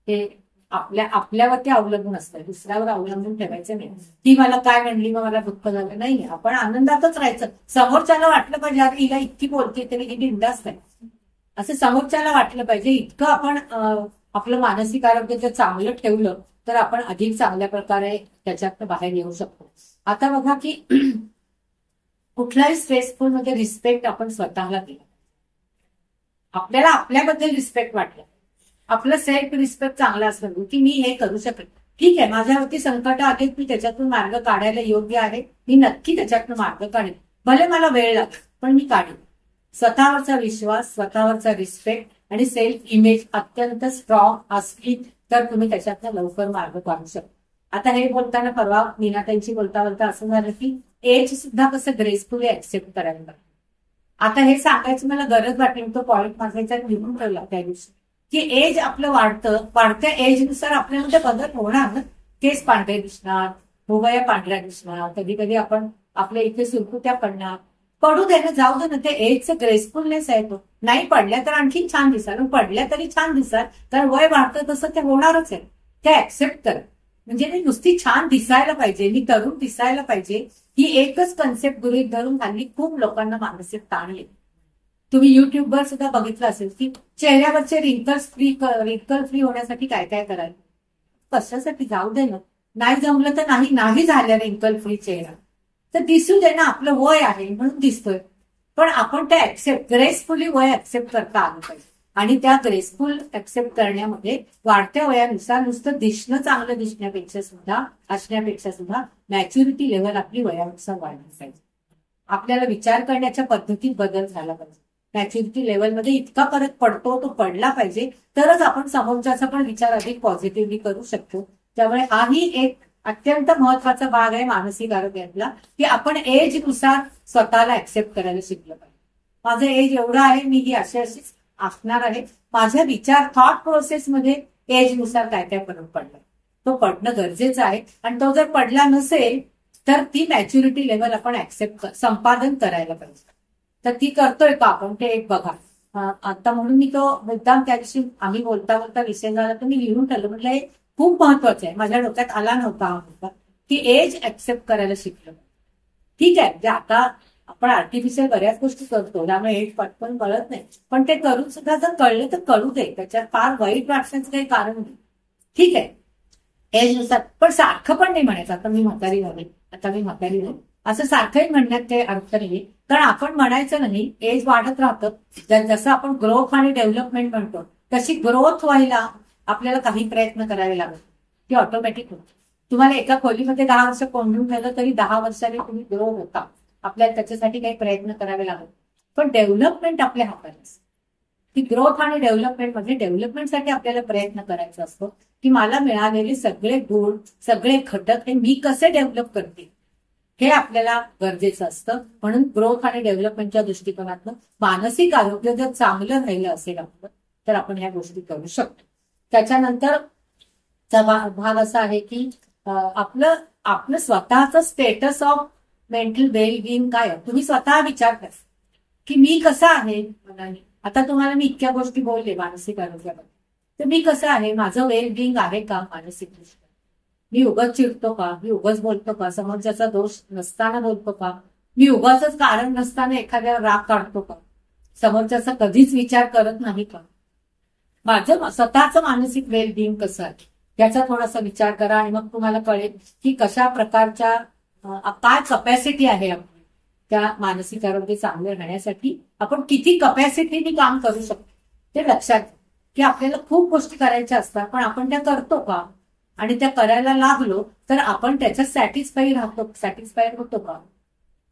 हे आपल्यावरती अवलंबून असतं, दुसऱ्यावर अवलंबून ठेवायचं नाही. ती मला काय म्हणली मग मला दुःख झालं नाही, आपण आनंदातच राहायचं. समोरच्याला वाटलं पाहिजे अरे हिला इतकी बोलते तरी ही बिंदास आहे, असं समोरच्याला वाटलं पाहिजे. इतकं आपण आपलं मानसिक आरोग्य जर चांगलं ठेवलं तर आपण अधिक चांगल्या प्रकारे त्याच्यातनं बाहेर येऊ शकतो. आता बघा की कुठल्याही स्ट्रेसफुल मध्ये रिस्पेक्ट आपण स्वतःला दिला, आपल्याला आपल्याबद्दल रिस्पेक्ट वाटलं, आपलं सेल्फ रिस्पेक्ट चांगला असलं की मी हे करू शकेल, ठीक आहे माझ्यावरती संकट आहेत, मी त्याच्यातून मार्ग काढायला योग्य आहे, मी नक्की त्याच्यातून मार्ग काढेन, भले मला वेळ लागेल पण मी काढेन. स्वतःवरचा विश्वास, स्वतःवरचा रिस्पेक्ट आणि सेल्फ इमेज अत्यंत स्ट्रॉंग असली तर तुम्ही त्याच्यातनं लवकर मार्ग काढू शकता. आता हे बोलताना परवा मीनाताईंशी बोलता असं झालं की एज सुद्धा कसं ग्रेसफुली ऍक्सेप्ट करायला लागतं. आता हे सांगायची मला गरज वाटली, तो पॉईंट माझा याच्यात लिहून ठेवला त्या दिवशी, की एज आपलं वाढतं, वाढत्या एजनुसार आपल्यामध्ये बदल होणार ना. केस पांढरे दिसणार, भुवया पांढऱ्या दिसणार, कधी कधी आपण आपल्या इथे सुरकुत्या पडणार. पडू दे ना, जाऊ दे ना, ते एजचं ग्रेसफुलनेस आहे तो. नाही पडल्या तर आणखी छान दिसाल, पडल्या तरी छान दिसाल, कारण वय वाढतं तसं ते होणारच आहे. ते ऍक्सेप्ट करा. म्हणजे मी नुसती छान दिसायला पाहिजे, मी तरुण दिसायला पाहिजे, ही एकच कन्सेप्ट गृहीत धरून हल्ली खूप लोकांना मानसिक ताण येते. तुम्ही युट्यूबवर सुद्धा बघितलं असेल की चेहऱ्यावरचे रिंकल फ्री होण्यासाठी काय काय करायला. कशासाठी, जाऊ दे ना, नाही जमलं तर नाही झाल्या रिंकल फ्री चेहरा तर दिसू दे ना, आपलं वय आहे म्हणून दिसतोय. पण आपण ते ग्रेसफुली वय ऍक्सेप्ट करता आलं पाहिजे. आणि त्या ग्रेसफुल ऍक्सेप्ट करण्यामध्ये वाढत्या वयानुसार नुसतं दिसणं चांगलं असण्यापेक्षा सुद्धा मॅच्युरिटी लेव्हल आपली वयानुसार वाढली पाहिजे. आपल्याला विचार करण्याच्या पद्धतीत बदल झाला पाहिजे. मॅच्युरिटी लेव्हलमध्ये इतका फरक पडतो, तो पडला पाहिजे, तरच आपण समोरच्याचा पण विचार अधिक पॉझिटिव्हली करू शकतो. त्यामुळे हाही एक अत्यंत महत्वाचा भाग आहे मानसिक आरोग्यातला, की आपण एजनुसार स्वतःला ऍक्सेप्ट करायला शिकलं पाहिजे. माझं एज एवढं आहे, मी ही अशी असणार आहे, माझ्या विचार थॉट प्रोसेसमध्ये एजनुसार काय काय फरक पडला, तो पडणं गरजेचं आहे. आणि तो जर पडला नसेल तर ती मॅच्युरिटी लेव्हल आपण संपादन करायला पाहिजे. तर ती करतोय का आपण, ते एक बघा. आता म्हणून मी तो मुद्दाम त्या दिवशी आम्ही बोलता विषय झाला तर मी लिहून ठेवलं. म्हटलं हे खूप महत्वाचं आहे, माझ्या डोक्यात आला नव्हता हा मुद्दा, की एज ऍक्सेप्ट करायला शिकलं. ठीक आहे, म्हणजे आता आपण आर्टिफिशियल बऱ्याच गोष्टी करतो, त्यामुळे एज पटकन कळत नाही, पण ते करून सुद्धा जर कळले तर कळू दे, त्याच्यात फार वाईट वाटण्याचं काही कारण नाही. ठीक आहे, एजनुसार, पण सारखं पण नाही म्हणायचं आता मी म्हातारी झाली असं सारखंही म्हणण्यात काही अर्थ नाही. कारण आपण म्हणायचं नाही, एज वाढत राहतं. जसं आपण ग्रोथ आणि डेव्हलपमेंट म्हणतो तशी ग्रोथ व्हायला आपल्याला काही प्रयत्न करावे लागत, ती ऑटोमॅटिक होते. तुम्हाला एका खोलीमध्ये 10 वर्ष कोंडून ठेवलं तरी 10 वर्षांनी तुम्ही ग्रो होता. आपल्याला त्याच्यासाठी काही प्रयत्न करावे लागत, पण डेव्हलपमेंट आपल्या हातात असते. ती ग्रोथ आणि डेव्हलपमेंटमध्ये डेव्हलपमेंटसाठी आपल्याला प्रयत्न करायचा असतो, की मला मिळालेले सगळे गुण, सगळे घटक हे मी कसे डेव्हलप करते, हे आपल्याला गरजेचं असतं. म्हणून ग्रोथ आणि डेव्हलपमेंटच्या दृष्टिकोनातून मानसिक आरोग्य जर चांगलं राहिलं असेल आपलं, तर आपण ह्या गोष्टी करू शकतो. त्याच्यानंतरचा भाग असा आहे की आपलं स्वतःचं स्टेटस ऑफ मेंटल वेलबिंग काय आहे. तुम्ही स्वतः विचार करा की मी कसा आहे मनाने. आता तुम्हाला मी इतक्या गोष्टी बोलले मानसिक आरोग्याबद्दल, तर मी कसं आहे, माझं वेलबिंग आहे का मानसिक दृष्ट्या. मी उगाच चिडतो का, मी उगाच बोलतो का, समोरच्याचा दोष नसताना बोलतो का, मी उगाच कारण नसताना एखाद्या राग काढतो का, समोरच्याचा कधीच विचार करत नाही का. माझं स्वतःचं मानसिक वेलबिंग कसं आहे याचा थोडासा विचार करा आणि मग तुम्हाला कळेल की कशा प्रकारच्या काय कपॅसिटी आहे आपली त्या मानसिक आरोग्य चांगले राहण्यासाठी. आपण किती कपॅसिटीने काम करू शकतो ते लक्षात घ्या, की आपल्याला खूप गोष्टी करायच्या असतात, पण आपण त्या करतो का, आणि त्या करायला लागलो तर आपण त्याच्यात सॅटिस्फाईड होतो का.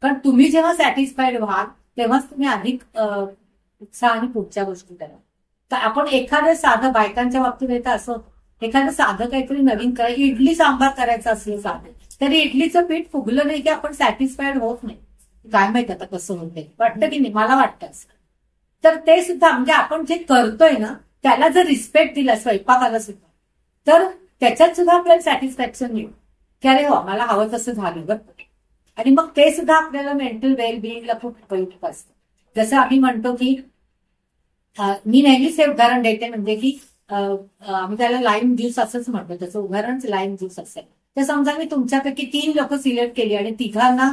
कारण तुम्ही जेव्हा सॅटिस्फाईड व्हाल तेव्हाच तुम्ही अधिक उत्साहाने पुढच्या गोष्टी करा. तर आपण एखादं साधं, बायकांच्या बाबतीत येतं असं, एखादं साधं काहीतरी नवीन करायचं, इडली सांबार करायचं असलं साधं, तरी इडलीचं पीठ फुगलं नाही की आपण सॅटिस्फाईड होत नाही. काय माहित आता कसं होतंय, वाटतं की नाही, मला वाटतं असं. तर ते सुद्धा म्हणजे आपण जे करतोय ना त्याला जर रिस्पेक्ट दिला स्वयंपाकाला सुद्धा, तर त्याच्यात सुद्धा आपल्याला सॅटिस्फॅक्शन मिळेल की अरे हो मला हवं तसं झालं बरं. आणि मग ते सुद्धा आपल्याला मेंटल वेलबिंगला खूप उपयुक्त असतं. जसं आम्ही म्हणतो की मी नेहमीच हे उदाहरण देते, म्हणजे की आम्ही त्याला लाईम ज्यूस असंच म्हणतो, त्याचं उदाहरणच लाईम ज्यूस असेल. तर समजा मी तुमच्यापैकी 3 लोक सिलेक्ट केली आणि तिघांना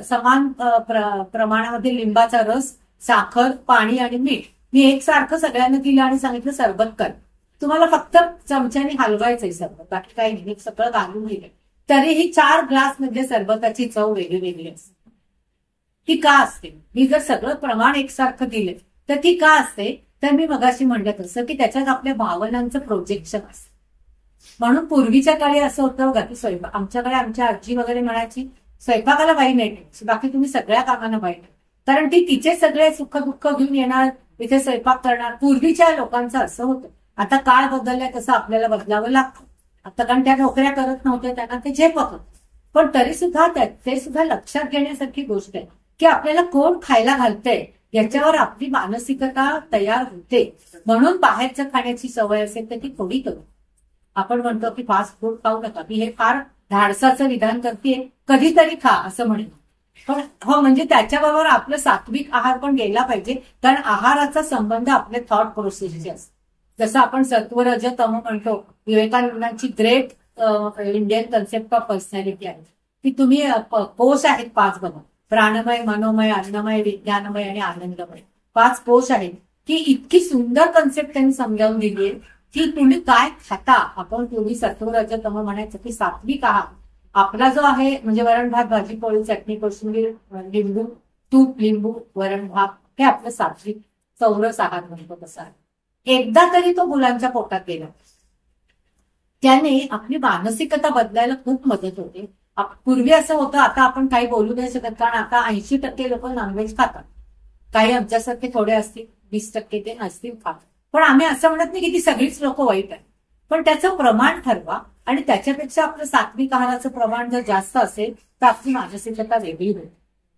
समान प्रमाणामध्ये लिंबाचा रस, साखर, पाणी आणि मीठ मी एकसारखं सगळ्यांना दिलं आणि सांगितलं सरबत कर. तुम्हाला फक्त चमच्याने हलवायचंय सरबत, बाकी काही नाही, सगळं घालून दिलं, तरीही 4 ग्लास मध्ये सरबताची चव वेगळी असते. ती का असते. मी जर सगळं प्रमाण एकसारखं दिलं तर ती का असते, तर मी मगाशी म्हणलं तसं की त्याच्यात आपल्या भावनांचं प्रोजेक्शन असतं. म्हणून पूर्वीच्या काळी असं होतं बघा की स्वयंपाक, आमच्याकडे आमच्या आजी वगैरे म्हणायची स्वयंपाकाला बाई नाही ठेवायची, बाकी तुम्ही सगळ्या कामांना बाई ठेवा, कारण ती तिचे सगळे सुख दुःख घेऊन येणार, तिथे स्वयंपाक करणार. पूर्वीच्या लोकांचं असं होतं. आता काळ बदललाय तसं आपल्याला बदलावं लागतं. आता कारण त्या नोकऱ्या करत नव्हत्या, त्यांना ते झेपत होतं, पण तरी सुद्धा ते सुद्धा लक्षात घेण्यासारखी गोष्ट आहे की आपल्याला कोण खायला घालतंय याच्यावर आपली मानसिकता तयार होते. म्हणून बाहेरचं खाण्याची सवय असेल तर ती थोडी करू. आपण म्हणतो की फास्ट फूड खाऊ नका, की हे फार धाडसाचं विधान करते, कधीतरी खा असं म्हणेन. पण हो, म्हणजे त्याच्याबरोबर आपलं सात्विक आहार पण गेला पाहिजे, कारण आहाराचा संबंध आपल्या थॉट प्रोसेसशी असतो. जसं आपण सत्व रज तम म्हणतो, विवेकानंदांची great Indian concept of personality आहे की तुम्ही कोश आहेत 5 बघा, प्राणमय, मनोमय, अन्नमय, विज्ञानमय आणि आनंदमय. 5 कोश आहेत की इतकी सुंदर कन्सेप्ट त्यांनी समजावून दिली आहे की तुम्ही काय खाता. आपण पूर्वी सत्व रज तम म्हणायचं की सात्विक आहार आपला जो आहे म्हणजे वरण भात, भाजी पोळी, चटणी, कोशिंबीर, लिंबू, तूप, लिंबू, वरण भात, हे आपलं सात्विक चौरस आहार म्हणतो तसा आहे. एकदा तरी तो मुलांच्या पोटात गेला त्याने आपली मानसिकता बदलायला खूप मदत होते. पूर्वी असं होतं, आता आपण काही बोलू नाही शकत कारण आता 80% लोक नॉनव्हेज खातात. काही आमच्यासारखे थोडे असतील, 20% ते नसतील खात. पण आम्ही असं म्हणत नाही की ती सगळीच लोक वाईट आहेत, पण त्याचं प्रमाण ठरवा आणि त्याच्यापेक्षा आपलं सात्विक आहाराचं प्रमाण जर जास्त असेल तर आपली मानसिकता वेगळी होईल.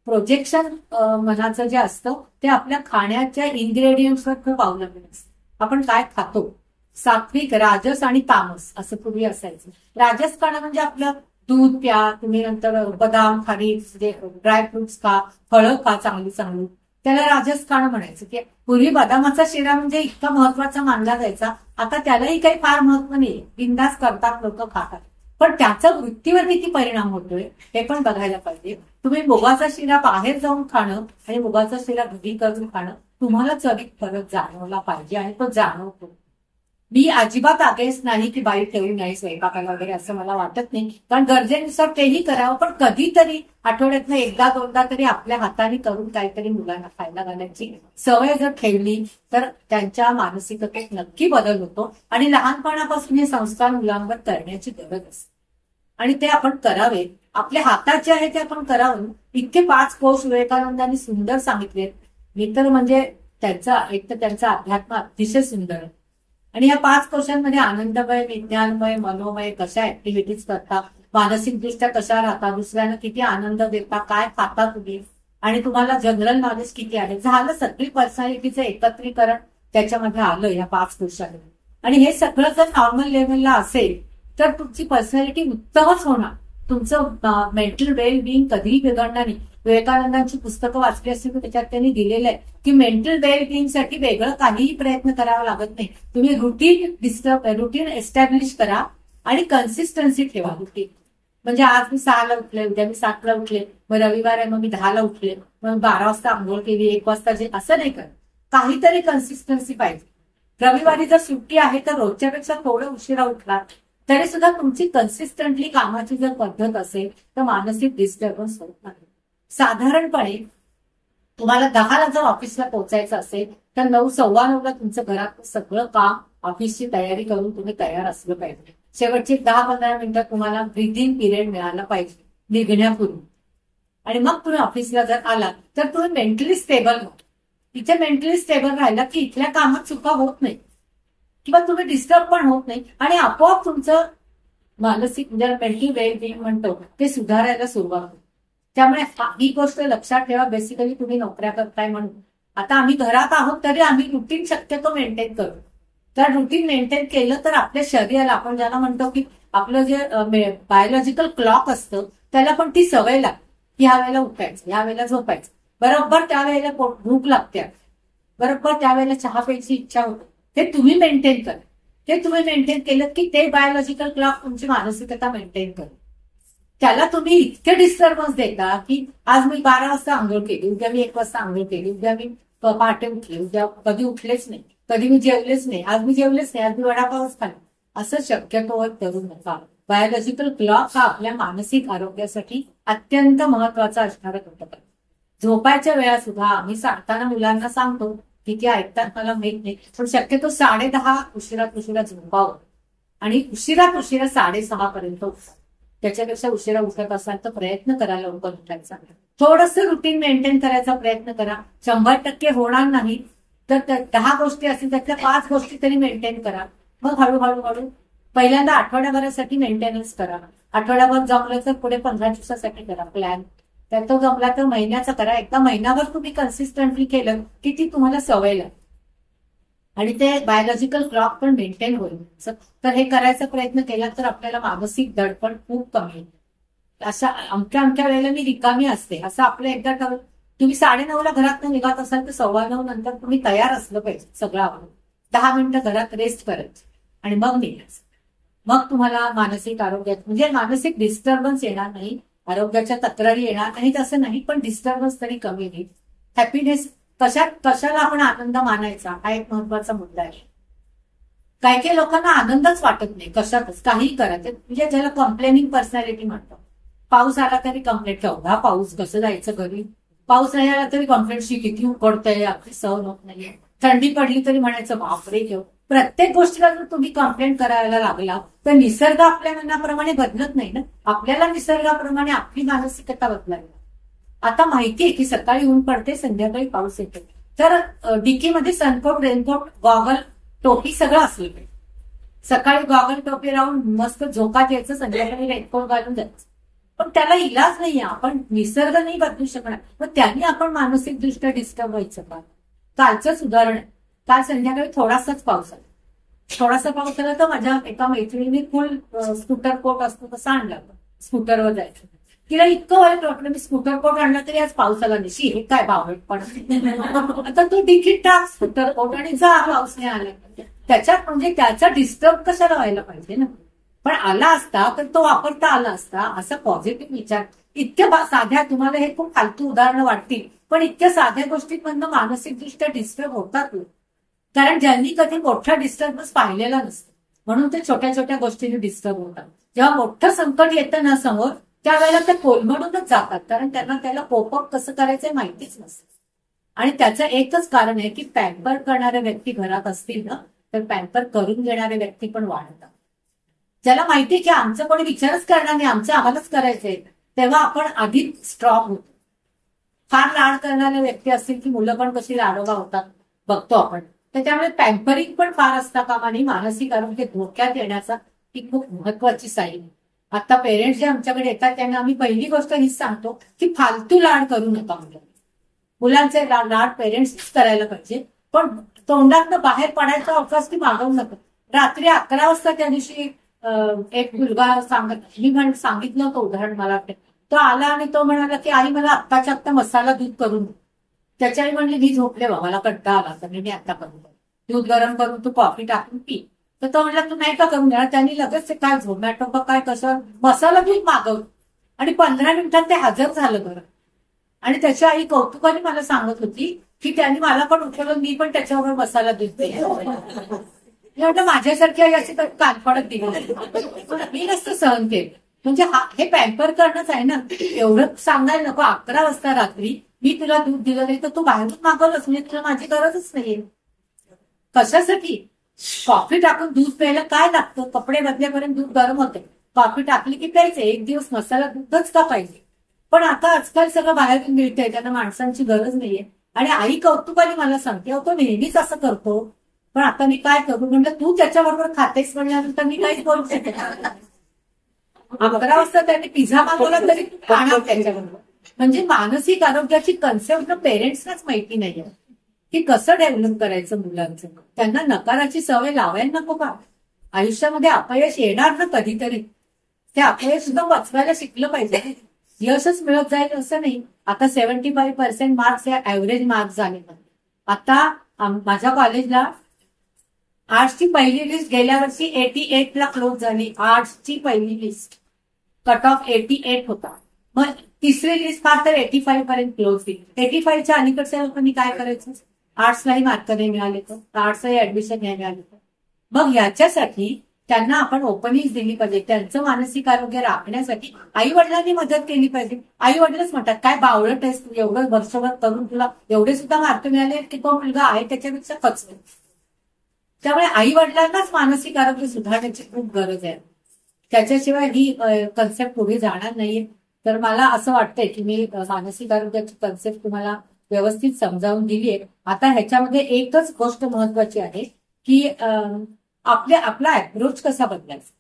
प्रोजेक्शन मनाचं जे असतं ते आपल्या खाण्याच्या इन्ग्रेडियंट्सवर खूप अवलंबून असतं. आपण काय खातो, सात्विक, राजस आणि तामस असं पूर्वी असायचं. राजस खाणं म्हणजे आपलं दूध प्या, तुम्ही नंतर बदाम, खारीक, ड्रायफ्रुट्स खा, फळं खा चांगली चांगली, त्याला राजस खाणं म्हणायचं. की पूर्वी बदामाचा शिरा म्हणजे इतका महत्वाचा मानला जायचा, आता त्यालाही काही फार महत्व नाही, बिंदास करतात लोक, खातात. पण त्याचा वृत्तीवर किती परिणाम होतोय हे पण बघायला पाहिजे. तुम्ही मुगाचा शिरा बाहेर जाऊन खाणं आणि मुगाचा शिरा घरी करून खाणं तुम्हाला चवीत फरक जाणवला पाहिजे आणि तो जाणवतो. मी अजिबात अगेन्स्ट नाही की बाई ठेवू नाही स्वयंपाकाला वगैरे, असं मला वाटत नाही, कारण गरजेनुसार तेही करावं. पण कधीतरी आठवड्यातनं एकदा दोनदा तरी आपल्या हाताने करून काहीतरी मुलांना खायला घालायची सवय जर ठेवली तर त्यांच्या मानसिकतेत नक्की बदल होतो. आणि लहानपणापासून हे संस्कार मुलांवर करण्याची गरज असते आणि ते आपण करावे. आपल्या हातात जे आहे ते आपण करावं. इतके 5 कोश विवेकानंदांनी सुंदर सांगितले. मी तर म्हणजे एक तर त्यांचा अध्यात्म अतिशय सुंदर आहे आणि या 5 कोशांमध्ये आनंदमय, विज्ञानमय, मनोमय कशा ऍक्टिव्हिटीज करता, मानसिकदृष्ट्या कशा राहता, दुसऱ्यांना किती आनंद देता, काय खाता तुम्ही आणि तुम्हाला जनरल नॉलेज किती आहे, झालं. सगळी पर्सनॅलिटीचं एकत्रीकरण त्याच्यामध्ये आलं या 5 कोशांमध्ये. आणि हे सगळं जर नॉर्मल लेव्हलला असेल तर तुमची पर्सनॅलिटी उत्तमच होणार. तुमचं मेंटल वेल बिईंग कधीही बिघडणार नाही. विवेकानंदांची पुस्तकं वाचली असतील तर त्याच्यात त्यांनी दिलेलं आहे की मेंटल वेल बिईंगसाठी वेगळं काहीही प्रयत्न करावा लागत नाही. तुम्ही रुटीन एस्टॅब्लिश करा आणि कन्सिस्टन्सी ठेवा. रुटीन म्हणजे आज मी 6ला उठले, उद्या मी 7ला उठले, मग रविवार आहे मग मी 10ला उठले, मग 12 वाजता आंघोळ केली, 1 वाजता जे, असं नाही करत. काहीतरी कन्सिस्टन्सी पाहिजे. रविवारी जर सुट्टी आहे तर रोजच्यापेक्षा थोडं उशिरा उठला तरी सुद्धा तुमची कन्सिस्टंटली कामाची जर पद्धत असेल तर मानसिक डिस्टर्बन्स होत नाही. साधारणपणे तुम्हाला 10ला जर ऑफिसला पोहोचायचं असेल तर 9, 9:15ला तुमचं घरात सगळं काम, ऑफिसची तयारी करून तुम्ही तयार असलं पाहिजे. शेवटची 10-15 मिनिटं तुम्हाला ब्रीथिंग पिरियड मिळाला पाहिजे निघण्यापूर्वी. आणि मग तुम्ही ऑफिसला जर आला तर तुम्ही मेंटली स्टेबल व्हा. इथे मेंटली स्टेबल राहिला की इथल्या कामात चुका होत नाही किंवा तुम्ही डिस्टर्ब पण होत नाही आणि आपोआप तुमचं मानसिक म्हणजे मेंटल वेल बिईंग म्हणतो ते सुधारायला सुरुवात होते. त्यामुळे ही गोष्ट लक्षात ठेवा. बेसिकली तुम्ही नोकऱ्या करताय म्हणून आता आम्ही घरात आहोत तरी आम्ही रुटीन शक्यतो मेंटेन करू. तर रुटीन मेंटेन केलं तर आपल्या शरीराला, आपण ज्याला म्हणतो की आपलं जे बायोलॉजिकल क्लॉक असतं त्याला पण ती सवय लागते की ह्या वेळेला उठायचं, ह्या वेळेला झोपायचं, बरोबर त्यावेळेला भूक लागते, बरोबर त्यावेळेला चहा प्यायची इच्छा होते. ते तुम्ही मेंटेन करा. ते तुम्ही मेंटेन केलं की ते बायोलॉजिकल क्लॉक तुमची मानसिकता मेंटेन करेल. त्याला तुम्ही इतके डिस्टर्बन्स देता की आज मी 12 वाजता आंघोळ केली, उद्या मी 1 वाजता आंघोळ केली, उद्या मी पहाटे उठले, उद्या कधी उठलेच नाही, कधी मी जेवलेच नाही, आज मी जेवलेच नाही, आज मी वडापावच खाल्ला, असं शक्यतो करू नका. बायोलॉजिकल क्लॉक हा आपल्या मानसिक आरोग्यासाठी अत्यंत महत्वाचा असणारा घटक आहे. झोपायच्या वेळा सुद्धा आम्ही सांगताना मुलांना सांगतो, किती ऐकतात मला माहित नाही, पण शक्यतो 10:30 उशिरात उशिरा झोपावं आणि उशिरात उशिरा 6:30 पर्यंत उठा. त्याच्यापेक्षा उशिरा उठत असाल तर प्रयत्न करा लवकर उठायचा. थोडंसं रुटीन मेंटेन करायचा प्रयत्न करा. 100% होणार नाही तर 10 गोष्टी असतील त्यातल्या 5 गोष्टी तरी मेंटेन करा. मग हळूहळू पहिल्यांदा आठवड्याभरासाठी मेंटेनन्स करा. आठवड्याभर जमलं तर पुढे 15 दिवसासाठी करा प्लॅन. तर तो जमला तर महिन्याचा करा. एकदा महिनाभर तुम्ही कन्सिस्टंटली केलं की ती तुम्हाला सवय लागते आणि ते बायोलॉजिकल क्लॉक पण मेंटेन होईल. तर हे करायचा प्रयत्न केला तर आपल्याला मानसिक दडपण खूप कमी होईल. अशा आमच्या वेळेला मी रिकामी असते असं आपलं एकदा करून तुम्ही 9:30ला घरात निघत असाल तर 9:15 नंतर तुम्ही तयार असलं पाहिजे सगळं आवडून. 10 मिनिटं घरात रेस्ट करायची आणि मग निघायचं. मग तुम्हाला मानसिक आरोग्यात म्हणजे मानसिक डिस्टर्बन्स येणार नाही, आरोग्याच्या तक्रारी येणार नाहीत असं नाही, पण डिस्टर्बन्स तरी कमी होईल. हॅपीनेस कशाला आपण आनंद मानायचा हा एक महत्वाचा मुद्दा आहे. काही काही लोकांना आनंदच वाटत नाही कशातच, काहीही करायचं म्हणजे ज्याला कंप्लेनिंग पर्सनॅलिटी म्हणतो. पाऊस आला तरी कंप्लेंट, केवढा पाऊस, कसं जायचं घरी. पाऊस नाही आला तरी कंप्लेंटशी किती उकडतंय, आपली सहन होत नाहीये. थंडी पडली तरी म्हणायचं बापरे घेऊ. प्रत्येक गोष्टीला जर तुम्ही कंप्लेंट करायला लागला तर निसर्ग आपल्या मनाप्रमाणे बदलत नाही ना. आपल्याला निसर्गाप्रमाणे आपली मानसिकता बदलावी. आता माहितीये की सकाळी ऊन पडते, संध्याकाळी पाऊस येतो, तर डिकीमध्ये सनकोट, रेनकोट, गॉगल, टोपी सगळं असलं पाहिजे. सकाळी गॉगल टोपी राहून मस्त झोकात यायचं, संध्याकाळी रेनकोट घालून जायचं. पण त्याला इलाज नाहीये, आपण निसर्ग नाही बदलू शकणार. मग त्यांनी आपण मानसिकदृष्ट्या डिस्टर्ब व्हायचं का. कालचंच उदाहरण आहे. काल संध्याकाळी थोडासाच पाऊस आला. थोडासा पाऊस आला तर माझ्या एका मैत्रिणीने फुल स्कूटर कोट असतो तसं आणला होता. स्कूटरवर जायचं. तिला इतकं वाईट वाटलं, मी स्कूटर कोट आणला तरी आज पाऊस आला नाही. हे काय बावट पण आता तू तिकीट टाक स्कूटर कोट आणि जा, पाऊस नाही आला. त्याच्यात म्हणजे त्याचा डिस्टर्ब कशाला व्हायला पाहिजे ना. पण आला असता तर तो वापरता आला असता असा पॉझिटिव्ह विचार. इतक्या साध्या, तुम्हाला हे खूप फालतू उदाहरणं वाटतील पण इतक्या साध्या गोष्टींमधनं मानसिकदृष्ट्या डिस्टर्ब होतात. कारण ज्यांनी कधी मोठा डिस्टर्बन्स पाहिलेला नसतं म्हणून ते छोट्या छोट्या गोष्टींनी डिस्टर्ब होतात. जेव्हा मोठं संकट येतं ना समोर त्यावेळेला ते कोलमडूनच जातात, कारण त्यांना त्याला कोपअप कसं करायचं माहितीच नसतं. आणि त्याचं एकच कारण आहे की पॅम्पर करणाऱ्या व्यक्ती घरात असतील ना तर पॅम्पर करून घेणारे व्यक्ती पण वाढतात. ज्याला माहितीये की आमचं कोणी विचारच करणार नाही, आमचं आम्हालाच करायचंय, तेव्हा आपण अधिक स्ट्रॉंग होतो. फार लाड करणारे व्यक्ती असतील की मुलं पण कशी लाडोबा होतात बघतो आपण. त्याच्यामुळे पॅम्परिंग पण फार असता कामा नये. मानसिक आरोग्य धोक्यात येण्याचा ही खूप महत्वाची साईन आहे. आता पेरेंट्स जे आमच्याकडे येतात त्यांना आम्ही पहिली गोष्ट हीच सांगतो की फालतू लाड करू नका. मुलांचे लाड पेरेंट्स करायला पाहिजे, पण तोंडातनं बाहेर पडायचा अवकाश ती मागवू नका. रात्री 11 वाजता त्या दिवशी एक मुलगा सांगितलं होतं उदाहरण मला वाटतं. तो आला आणि तो म्हणाला की आई मला आत्ताच्या आत्ता मसाला दूध करून. त्याच्या आई म्हणली मी झोपले बा, मला कंटाळा आला तर मी आता करून दूध गरम करून तू कॉफी टाकून पी. तर तो म्हणला तू नाही का करून देणार. त्यांनी लगेच काय झोमॅटो का काय कसं मसाला दूध मागवलं आणि 15 मिनिटात ते हजर झालं बरं. आणि त्याची आई कौतुकाने मला सांगत होती की त्यांनी मला पण उठवलं, मी पण त्याच्यावर मसाला दूध दिला. म्हटलं माझ्यासारखी आई अशी तर कानफडत दिली, मी नसतं सहन केलं. म्हणजे हे पॅम्पर करणंच आहे ना. एवढं सांगायला नको 11 वाजता रात्री मी तुला दूध दिलं नाही तर तू बाहेरून मागवलंच, म्हणजे तुला माझी गरजच नाहीये. कशासाठी. कॉफी टाकून दूध प्यायला काय लागतं, कपडे बदलेपर्यंत दूध गरम होते, कॉफी टाकली की प्यायचे. एक दिवस मसाला दूधच का पाहिजे. पण आता आजकाल सगळं बाहेरून मिळतंय, त्यांना माणसांची गरज नाहीये. आणि आई कौतुकाने मला सांगते तो नेहमीच असं करतो, पण आता मी काय करू. म्हटलं तू त्याच्याबरोबर खातेस म्हणल्यानंतर मी काहीच बोलू शकत नाही. 11 वाजता त्यांनी पिझ्झा मागवला तरी खाणार त्याच्याबरोबर. म्हणजे मानसिक आरोग्याची कन्सेप्ट पेरेंट्सनाच माहिती नाहीये की कसं डेव्हलप करायचं मुलांचं. त्यांना नकाराची सवय लावायला नको का. आयुष्यामध्ये अपयश येणार ना कधीतरी, ते अपयश सुद्धा पचवायला शिकलं पाहिजे. यशच मिळत जाईल असं नाही. आता 75% मार्क्स हे ऍव्हरेज मार्क्स झाले. आता माझ्या कॉलेजला आर्ट्सची पहिली लिस्ट गेल्या वर्षी 88ला क्लोज झाली. आर्ट्सची पहिली लिस्ट कट ऑफ 88 होता. मग तिसरी लिस्ट फार तर 85 पर्यंत क्लोज झाली. 85च्या अलीकडच्या लोकांनी काय करायचं. आर्ट्सलाही मार्क नाही मिळाले तर आर्ट्सलाही ऍडमिशन नाही मिळाले तर मग याच्यासाठी त्यांना आपण ओपनिंग दिली पाहिजे. त्यांचं मानसिक आरोग्य राखण्यासाठी आई वडिलांनी मदत केली पाहिजे. आई वडीलच म्हणतात काय बावळट आहेस तू, एवढं वर्षभर करून तुला एवढे सुद्धा मार्क मिळाले की तो मुलगा आहे त्याच्यापेक्षा कचरा. त्यामुळे आई वडिलांनाच मानसिक आरोग्य सुधारण्याची खूप गरज आहे. त्याच्याशिवाय ही कन्सेप्ट पुढे जाणार नाहीये. तर मला असं वाटतंय की मी मानसिक आरोग्याची कन्सेप्ट तुम्हाला व्यवस्थित समजावून दिली आहे. आता ह्याच्यामध्ये एकच गोष्ट महत्वाची आहे की आपला अप्रोच कसा बदलायचा.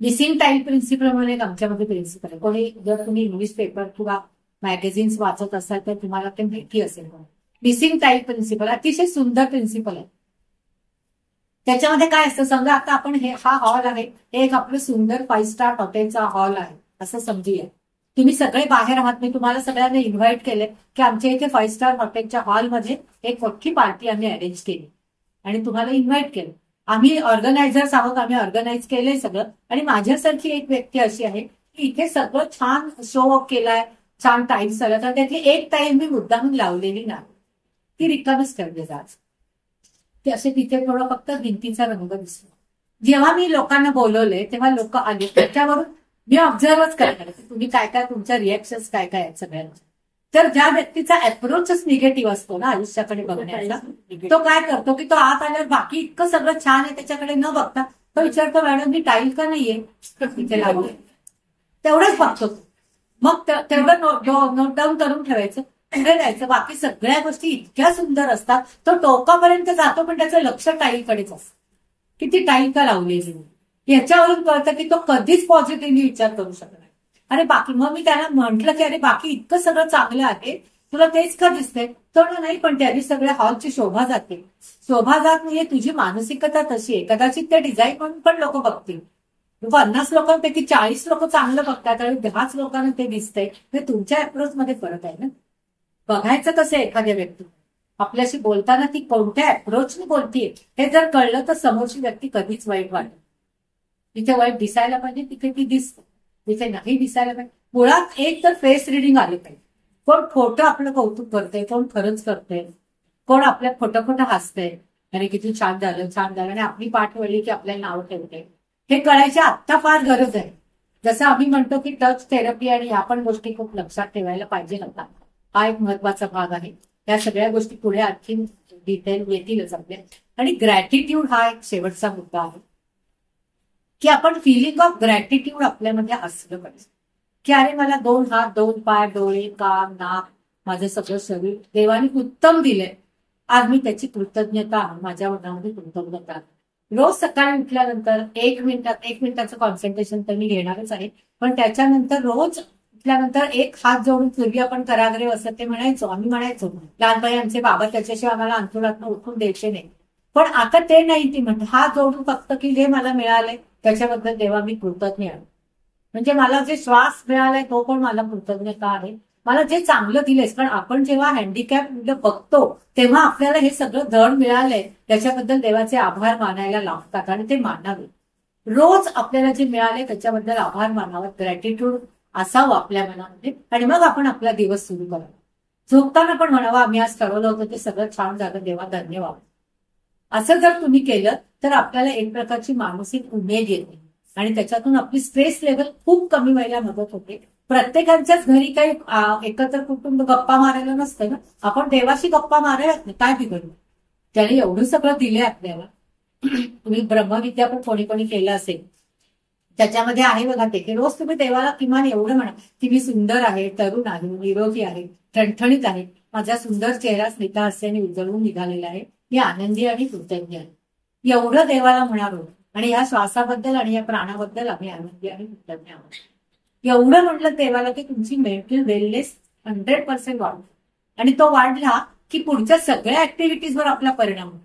मिसिंग टाईम प्रिन्सिपल म्हणून एक आमच्यामध्ये प्रिन्सिपल आहे. कोणी जर तुम्ही इंग्लिश पेपर किंवा मॅगझिन्स वाचत असाल तर तुम्हाला ते माहिती असेल. मिसिंग टाईम प्रिन्सिपल अतिशय सुंदर प्रिन्सिपल आहे. त्याच्यामध्ये काय असतं, समजा आता आपण हा हॉल आहे, हे एक आपलं सुंदर 5 स्टार हॉटेलचा हॉल आहे असं समजूया. तुम्ही सगळे बाहेर आहात, मी तुम्हाला सगळ्यांना इन्व्हाइट केले की आमच्या इथे 5 स्टार हॉटेलच्या हॉलमध्ये एक मोठी पार्टी आम्ही अरेंज केली आणि तुम्हाला इन्व्हाइट केलं. आम्ही ऑर्गनायझर्स आहोत, आम्ही ऑर्गनाईज केलंय सगळं. आणि माझ्यासारखी एक व्यक्ती अशी आहे की इथे सगळं छान शो ऑफ केलाय, छान टाईम झाला, तर त्यातली एक टाईम मी मुद्दामून लावलेली नाही, ती रिकामच ठेवली जात. ते असे तिथे थोडं फक्त भिंतीचा रंग दिसतो. जेव्हा मी लोकांना बोलवले तेव्हा लोक आले, त्याच्यावरून मी ऑब्झर्वच करणार की तुम्ही काय काय, तुमच्या रिएक्शन्स काय काय आहेत सगळ्यांच्या. तर ज्या व्यक्तीचा अप्रोचच निगेटिव्ह असतो ना आयुष्याकडे बघण्याचा, तो काय करतो की तो आत आल्यावर बाकी इतकं सगळं छान आहे त्याच्याकडे न बघता तो विचारतो, मॅडम मी टाईल का नाहीये तिथे लागले, तेवढंच बघतो. मग तेवढं नोट डाऊन करून ठेवायचं, पुढे जायचं. बाकी सगळ्या गोष्टी इतक्या सुंदर असतात, तो टोकापर्यंत जातो पण त्याचं लक्ष टाईलकडेच असतं की ती टाईल का लावलेली. याच्यावरून कळतं की तो कधीच पॉझिटिव्हली विचार करू शकत नाही. अरे बाकी, मग मी त्याला म्हंटल की अरे बाकी इतकं सगळं चांगलं आहे, तुला तेच का दिसतंय? तर नाही, पण त्याची सगळ्या हॉलची शोभा जाते. शोभा जात नाहीये, तुझी मानसिकता तशी आहे. कदाचित ते डिझाईन म्हणून पण लोक बघतील. 50 लोकांपैकी 40 लोक चांगलं बघतात आणि 10 लोकांना ते दिसतंय. हे तुमच्या अप्रोचमध्ये फरक आहे ना. बघायचं कसं एखाद्या व्यक्ती, आपल्याशी बोलताना ती कोणत्या अप्रोचने बोलतीये हे जर कळलं तर समोरची व्यक्ती कधीच वाईट वाटत. जिथे वाईट दिसायला पाहिजे तिथे ती दिसते, तिथे नाही दिसायला पाहिजे. मुळात एक तर फेस रिडिंग आले पाहिजे. कोण खोटं आपलं कौतुक करतंय, कोण खरंच करतंय, कोण आपल्या खोटं खोटं हसतंय आणि किती छान झालं छान झालं आणि आपली पाठ वळली की आपल्याला नाव ठेवते, हे कळायची आत्ता फार गरज आहे. जसं आम्ही म्हणतो की टच थेरपी आणि ह्या पण गोष्टी खूप लक्षात ठेवायला पाहिजे होता. हा एक महत्वाचा भाग आहे. या सगळ्या गोष्टी पुढे आणखी डिटेल येतीलच आपल्या. आणि ग्रॅटिट्यूड हा एक शेवटचा मुद्दा आहे की आपण फिलिंग ऑफ ग्रॅटिट्यूड आपल्यामध्ये असलं पाहिजे की अरे मला 2 हात, 2 पाय, डोळे, कान, नाक, माझं सगळं शरीर देवाने उत्तम दिलंय. आज मी त्याची कृतज्ञता आहे, माझ्या मनामध्ये कृतज्ञता आहे. रोज सकाळी उठल्यानंतर 1 मिनिटाचं कॉन्सन्ट्रेशन तर मी घेणारच आहे, पण त्याच्यानंतर रोज उठल्यानंतर 1 हात जोडून पूर्वी आपण कराग्रे असं ते म्हणायचो, आम्ही म्हणायचो. लहानपणी आमचे बाबा त्याच्याशिवाय आम्हाला अंथरुणातून उठून द्यायचे नाही. पण आता ते नाही, ती म्हणते हात जोडून फक्त की जे मला मिळालंय त्याच्याबद्दल देवा मी कृतज्ञ आहे. म्हणजे मला जे श्वास मिळालाय तो पण मला कृतज्ञता आहे. मला जे चांगलं दिलंयस, कारण आपण जेव्हा हँडिकॅप बघतो तेव्हा आपल्याला हे सगळं धड मिळालंय त्याच्याबद्दल देवाचे आभार मानायला लागतात आणि ते मानावे. रोज आपल्याला जे मिळालंय त्याच्याबद्दल आभार मानावं, ग्रॅटिट्यूड असावं आपल्या मनामध्ये. आणि मग आपण आपला दिवस सुरू करावा. झोपताना पण म्हणावं आम्ही आज ठरवलं होतं ते सगळं छान झालं, देवा धन्यवाद. असं जर तुम्ही केलं तर आपल्याला एक प्रकारची मानसिक उमेद येते आणि त्याच्यातून आपली स्ट्रेस लेवल खूप कमी व्हायला मदत होते. प्रत्येकाच्याच घरी काही एकत्र कुटुंब गप्पा मारायला नसतं ना. आपण देवाशी गप्पा मारायलाच नाही, काय बिघडलं? त्याने एवढं सगळं दिलंय आपल्याला. तुम्ही ब्रह्मविद्या पण कोणी कोणी केलं असेल, त्याच्यामध्ये आहे बघा ते की रोज तुम्ही देवाला किमान एवढं म्हणा की मी सुंदर आहे, तरुण आहे, निरोगी आहे, ठणठणीत आहे, माझा सुंदर चेहरा स्मिता हास्याने उजळून निघालेला आहे, मी आनंदी आणि कृतज्ञ आहे. एवढं देवाला म्हणावं. आणि या श्वासाबद्दल आणि या प्राणाबद्दल आम्ही आनंदी आणि कृतज्ञ आहोत. एवढं म्हटलं देवाला की तुमची मेंटल वेलनेस 100% वाढतो. आणि तो वाढला की पुढच्या सगळ्या ऍक्टिव्हिटीजवर आपला परिणाम होतो.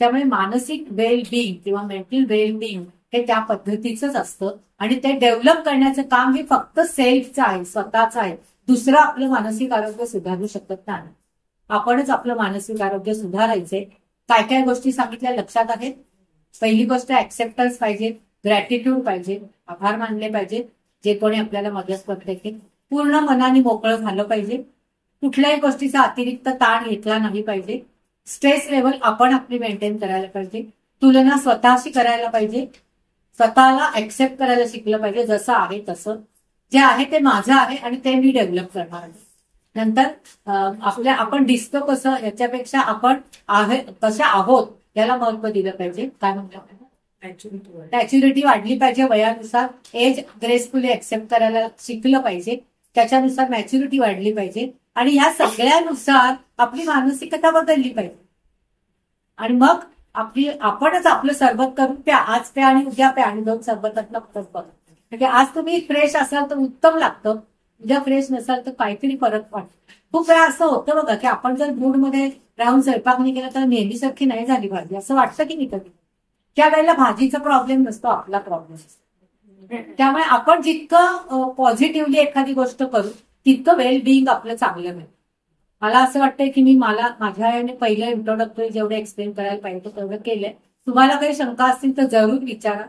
त्यामुळे मानसिक वेल बिईंग किंवा मेंटल वेल बिईंग हे त्या पद्धतीचंच असतं आणि ते डेव्हलप करण्याचं काम हे फक्त सेल्फचं आहे, स्वतःचं आहे. दुसरं आपलं मानसिक आरोग्य सुधारू शकत नाही. आपणच आपलं मानसिक आरोग्य सुधारायचे. काय काय गोष्टी सांगितल्या लक्षात आहेत? पहिली गोष्ट ऍक्सेप्टन्स पाहिजे, ग्रॅटिट्यूड पाहिजे, आभार मानले पाहिजे जे कोणी आपल्याला मदत करते ते. पूर्ण मनाने मोकळं झालं पाहिजे. कुठल्याही गोष्टीचा अतिरिक्त ताण घेतला नाही पाहिजे. स्ट्रेस लेवल आपण आपली मेंटेन करायला पाहिजे. तुलना स्वतःशी करायला पाहिजे. स्वतःला ऍक्सेप्ट करायला शिकलं पाहिजे, जसं आहे तसं. जे आहे ते माझं आहे आणि ते मी डेव्हलप करणार आहे. नंतर आपण दिसतो कसं याच्यापेक्षा आपण कशा आहोत याला महत्व दिलं पाहिजे. काय म्हणतो? मॅच्युरिटी वाढली पाहिजे वयानुसार. एज ग्रेसफुली ऍक्सेप्ट करायला शिकलं पाहिजे. त्याच्यानुसार मॅच्युरिटी वाढली पाहिजे आणि ह्या सगळ्यानुसार आपली मानसिकता बदलली पाहिजे. आणि मग आपणच आपलं सरबत करून प्या, आज प्या आणि उद्या प्या आणि 2 सरबतातला फरक बघा. म्हणजे आज तुम्ही फ्रेश असाल तर उत्तम लागतं, उद्या फ्रेश नसाल तर काहीतरी फरक वाटतो. खूप वेळा असं होतं बघा की आपण जर मूडमध्ये राहून स्वयंपाक नाही केला तर नेहमीसारखी नाही झाली भाजी, असं वाटतं की नाही कधी. त्यावेळेला भाजीचा प्रॉब्लेम नसतो, आपला प्रॉब्लेम असतो. त्यामुळे आपण जितकं पॉझिटिव्हली एखादी गोष्ट करू तितकं वेल बिईंग आपलं चांगलं मिळतं. मला असं वाटतंय की मी माझ्या याने पहिलं इंट्रोडक्टरी जेवढं एक्सप्लेन करायला पाहिजे तेवढं केलंय. तुम्हाला काही शंका असतील तर जरूर विचारा.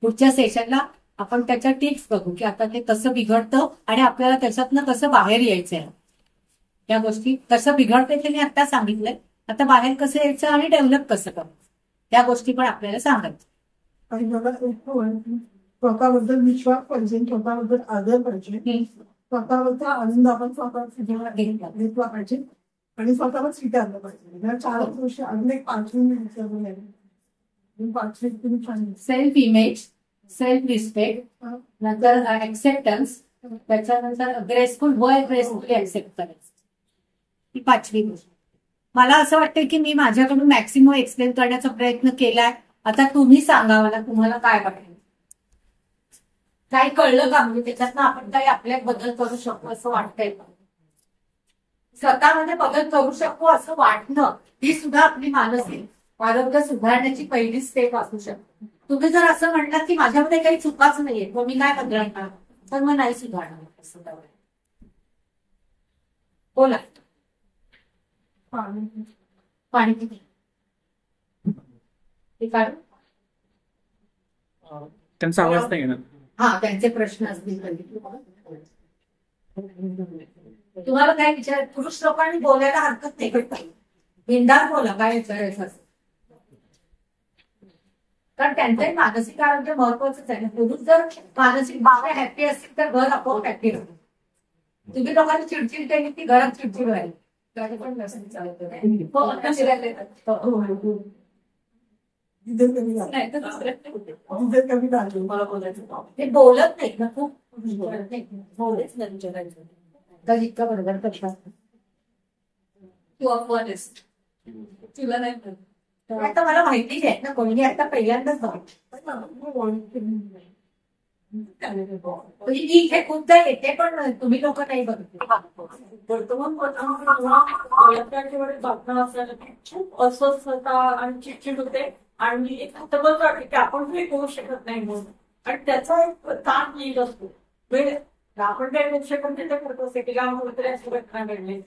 पुढच्या सेशनला आपण त्याच्या टिप्स बघू की आता ते कसं बिघडतं आणि आपल्याला त्याच्यातनं कसं बाहेर यायचंय. या गोष्टी कसं बिघडते ते मी आता सांगितलंय, आता बाहेर कसं यायचं आणि डेव्हलप कसं करायचं त्या गोष्टी पण आपल्याला सांगायचं. आणि मला स्वतःबद्दल विश्वास पाहिजे, स्वतःबद्दल आदर पाहिजे, स्वतःबद्दल आनंद आपण स्वतः घेतला पाहिजे आणि स्वतःला स्वीकारलं पाहिजे. या 4 गोष्टी अजून एक 5 सेल्फ इमेज, सेल्फ रिस्पेक्ट, नंतर ऍक्सेप्टन्स, त्याच्यानंतर ग्रेसफुल ग्रेसफुली ऍक्सेप्ट करायचं, ही 5वी गोष्ट. मला असं वाटतं की मी माझ्याकडून मॅक्सिमम एक्सप्लेन करण्याचा प्रयत्न केलाय. आता तुम्ही सांगा मला तुम्हाला काय वाटेल, काही कळलं का, म्हणजे त्याच्यातनं आपण काही आपल्यात बदल करू शकतो असं वाटतंय का, स्वतःमध्ये बदल करू शकतो असं वाटणं ही सुद्धा आपली मानसिक आरोग्य सुधारण्याची पहिली स्टेप असू शकते. तुम्ही जर असं म्हणलात की माझ्यामध्ये काही चुकाच नाहीये मग मी काय बदलणार, तर मग नाही सुधारणार असं बोला. पाणी त्यांचा आवाज नाही येणार. हा, त्यांचे प्रश्न असतील. तुम्हाला काय विचार, पुरुष लोकांनी बोलायला हरकत नाही, बिनधास्त बोला काय विचारायचं असं, कारण त्यांचंही मानसिक आरोग्य महत्वाचंच आहे. पुरुष जर मानसिक बाबा हॅपी असतील तर घर आपोआप हॅपी होतं. तुम्ही लोकांनी चिडचिड केली की घरात चिडचिड व्हायला ते बोलत नाहीत ना, खूप बोलत नाही, बोलच नाही विचारायचं तर इतका बरोबर करतात. तू अपॉनिस्ट तुला नाही, आता मला माहिती आहे ना, कोणी आता पहिल्यांदाच इथे कोणतं येते पण तुम्ही लोक नाही बघितले. वर्तमान बातम्या असल्यानं खूप अस्वस्थता आणि चिडचिड होते आणि एक हतबल वाटते की आपण काही करू शकत नाही म्हणून, आणि त्याचा एक ताण येत असतो. म्हणजे आपण काही करू शकत नाही तर करत असते की कुठेतरी अशी घटना घडली,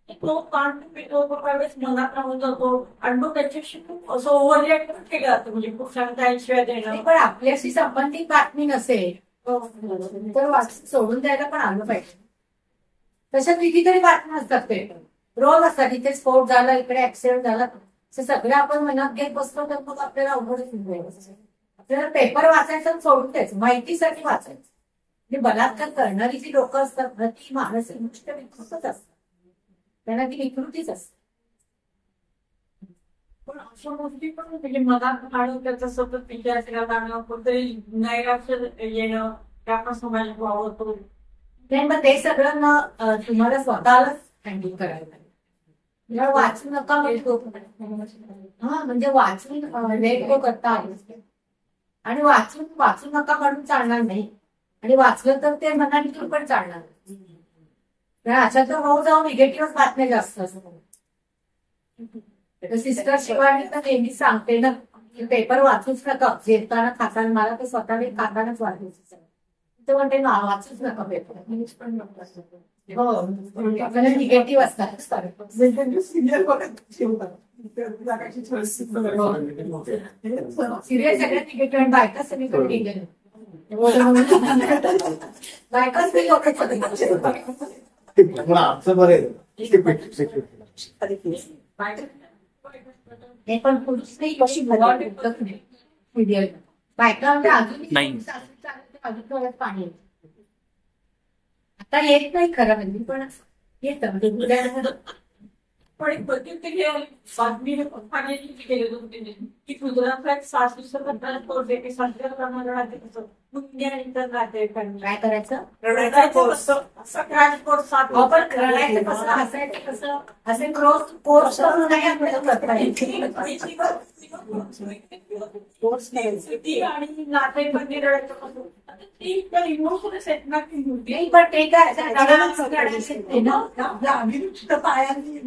तो ताण वेळेस मनात राहून जातो आणि मग त्याच्याशी खूप असं ओव्हर रिॲक्ट केलं जातं. म्हणजे खूप सांगता शिवाय देणं, पण आपल्याशी संबंधित बातमी नसेल तर सोडून द्यायला पण आलं पाहिजे. तशा कितीतरी बातम्या असतात, ते रोज असतात, इथे स्फोट झाला, इकडे ऍक्सिडेंट झाला, सगळं आपण मनात घेत बसतो तर मग आपल्याला अवघडच होईल. आपल्याला पेपर वाचायचं सोडून द्यायचं, माहितीसाठी वाचायचं. म्हणजे बलात्कार करणारी जी लोक असतात ना ती मानसिक दृष्ट्या विकृतच असतात, त्यांना ती विकृतीच असते. पण अशा गोष्टी पण म्हणजे मनात आणून त्याचं सतत विचार करत आणणं, कोणतरी नैराश्य येणं, त्या समाजात वावरतो. मग ते सगळं ना तुम्हाला स्वतःलाच हँडल करायला पाहिजे. वाचू नका, हा म्हणजे वाचून लेट गो करता आलं आणि वाचू नका म्हणून चालणार नाही, आणि वाचलं तर ते मनाने पण चालणार नाही. अशा तर भाऊ जाऊन निगेटिव्ह बातम्या जास्त असतात. सिस्टर शिवानी तर नेहमी सांगते ना, पेपर वाचूच नका, जेवताना खाताना. मला तर स्वतः खातानाच वाचायचं तर म्हणते ना, वाचूच नका पेपर. हो, निगेटिव्ह असतात. सिरियल सगळ्यात निगेटिव्ह आणि बायका सगळीकडे गेले, बायकाच मी लोक हे पण पुरुष नाही कशी बायका अजून पाणी आता येत नाही खरं म्हणजे, पण येतं. पण एक कधीतरी बातमी केली होती की गुजरातला एक 7 दिवसात 7 प्रमाणात इंटर नातेवाईकांना काय करायचं? रडायचं कसं? असं क्रॅश कोर्स आपण रडायचं कसं, हसायचं कसं, असे कोर्स करून नाही आपल्याला करता येत. कोर्स करायचं. आणि नातेवाईकांनी रडायचं कसं? इमोशनल सेटमेंट होती. नाही, पण ते काय रडायचं ना. आपल्या अभिरुचित पायांनी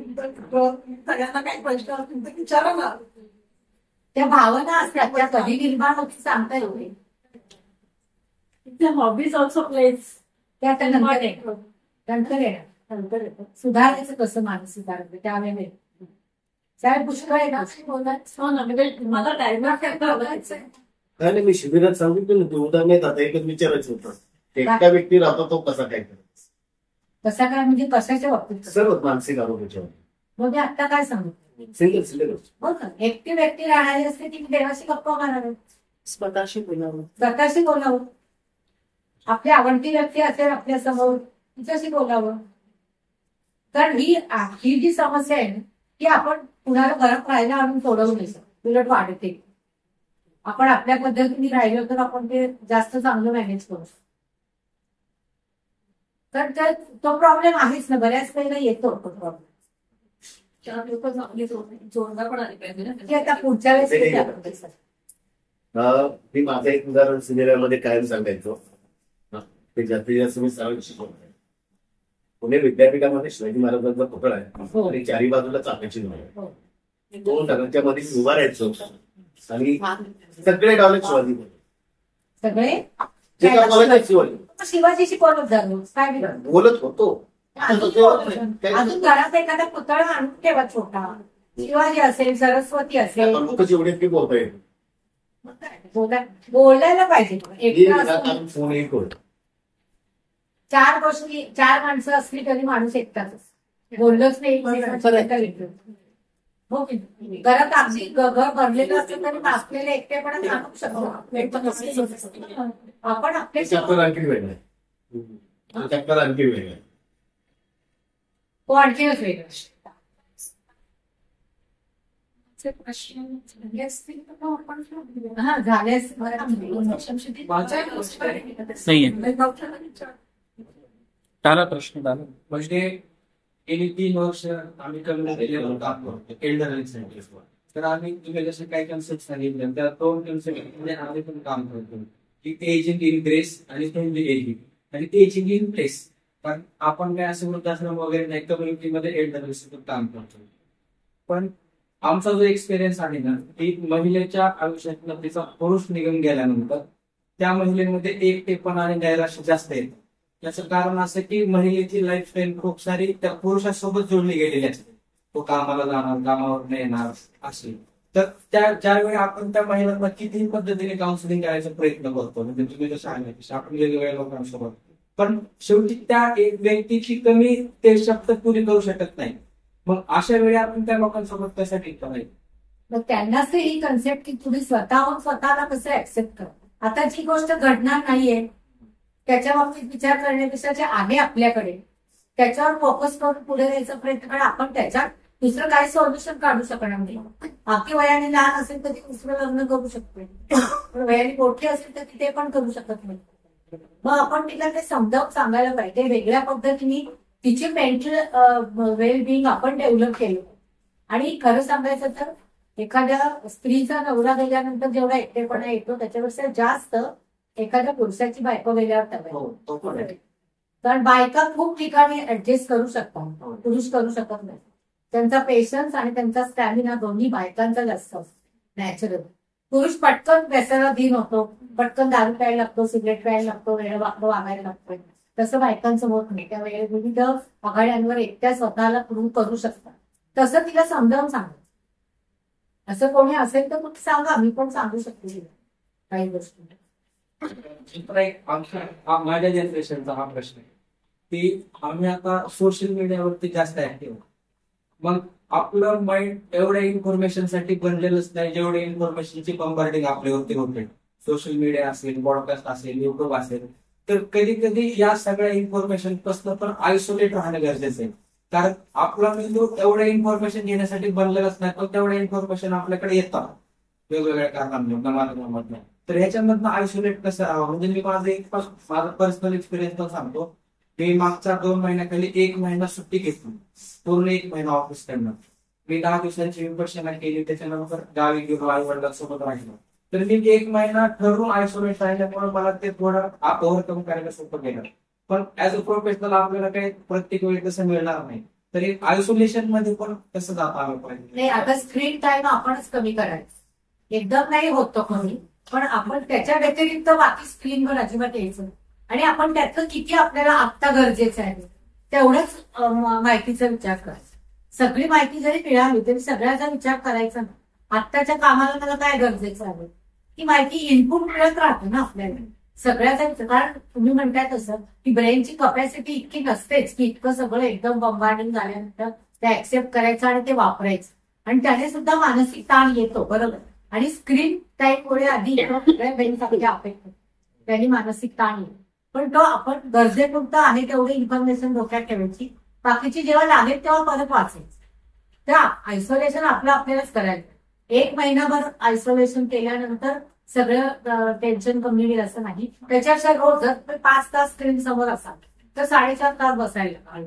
सगळ्यांना काही प्रश्न असतील तर विचारा ना. त्या भावना असतात त्या कधी निर्माण होती सांगता येते. Hobbies also plays. त्या आता नंतर येणार. नंतर येणार. सुधारायचं कसं मानसिक आरोग्य त्यावेळेला साहेब पुष्कळ आहे ना बोलतात. हो ना, म्हणजे मला डायग्राम करायचं. नाही, मी शिबिरात सांगितलं ना, ते उदाहरण येत आता एकच विचारायचं होतं. एकटा व्यक्ती राहतो तो कसा काय करायचा, कसा काय म्हणजे कशाच्या बाबतीत सर्व मानसिक आरोग्याच्या मग मी आता काय सांगू. सिंगल हो ना, एकटी व्यक्ती राहणारी असते ती देवाशी गप्पा मारावी, स्वतःशी बोलावं. स्वतःशी बोलावं. आपली आवडती व्यक्ती असेल आपल्या समोर तिच्याशी बोलावं. कारण ही जी समस्या आहे ना ती आपण कुणाला घरात राहायला आणून सोडवू नाही शकत, उलट वाढते. आपण आपल्या पद्धतीने राहिलो तर आपण ते जास्त चांगलं मॅनेज करू. तर तो प्रॉब्लेम आहेच ना, बऱ्याच वेळेला येतो तो प्रॉब्लेम. जोडणं पण आली पाहिजे ना. ते आता पुढच्या वेळेस येते आपण. मी माझं एक उदाहरण सिनेमामध्ये कायम सांगायचो. ते जास्तीत जास्त मी सरळ शिकवतो. पुणे विद्यापीठामध्ये शिवाजी महाराजांचा पुतळा आहे आणि चारी बाजूला चाकाची नोंद आहे. 2 नगरच्या मध्ये उभा राहायचो आणि सगळे डायलॉग शिवाजी सगळे जे का बोलायचं शिवाजी शिवाजीशी बोलत झालो काय बिघडलं? बोलत होतो. अजून घरात एखादा पुतळा आणून ठेवा छोटा, शिवाजी असेल सरस्वती असेल. लोक जेवढे की बोलतोय बोलायला पाहिजे. एकटा असून फोनही करू. 4 माणसं असली तरी माणूस एकटाच बोललोच नाही. हो की नाही? घरात अगदी घर भरलेलं असलं तरी असलेले एकटेपणा सांगू शकतो आपण. आपले चॅप्टर आणखी वेगळं आहे. चॅप्टर आणखी वेगळं आहे. तो आणखीनच वेगळं. हा झाल्यास टाळा प्रश्न टाळा. म्हणजे गेली 3 वर्ष आम्ही कम्युनिटी काम करतो एल्डरली सेंटर्सवर. तर आम्ही तुम्ही जसे काही कन्सेप्ट सांगितले त्या 2 कन्सेप्ट आम्ही पण काम करतो की एजिंग इन ग्रेस आणि फ्रेंडली एजिंग आणि एजिंग इन प्लेस. कारण आपण काय असं वृद्धाश्रम वगैरे नाही, कम्युनिटीमध्ये एल्डरली काम करतो. पण आमचा जो एक्सपिरियन्स आहे ना ती महिलेच्या आयुष्यातनं तिचा पुरुष निघून गेल्यानंतर त्या महिलेमध्ये एकटेपणा आणि नैराश्य जास्त येतं. याचं कारण असं की महिलेची लाईफस्टाईल खूप सारी त्या पुरुषासोबत जोडली गेलेली असते. तो कामाला जाणार, कामावर नाही येणार असे. तर ज्यावेळी आपण त्या महिलांना कितीही पद्धतीने काउन्सिलिंग करायचा प्रयत्न करतो, म्हणजे तुम्ही जसं सांगितलं आपण वेगवेगळ्या लोकांसोबत, पण शेवटी त्या एक व्यक्तीची कमी ते शब्द पुरी करू शकत नाही. मग अशा वेळी आपण त्या लोकांसोबत कशासाठी करायचं. मग त्यांनाच ही कन्सेप्ट की तुम्ही स्वतःला कसं ऍक्सेप्ट करा. आता जी गोष्ट घडणार नाहीये त्याच्या बाबतीत विचार करण्यापेक्षा जे आहे आपल्याकडे त्याच्यावर फोकस करून पुढे जायचा प्रयत्न करा. आपण त्याच्यात दुसरं काही सोल्युशन काढू शकणार नाही. बाकी वयाने लहान असेल तर ती दुसरं लग्न करू शकते, पण वयाने मोठी असेल तर ती ते पण करू शकत नाही. मग आपण तिला ते समजावून सांगायला पाहिजे. वेगळ्या पद्धतीने तिची मेंटल वेलबिंग आपण डेव्हलप केलं. आणि खरं सांगायचं तर एखाद्या स्त्रीचा नवरा गेल्यानंतर जेवढा एकटेपणा येतो त्याच्यापेक्षा जास्त एखाद्या पुरुषाची बायको गेल्यावर. कारण बायका खूप ठिकाणी ऍडजस्ट करू शकतात, पुरुष करू शकत नाही. त्यांचा पेशन्स आणि त्यांचा स्टॅमिना दोन्ही बायकांचा जास्त असतो नॅचरल. पुरुष पटकन व्यसनाला धीन होतो, पटकन दारू प्यायला लागतो, सिगरेट प्यायला लागतो, वेळ वागायला लागतो. तसं बायकांचं होत नाही. त्यावेळेला विविध आघाड्यांवर एकट्या स्वतःला प्रूव्ह करू शकतात. तसं तिला समजावून सांगायचं. असं कोणी असेल तर मग सांगा, मी पण सांगू शकते काही गोष्टी. माझ्या जनरेशनचा हा प्रश्न आहे की आम्ही आता सोशल मीडियावरती जास्त ऍक्टिव्ह. मग आपलं माइंड एवढ्या इन्फॉर्मेशनसाठी बनलेलंच नाही जेवढे इन्फॉर्मेशनची बंबार्डिंग आपल्यावरती होते. सोशल मीडिया असेल, ब्रॉडकास्ट असेल, युट्यूब असेल. तर कधी कधी या सगळ्या इन्फॉर्मेशन पासून पण आयसोलेट राहणं गरजेचं आहे. कारण आपला मेंदू एवढ्या इन्फॉर्मेशन घेण्यासाठी बनलेलाच नाही, पण तेवढ्या इन्फॉर्मेशन आपल्याकडे येतात वेगवेगळ्या कारणांमधून. तर ह्याच्यामधनं आयसोलेट कसं राहावं, म्हणजे मी माझा पर्सनल एक्सपिरियन्स पण सांगतो. मी मागच्या 2 महिन्याखाली 1 महिना सुट्टी घेतली, पूर्ण 1 महिना ऑफिस करणार. मी 10 दिवसांची विपश्यना केली, त्याच्यानंतर गावी गेलो, आई वडिलांसोबत राहिलो. तर मी 1 महिना ठरवून आयसोलेट राहिल्यामुळे मला ते थोडं ओव्हरकम करायला सोपं गेलं. पण ऍज अ प्रोफेशनल आपल्याला काही प्रत्येक वेळी तसं मिळणार नाही. तरी आयसोलेशन मध्ये पण कसं जाता आलं पाहिजे. नाही, आता स्क्रीन टाइम आपणच कमी करायचं, एकदम नाही होत तो कमी, पण आपण त्याच्या व्यतिरिक्त बाकी स्क्रीनवर अजिबात यायचं. आणि आपण त्याचं किती आपल्याला आत्ता गरजेचं आहे तेवढंच माहितीचा विचार करायचा. सगळी माहिती जरी मिळाली तरी सगळ्याचा विचार करायचा ना. आत्ताच्या कामाला मला काय गरजेचं आहे ती माहिती इनपुट मिळत राहते ना आपल्याला सगळ्याचा विचार. कारण तुम्ही म्हणताय तसं की ब्रेनची कपॅसिटी इतकी नसतेच की इतकं सगळं एकदम बंबार्डिंग झाल्यानंतर ते ऍक्सेप्ट करायचं आणि ते वापरायचं. आणि त्याने सुद्धा मानसिक ताण येतो, बरोबर. आणि स्क्रीन टाईममुळे आधी अपेक्षा त्यांनी मानसिक ताण येतो. पण तो आपण गरजेपुरतं आहे तेवढी इन्फॉर्मेशन डोक्यात ठेवायची, बाकीची जेव्हा लागेल तेव्हा परत वाचायचं. तर आयसोलेशन आपल्यालाच करायचं. 1 महिनाभर आयसोलेशन केल्यानंतर सगळं टेन्शन कमी होईल असं नाही. त्याच्यापेक्षा रोज जर 5 तास स्क्रीन समोर असाल तर 4.5 तास बसायला,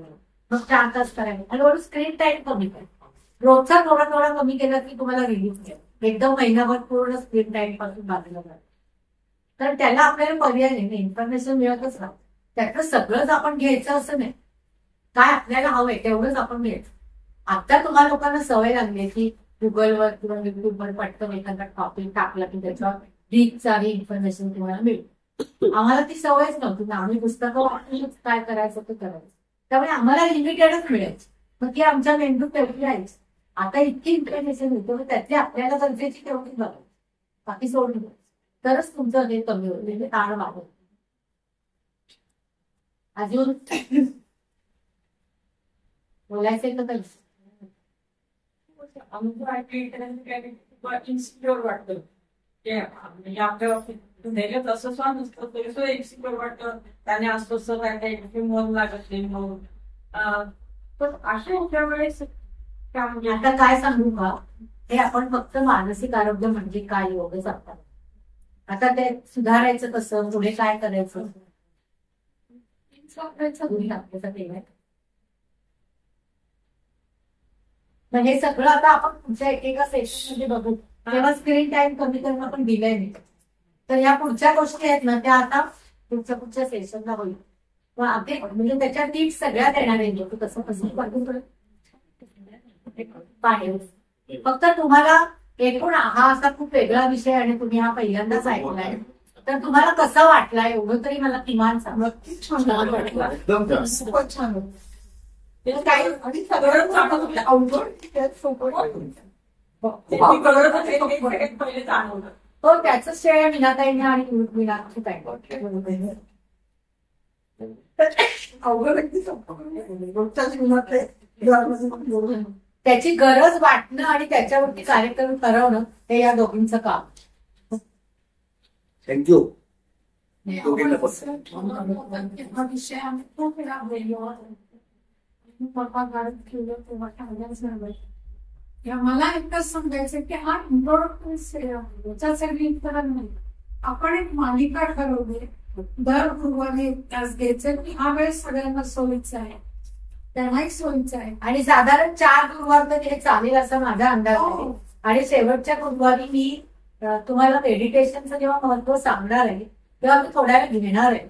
मग 4 तास करायला. आणि वरून स्क्रीन टाइम कमी करायचा. रोजचा थोडा थोडा कमी केला की तुम्हाला रिलीफ मिळेल. एकदम महिनाभर पूर्ण स्क्रीन टाइम पासून बाजूला जाईल. तर त्याला आपल्याला पर्याय नाही, इन्फॉर्मेशन मिळतच राहतं. त्यातलं सगळंच आपण घ्यायचं असं नाही, काय आपल्याला हवंय तेवढंच आपण घ्यायचं. आता तुम्हाला लोकांना सवय लागली की गुगलवर किंवा युट्यूबवर पटकन एखादा टॉपिक टाकला की त्याच्यावर डीप सारी इन्फॉर्मेशन तुम्हाला मिळेल. आम्हाला ती सवयच नव्हती ना, आम्ही पुस्तकं वाचून काय करायचं ते करायचं. त्यामुळे आम्हाला लिमिटेडच मिळायची, मग ती आमच्या मेंदूत तेवढी राहायची. आता इतकी इन्फॉर्मेशन मिळते त्यातली आपल्याला गरजेची तेवढी बघायची, बाकी सोडून द्यायची. तरच तुमचं हे कमी होईल, म्हणजे ताण वाढेल. अजून बोलायचं तर इन्सिक्युअर वाटतं म्हणजे आपल्या बाबतीत असं स्वान नसतं तरी इन्सिक्युअर वाटतं. त्याने अस्वस्थ राहते, मन लागत नाही मग. पण अशा होत्या वेळेस आता काय सांगू का, हे आपण फक्त मानसिक आरोग्य म्हणजे काय एवढंच असतात. आता ते सुधारायचं कसं, पुढे काय करायचं मग हे सगळं आता आपण पुढच्या एकेका सेशन मध्ये बघू. तेव्हा स्क्रीन टाइम कमी करणं पण दिलंय नाही. तर या पुढच्या गोष्टी आहेत ना त्या आता पुढच्या सेशनला होईल. म्हणजे त्याच्या टिप्स सगळ्या देणार आहे कसं कसं पाहिजे. फक्त तुम्हाला एकूण हा असा खूप वेगळा विषय आणि तुम्ही हा पहिल्यांदाच ऐकलाय, तर तुम्हाला कसा वाटला एवढं तरी मला किमान सांग. छान वाटलं, एकदम खूपच छान होतं. काही आणि सगळं अवघड पहिले जाणवलं. हो, त्याच श्रेय मीनाताईंना आणि त्याची गरज वाटणं आणि त्याच्यावरती कार्यक्रम ठरवणं हे या दोघींचं काम. थँक्यू. हा विषय आम्ही खूप वेळा बोललो. मला एकच समजायचं की हा इंट्रोडक्टरी नाही, आपण एक मालिका ठरवली दर गुरुवारी तास घ्यायचं की हा वेळ सगळ्यांना सोयीचा आहे, त्यांनाही सोयीचा आहे. आणि साधारण 4 गुरुवार तर हे चालेल असा माझा अंदाज आहे. आणि शेवटच्या गुरुवारी मी तुम्हाला मेडिटेशनचं जेव्हा महत्व सांगणार आहे तेव्हा मी थोड्या वेळ घेणार आहे.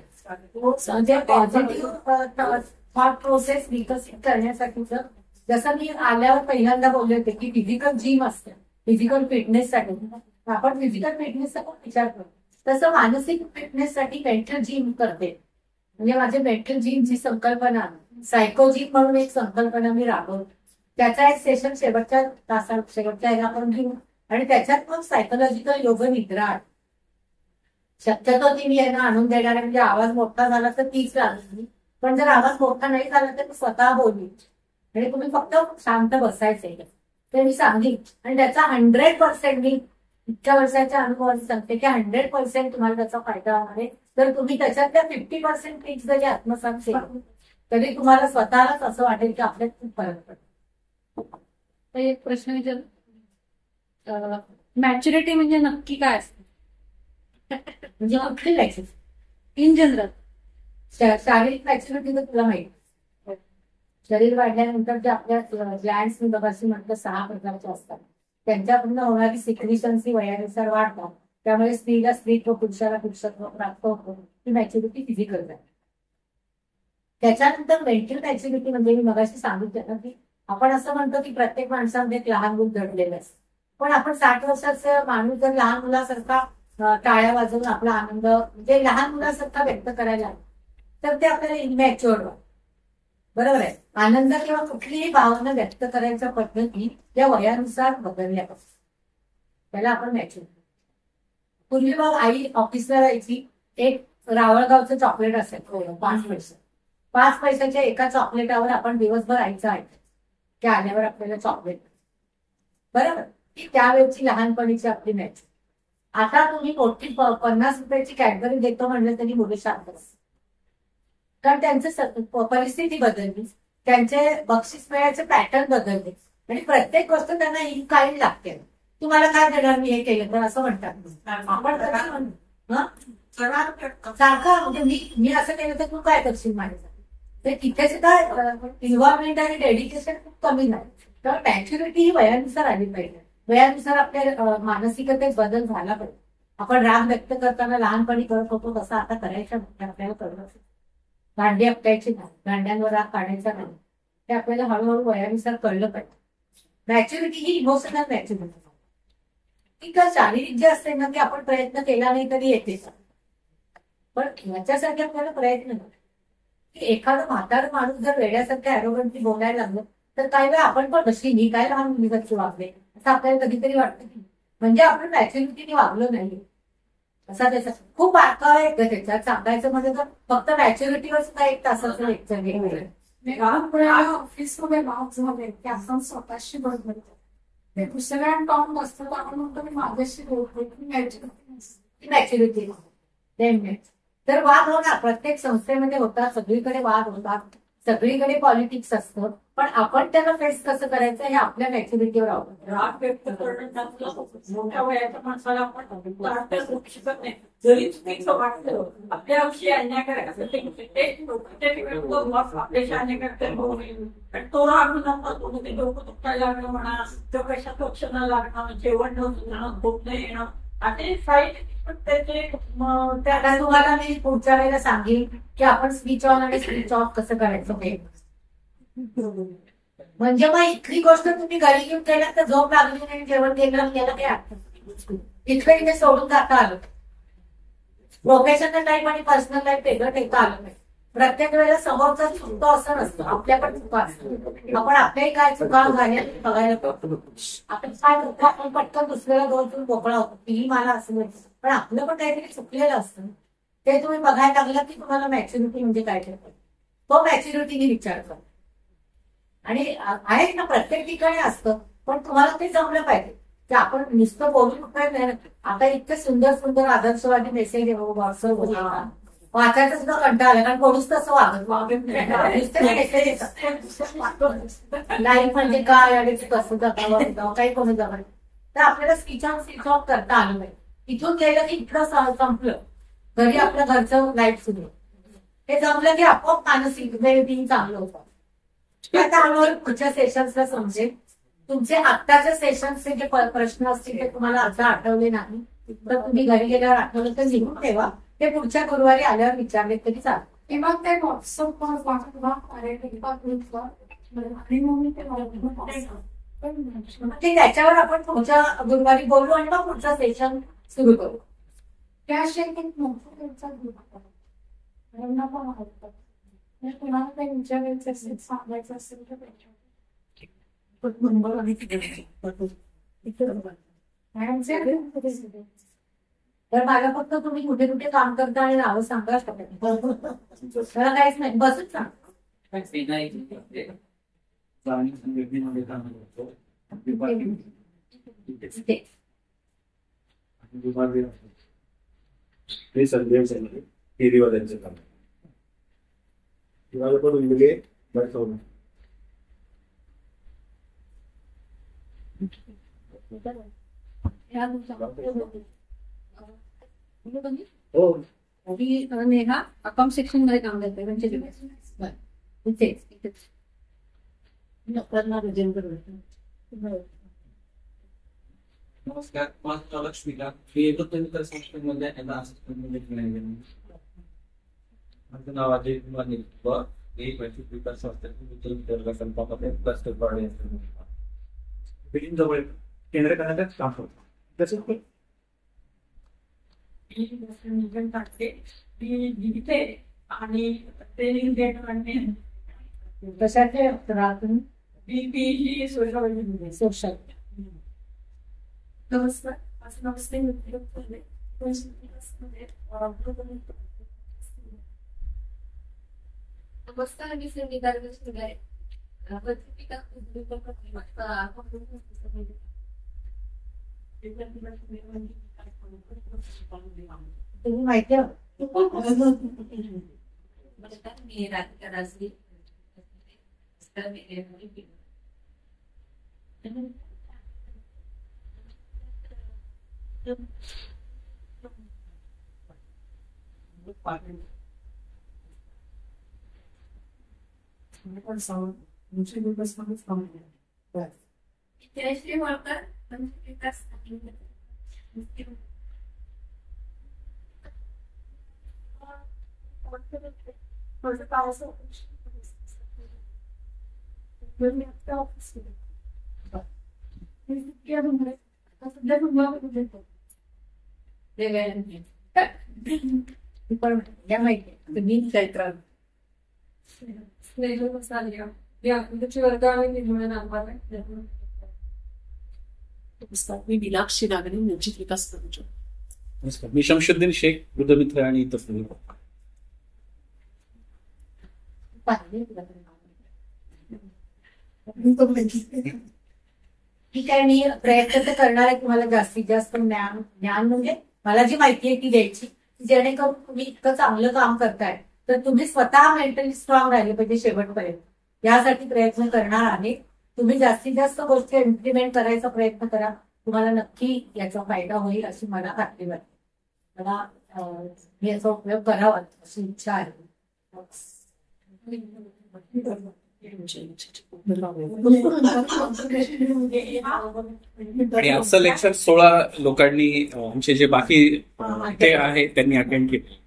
म्हणजे पॉझिटिव्ह थॉट प्रोसेस विकसित करण्यासाठीच, जसं मी आल्यावर पहिल्यांदा बोलले होते की फिजिकल जिम असते फिजिकल फिटनेससाठी, आपण फिजिकल फिटनेसचा पण विचार करतो, तसं मानसिक फिटनेससाठी मेंटल जिम करते. म्हणजे माझे मेंटल जिमची संकल्पना सायको जिम म्हणून एक संकल्पना मी राबवतो. त्याचा एक सेशन शेवटच्या तासात शेवटच्या ह्याला आपण घेऊ. आणि त्याच्यात मग सायकोलॉजिकल योग निद्रा शक्यतो ती मी यांना आणून देणार आहे. म्हणजे आवाज मोठा झाला तर तीच राहणार, पण जर आवाज मोठा नाही झाला तर स्वतः बोलली आणि तुम्ही फक्त शांत बसायचंय ते मी सांगेन. आणि त्याचा 100% मी इतक्या वर्षाच्या अनुभवाने सांगते की 100% तुम्हाला त्याचा फायदा होणार आहे. तर तुम्ही त्याच्यातल्या 50% ट्रिक्स जरी आत्मसात केलं तरी तुम्हाला स्वतःलाच असं वाटेल की आपल्यात खूप फरक पडतो. एक प्रश्न विचार, मॅच्युरिटी म्हणजे नक्की काय असते? म्हणजे कुठली मॅच्युरिटी इन जनरल शारीरिक मॅच्युरिटी तर तुला माहिती. शरीर वाढल्यानंतर जे आपल्या ग्लँड्स मी बघाशी म्हटलं 6 प्रकारचे असतात, त्यांच्याकडून होणारी सिक्रिशन्स ही वयानुसार वाढतात. त्यामुळे स्त्रीला स्त्रीत्व, पुरुषाला पुरुषत्व प्राप्त होतं. ही मॅच्युरिटी फिजिकल आहे. त्याच्यानंतर मेंटल मॅच्युरिटी म्हणजे मी मगाशी सांगितलं ना की आपण असं म्हणतो की प्रत्येक माणसामध्ये एक लहान मूल दडलेलं असतं. पण आपण 60 वर्षाचा माणूस जर लहान मुलासारखा टाळ्या वाजवून आपला आनंद म्हणजे लहान मुलासारखा व्यक्त करायला तर ते आपल्याला इमॅच्युअर्ड वाटतं. बरोबर आहे. आनंद किंवा कुठलीही भावना व्यक्त करायच्या पद्धती या वयानुसार बदलल्या पाहिजे. त्याला आपण मॅच्युअर. पूर्वी मग आई ऑफिसला जायची, एक रावळगावचं चॉकलेट असेल 5 पैसे. 5 पैशाच्या एका चॉकलेटावर आपण दिवसभर आईचं ऐकतो की आल्यावर आपल्याला चॉकलेट. बरोबर. ही त्यावेळेची लहानपणीची आपली मॅच. आता तुम्ही मोठी 50 रुपयाची कॅडबरी देतो म्हणलं तरी मुलं शांत असतात. कारण त्यांचं परिस्थिती बदलली, त्यांचे बक्षीस मिळायचे पॅटर्न बदलले आणि प्रत्येक गोष्ट त्यांना इन काइंड लागते. तुम्हाला काय देणार मी हे केलं तर असं म्हणतात. आपण सारखं म्हणजे मी असं केलं तर तू काय करशील माझ्यासाठी. तर तिथे सुद्धा इन्व्हॉल्वमेंट आणि डेडिकेशन खूप कमी नाही. तर मॅच्युरिटी ही वयानुसार आली पाहिजे. वयानुसार आपल्या मानसिकतेत बदल झाला पाहिजे. आपण राग व्यक्त करताना लहानपणी करत होतो तसं आता करायचं आपल्याला कळलं. भांडी आपटायची नाही, भांड्यांवर राग काढायचा नाही, ते आपल्याला हळूहळू वयानुसार कळलं पाहिजे. मॅच्युरिटी ही इमोशनल मॅच्युरिटी. ती शारीरिक जे असते ना की आपण प्रयत्न केला नाही तरी येते. पण याच्यासाठी आपल्याला प्रयत्न नाही. एखादं म्हातारं माणूस जर वेड्यासारखं ॲरोगंटली बोलायला लागलं तर काही वेळा आपण पण कशी मी काय लहान मुलीसारखी वागले असं आपल्याला कधीतरी वाटतं की म्हणजे आपण मॅच्युरिटीने वागलो नाही. असा त्याचा खूप बारकावा आहे त्याच्यात सांगायचं म्हणजे तर फक्त मॅच्युरिटीवर सुद्धा 1 तासाचं लेक्चर लहानपणी ऑफिसमध्ये मार्क्स झाले की आपण स्वतःशी बदलतो. दुसऱ्या टॉम असतं तर आपण म्हणतो मी माझ्याशी बोलतो मॅच्युरिटी. तर वाद होणार प्रत्येक संस्थेमध्ये होतात, सगळीकडे वाद होतात, सगळीकडे पॉलिटिक्स असतं. पण आपण त्याला फेस कसं करायचं हे आपल्या मॅच्युरिटीवर अवलंबून. राग व्यक्त करणं मोठ्या वयाच्या माणसाला आपण शकत नाही. जरी चुकीचं वाटतं आपल्याविषयी अन्याय करायचं आपल्याशी अन्याय करता तो राग नंतर ते डोकं दुखायला लागणं म्हणा, तो कशात लक्ष न लागणं, जेवण न झोप न येणं आणि साईड त्याला तुम्हाला मी पुढच्या वेळेला सांगेन की आपण स्विच ऑन आणि स्विच ऑफ कसं करायचं ते. म्हणजे मग इतकी गोष्ट तुम्ही घरी घेऊन केल्या तर झोप लागली आणि जेवण केलं याला काय अर्थ. इथे सोडून जाता आलं. प्रोफेशनल लाईफ आणि पर्सनल लाईफ वेगळं ठेवता आलं नाही. प्रत्येक वेळेला समोरचा चुकतो असं नसतं, आपल्या पण चुका असतात. आपण आपल्याही काय चुका झाल्या बघायला पडतो. आपण काय करतो आपण पटकन दुसऱ्याला दोन मोकळा होतो ती मला असं नाही. पण आपलं पण काहीतरी चुकलेलं असतं ते तुम्ही बघायला लागला की तुम्हाला मॅच्युरिटी म्हणजे काय ठरतं तो मॅच्युरिटीने विचार करा. आणि आहेत ना प्रत्येक ठिकाणी असतं पण तुम्हाला ते जमलं पाहिजे की आपण नुसतं बोलून काय. आता इतके सुंदर सुंदर आदर्शवादी मेसेज व्हॉट्सअप वाचायचं सुद्धा कंटाळा आला कारण कोणीच तसं वागत लाईफ म्हणजे काय आणि कसं जगावं काही कोणी जगत तर आपल्याला स्विच ऑन स्विच ऑफ करता आलं नाही. इथून गेलं की इतकं संपलं घरी आपल्या घरचं लाईफ सुरू हे जमलं की आपोआप मानसिक वेळ चांगलं होतं. आता हळूहळू पुढच्या सेशन्सला समजेल. तुमचे आत्ताच्या सेशन्सचे जे प्रश्न असतील ते तुम्हाला आता आठवले नाही तर तुम्ही घरी गेल्यावर आठवलं तर लिहून ठेवा. ते पुढच्या गुरुवारी आल्यावर विचारले तरी चालेल. किंवा ते व्हॉट्सअपवर त्याच्यावर आपण पुढच्या गुरुवारी बोलू आणि मग पुढचं सेशन सुरू करू. त्याशिवाय कुणाला काही विचारायचं असेल सांगायचं असेल तर तर मला फक्त तुम्ही कुठे कुठे काम करता आणि नावं सांगा मला काहीच नाही बसच सांग. हे संदेश फेरीवाल्यांचं काम तुम्हाला पण उलगे बसवलं. हो. आणि नेहा अकाउंट सेक्शन मध्ये काम करते म्हणजे इथेच नमस्कार, माझं नाव लक्ष्मीकांत. मी एकत्र संस्थेमध्ये असिस्टंट. माझं नाव अजय कुमार निलकर. एक वैश्विक विकास संस्थेमध्ये क्लस्टर कोऑर्डिनेटर. बिल्डिंग जवळ केंद्र करण्याचं काम करतो. त्याचं टाकते ती लिहिते आणि ट्रेनिंग देणं आणि कशाचे राहून बीपी ही सोशल सोशल. नमस्कार, माझं नाव स्नेह नमस्कार, मी संगीता आहे. तुम्ही माहिती आहे मी राधिका राजगी. जयश्री होळकर विकास माहिती चैत्र मी मीनाक्षी नागरी निश्चित विकास करू. नमस्कार, मी शमशुद्दीन शेख, वृद्धमित्र आणि इतर सगळे. ठीक आहे. मी प्रयत्न तर करणार आहे तुम्हाला जास्तीत जास्त ज्ञान म्हणजे मला जी माहिती आहे ती द्यायची, जेणेकरून तुम्ही इतकं चांगलं काम करताय तर तुम्ही स्वतः मेंटली स्ट्रॉंग राहिले पाहिजे शेवटपर्यंत. यासाठी प्रयत्न करणार आहे. तुम्ही जास्तीत जास्त गोष्टी इम्प्लिमेंट करायचा प्रयत्न करा. तुम्हाला नक्की याचा फायदा होईल अशी मला खात्री वाटते. मला मी याचा उपयोग करावा अशी इच्छा आहे. आणि आजचं लेक्चर 16 लोकांनी आमचे जे बाकी ते आहे त्यांनी अटेंड केले.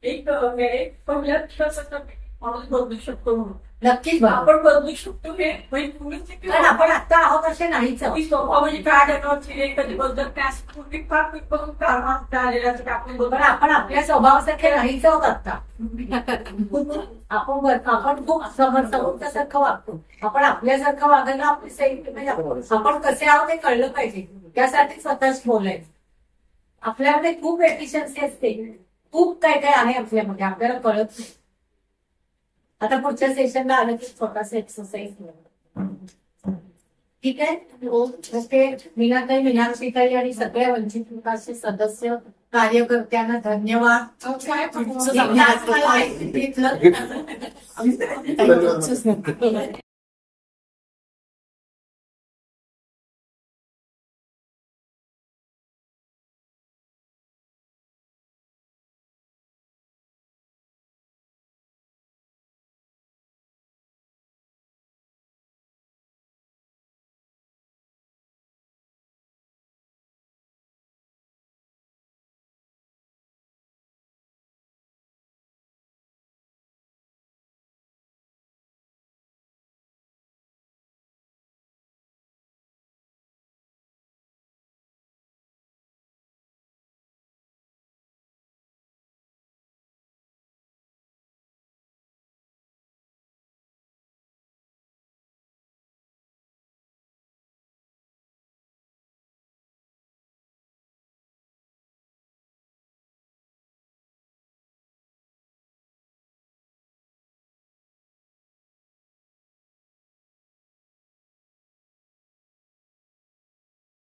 एक माणूस बदलू शकतो म्हणून नक्कीच आपण बदलू शकतो हे म्हणजे तुम्ही कारण आपण आता आहोत असे नाहीच आहोत. स्वभाव म्हणजे काय देणार कधी बद्दल काय फार बघून आपण पण आपण आपल्या स्वभावासारखे नाहीच आहोत आता. आपण खूप समोरच्यासारखं वागतो. आपण आपल्यासारखं वागायला आपली म्हणजे आपण कसे आहोत हे कळलं पाहिजे. त्यासाठी स्वतःच बोलायचं. आपल्यामध्ये खूप एफिशियन्सी असते. खूप काय काय आहे आपल्यामध्ये आपल्याला कळत नाही. आता पुढच्या सेशनला आलं की स्वतःच एक्सरसाइज ठीक आहे. ओके. मीनाताई, मीनाक्षीताई आणि सगळ्या वंचित विकासचे सदस्य कार्यकर्त्यांना धन्यवाद.